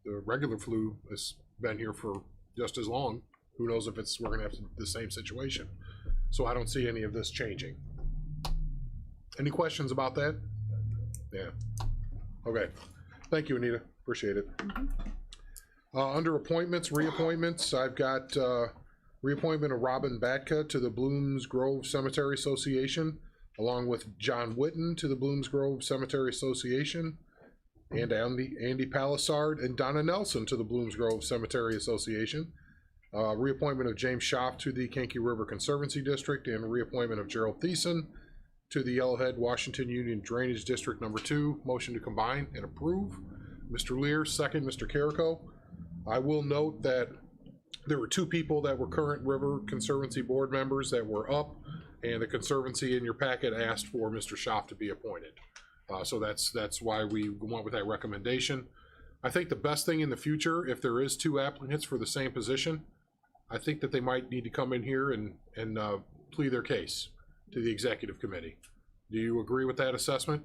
the regular flu has been here for just as long. Who knows if we're gonna have the same situation. So I don't see any of this changing. Any questions about that? Yeah. Okay. Thank you, Anita. Appreciate it. Under appointments, reappointments, I've got reappointment of Robin Batka to the Blooms Grove Cemetery Association, along with John Witten to the Blooms Grove Cemetery Association, and Andy Palisard and Donna Nelson to the Blooms Grove Cemetery Association. Reappointment of James Schaaf to the Kankakee River Conservancy District, and reappointment of Gerald Thiessen to the Yellowhead Washington Union Drainage District Number 2. Motion to combine and approve. Mr. Lear, second. Mr. Carrico. I will note that there were 2 people that were current River Conservancy Board members that were up, and the Conservancy in your packet asked for Mr. Schaaf to be appointed. So that's why we went with that recommendation. I think the best thing in the future, if there is 2 applicants for the same position, I think that they might need to come in here and plead their case to the executive committee. Do you agree with that assessment?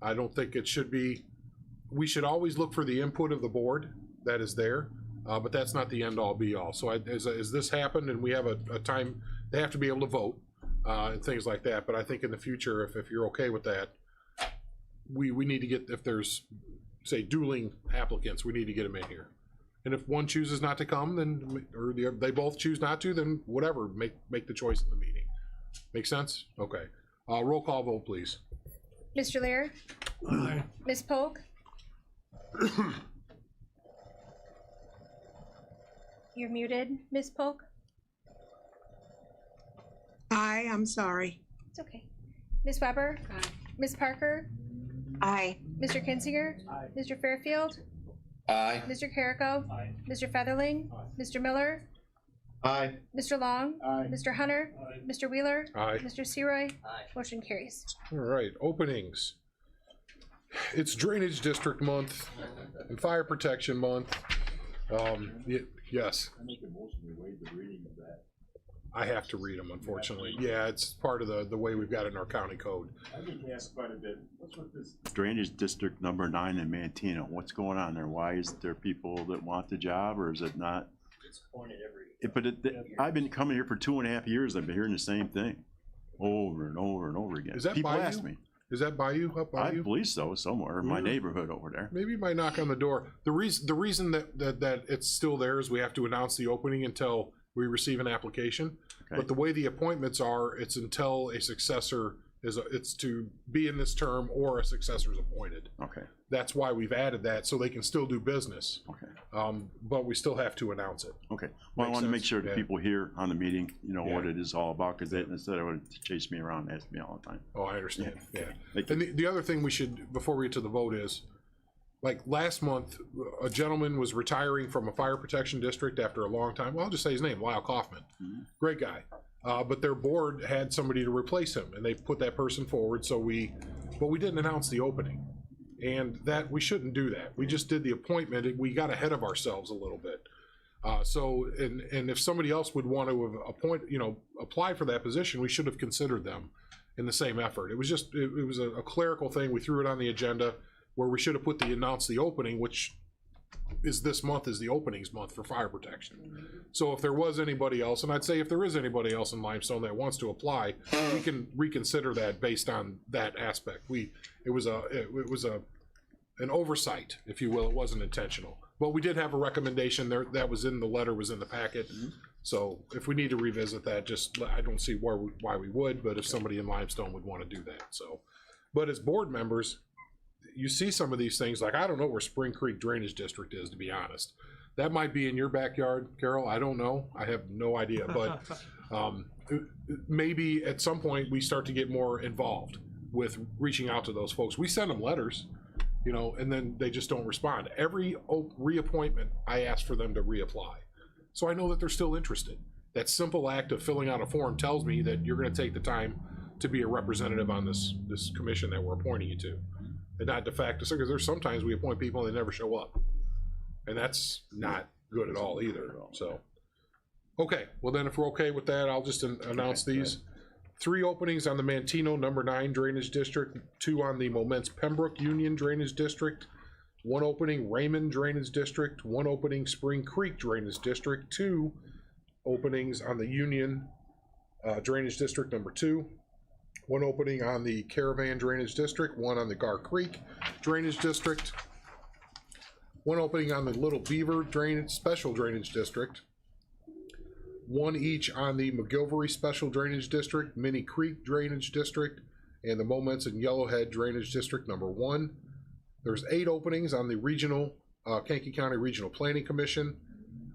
I don't think it should be. We should always look for the input of the board that is there, but that's not the end all be all. So as this happened and we have a time, they have to be able to vote and things like that. But I think in the future, if you're okay with that, we need to get, if there's, say, dueling applicants, we need to get them in here. And if one chooses not to come, then, or they both choose not to, then whatever, make the choice in the meeting. Make sense? Okay. Roll call vote, please. Mr. Lear? Aye. Ms. Polk? You're muted, Ms. Polk. Aye, I'm sorry. It's okay. Ms. Weber? Aye. Ms. Parker? Aye. Mr. Kinzinger? Aye. Mr. Fairfield? Aye. Mr. Carrico? Aye. Mr. Featherling? Aye. Mr. Miller? Aye. Mr. Long? Aye. Mr. Hunter? Aye. Mr. Wheeler? Aye. Mr. Seroy? Aye. Motion carries. All right, openings. It's Drainage District Month and Fire Protection Month. Yes. I make a motion to waive the reading of that. I have to read them, unfortunately. Yeah, it's part of the way we've got it in our county code. I get asked quite a bit, what's with this? Drainage District number 9 in Mantino, what's going on there? Why is there people that want the job, or is it not? It's pointed every. I've been coming here for 2.5 years, I've been hearing the same thing, over and over and over again. Is that People by ask you? me. Is that by you, up by I you? believe so, somewhere in my Yeah. neighborhood over there. Maybe you might knock on the door. The reason that it's still there is we have to announce the opening until we receive an application. Okay. But the way the appointments are, it's until a successor it's to be in this term or a successor is appointed. Okay, That's why we've added that, so they can still do business. okay, But we still have to announce it. okay. Well, I Makes want to make sense, sure that yeah. people here on the meeting, you know, Yeah. what it is all about, because they, instead of would chase me around and ask me all the time. Oh, I understand, yeah. Thank And the other thing we should, before we get to the vote is, like last month, a gentleman was retiring from a fire protection district after a long time. Well, I'll just say his name, Lyle Kaufman. Great guy. But their board had somebody to replace him and they put that person forward. So but we didn't announce the opening. And that, we shouldn't do that. We just did the appointment and we got ahead of ourselves a little bit. And if somebody else would want to apply for that position, we should have considered them in the same effort. It was just, it was a clerical thing. We threw it on the agenda where we should have announced the opening, which is this month is the openings month for fire protection. So if there was anybody else, and I'd say if there is anybody else in Limestone that wants to apply, we can reconsider that based on that aspect. It was an oversight, if you will. It wasn't intentional, but we did have a recommendation there that was in the letter, was in the packet. So if we need to revisit that, I don't see why we would, but if somebody in Limestone would want to do that. So, but as board members, you see some of these things, like I don't know where Spring Creek Drainage District is, to be honest. That might be in your backyard, Carol. I don't know. I have no idea. But maybe at some point we start to get more involved with reaching out to those folks. We send them letters, and then they just don't respond. Every reappointment, I ask for them to reapply. So I know that they're still interested. That simple act of filling out a form tells me that you're going to take the time to be a representative on this commission that we're appointing you to. And not de facto, because there's sometimes we appoint people and they never show up. And that's not good at all either, so. Okay, well then if we're okay with that, I'll just announce these. 3 openings on the Mantino number 9 Drainage District, 2 on the Moments Pembroke Union Drainage District, 1 opening Raymond Drainage District, 1 opening Spring Creek Drainage District, 2 openings on the Union Drainage District number 2, 1 opening on the Caravan Drainage District, 1 on the Gar Creek Drainage District, 1 opening on the Little Beaver Special Drainage District, 1 each on the McGilvery Special Drainage District, Minnie Creek Drainage District, and the Moments and Yellowhead Drainage District number 1. There's 8 openings on the regional, Kankakee County Regional Planning Commission,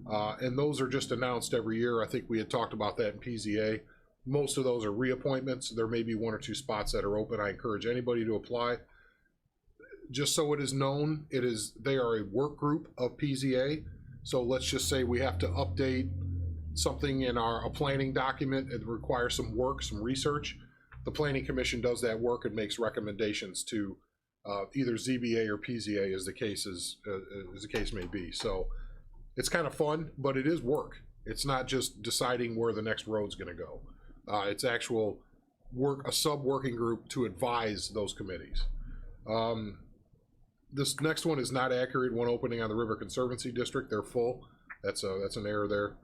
and those are just announced every year. I think we had talked about that in PZA. Most of those are reappointments. There may be 1 or 2 spots that are open. I encourage anybody to apply. Just so it is known, they are a work group of PZA. So let's just say we have to update something in a planning document. It requires some work, some research. The Planning Commission does that work and makes recommendations to either ZBA or PZA, as the case may be. So it's kind of fun, but it is work. It's not just deciding where the next road's going to go. It's actual work, a sub-working group to advise those committees. This next one is not accurate. 1 opening on the River Conservancy District. They're full. That's an error there.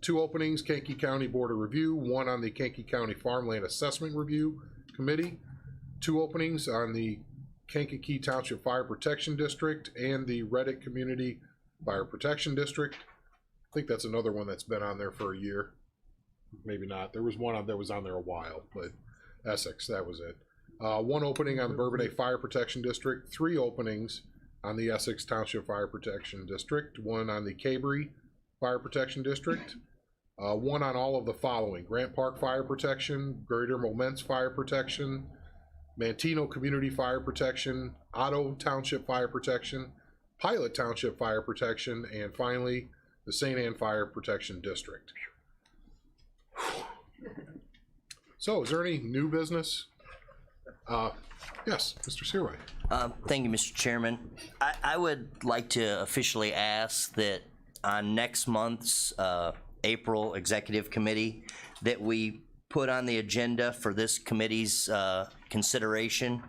2 openings, Kankakee County Board of Review. 1 on the Kankakee County Farmland Assessment Review Committee. 2 openings on the Kankakee Township Fire Protection District and the Reddick Community Fire Protection District. I think that's another one that's been on there for a year. Maybe not. There was one that was on there a while, but Essex, that was it. 1 opening on the Bourbonnais Fire Protection District, 3 openings on the Essex Township Fire Protection District, 1 on the Cabry Fire Protection District, 1 on all of the following: Grant Park Fire Protection, Greater Moments Fire Protection, Mantino Community Fire Protection, Otto Township Fire Protection, Pilot Township Fire Protection, and finally, the St. Anne Fire Protection District. So, is there any new business? Yes, Mr. Seaway. Thank you, Mr. Chairman. I would like to officially ask that on next month's April Executive Committee, that we put on the agenda for this committee's consideration,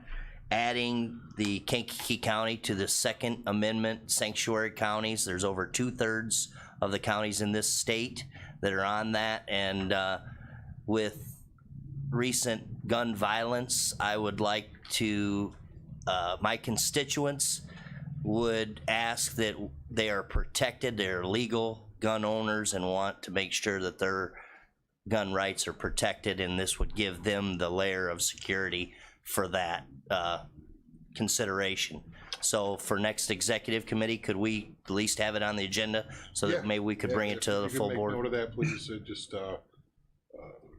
adding the Kankakee County to the Second Amendment sanctuary counties. There's over 2/3 of the counties in this state that are on that, and with recent gun violence, I would like to, my constituents would ask that they are protected, they're legal gun owners and want to make sure that their gun rights are protected, and this would give them the layer of security for that consideration. So for next executive committee, could we at least have it on the agenda so that maybe we could bring it to the full board? Note of that, please. Just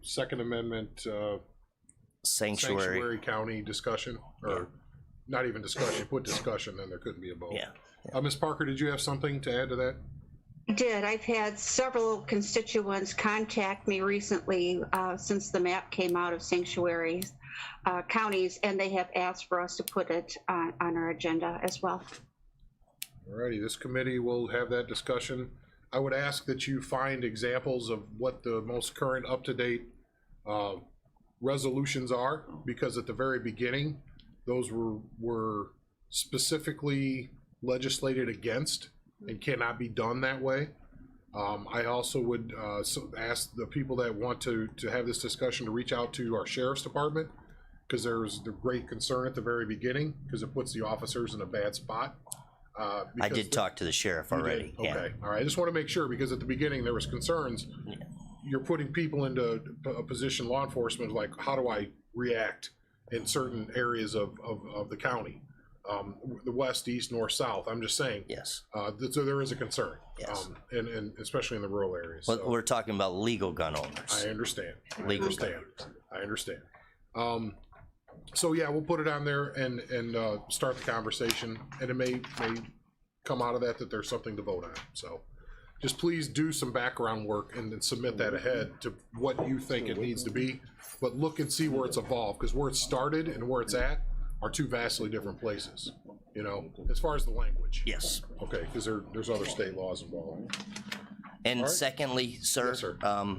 Second Amendment Sanctuary county discussion, or not even discussion. Put discussion, then there couldn't be a vote. Yeah. Ms. Parker, did you have something to add to that? Did. I've had several constituents contact me recently since the map came out of sanctuary counties, and they have asked for us to put it on our agenda as well. Alrighty, this committee will have that discussion. I would ask that you find examples of what the most current up-to-date resolutions are, because at the very beginning, those were specifically legislated against and cannot be done that way. I also would ask the people that want to have this discussion to reach out to our sheriff's department, because there's the great concern at the very beginning, because it puts the officers in a bad spot. I did talk to the sheriff already. Okay, Yeah. all right. I just want to make sure, because at the beginning there was concerns. You're putting people into a position, law enforcement, like how do I react in certain areas of the county, the west, east, north, south. I'm just saying. Yes. So there is a concern. Yes. And especially in the rural areas. But So we're talking about legal gun owners. I understand. Legal I understand. So yeah, we'll put it on there and start the conversation, and it may come out of that there's something to vote on. So just please do some background work and then submit that ahead to what you think it needs to be, but look and see where it's evolved, because where it started and where it's at are two vastly different places, you know, as far as the language. Yes. Okay, because there's other state laws involved. And All right. secondly, sir, Yes, sir.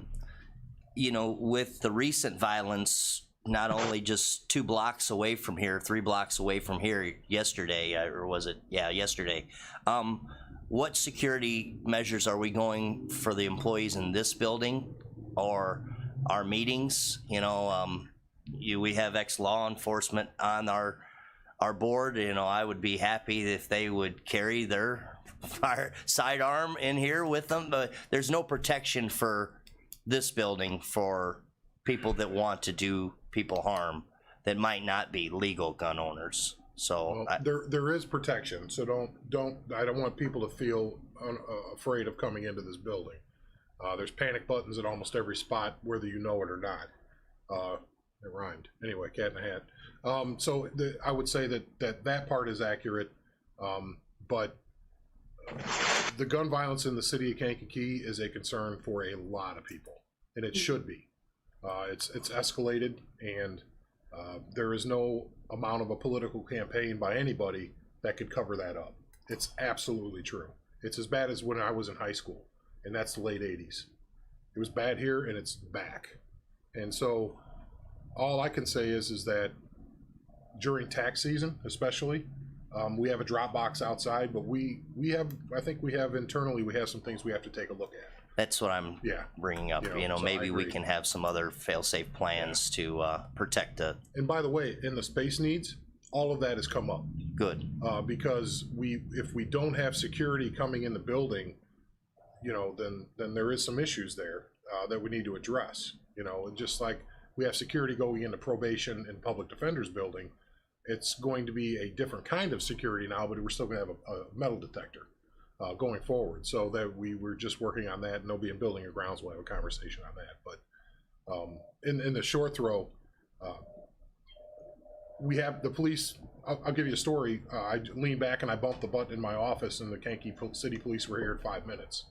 You know, with the recent violence, not only just 2 blocks away from here, 3 blocks away from here yesterday, or was it? Yeah, yesterday. What security measures are we going for the employees in this building or our meetings? You know, we have ex-law enforcement on our board. You know, I would be happy if they would carry their sidearm in here with them, but there's no protection for this building for people that want to do people harm that might not be legal gun owners. So There is protection, so I don't want people to feel afraid of coming into this building. There's panic buttons at almost every spot, whether you know it or not. It rhymed. Anyway, cat in the hat. So I would say that part is accurate, but the gun violence in the city of Kankakee is a concern for a lot of people, and it should be. It's escalated, and there is no amount of a political campaign by anybody that could cover that up. It's absolutely true. It's as bad as when I was in high school, and that's the late 80s. It was bad here, and it's back. And so all I can say is that during tax season, especially, we have a drop box outside, but I think we have internally, we have some things we have to take a look at. that's what I'm bringing up. You know, so maybe I we agree. can have some other fail-safe plans to protect the And by the way, in the space needs, all of that has come up. good. Because if we don't have security coming in the building, you know, then there is some issues there that we need to address. You know, and just like we have security going into probation and public defender's building, it's going to be a different kind of security now, but we're still going to have a metal detector going forward. So that we were just working on that, and they'll be in building and grounds. We'll have a conversation on that. But in the short throw, we have the police. I'll give you a story. I leaned back and I bumped the button in my office, and the Kankakee City Police were here in 5 minutes.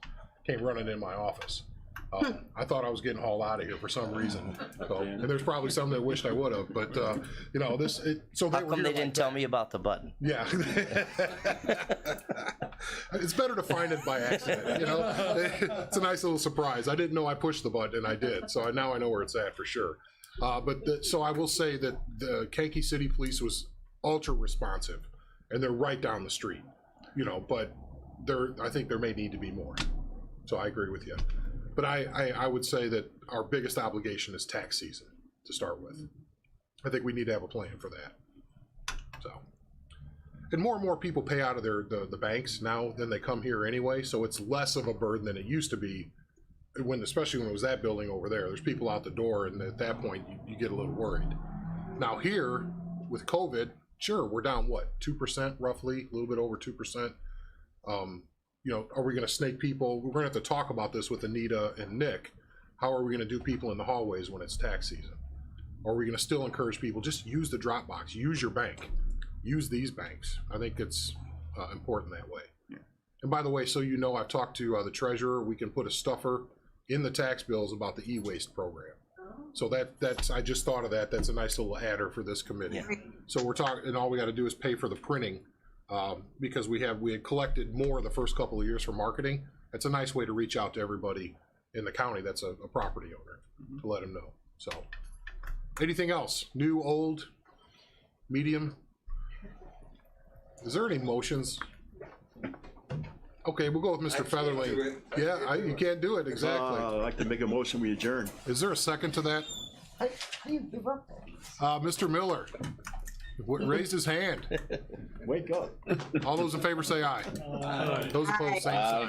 Came running in my office. I thought I was getting hauled out of here for some reason. So, and there's probably some that wished I would have, but, you know, so they How were come here they like didn't tell me about the button? Yeah. It's better to find it by accident, you know? It's a nice little surprise. I didn't know I pushed the button, and I did, so now I know where it's at for sure. So I will say that the Kankakee City Police was ultra responsive, and they're right down the street, you know, but I think there may need to be more. So I agree with you. But I would say that our biggest obligation is tax season to start with. I think we need to have a plan for that. So, and more people pay out of the banks now than they come here anyway, so it's less of a burden than it used to be especially when it was that building over there. There's people out the door, and at that point you get a little worried. Now here with COVID, sure, we're down what, 2% roughly, a little bit over 2%. You know, are we going to snake people? We're going to have to talk about this with Anita and Nick. How are we going to do people in the hallways when it's tax season? Or are we going to still encourage people, just use the drop box, use your bank, use these banks? I think it's important that way. Yeah. And by the way, so you know, I've talked to the treasurer. We can put a stuffer in the tax bills about the e-waste program. So that's I just thought of that. That's a nice little adder for this committee. Yeah. So we're talking, and all we got to do is pay for the printing. Because we had collected more the first couple of years for marketing. It's a nice way to reach out to everybody in the county that's a property owner to let them know. So, anything else? New, old, medium? Is there any motions? Okay, we'll go with Mr. Featherling. Yeah, you can't do it, exactly. I'd like to make a motion, we adjourn. Is there a second to that? How do you give up? Mr. Miller raised his hand. Wake up. All those in favor say aye. Those opposed, same sign.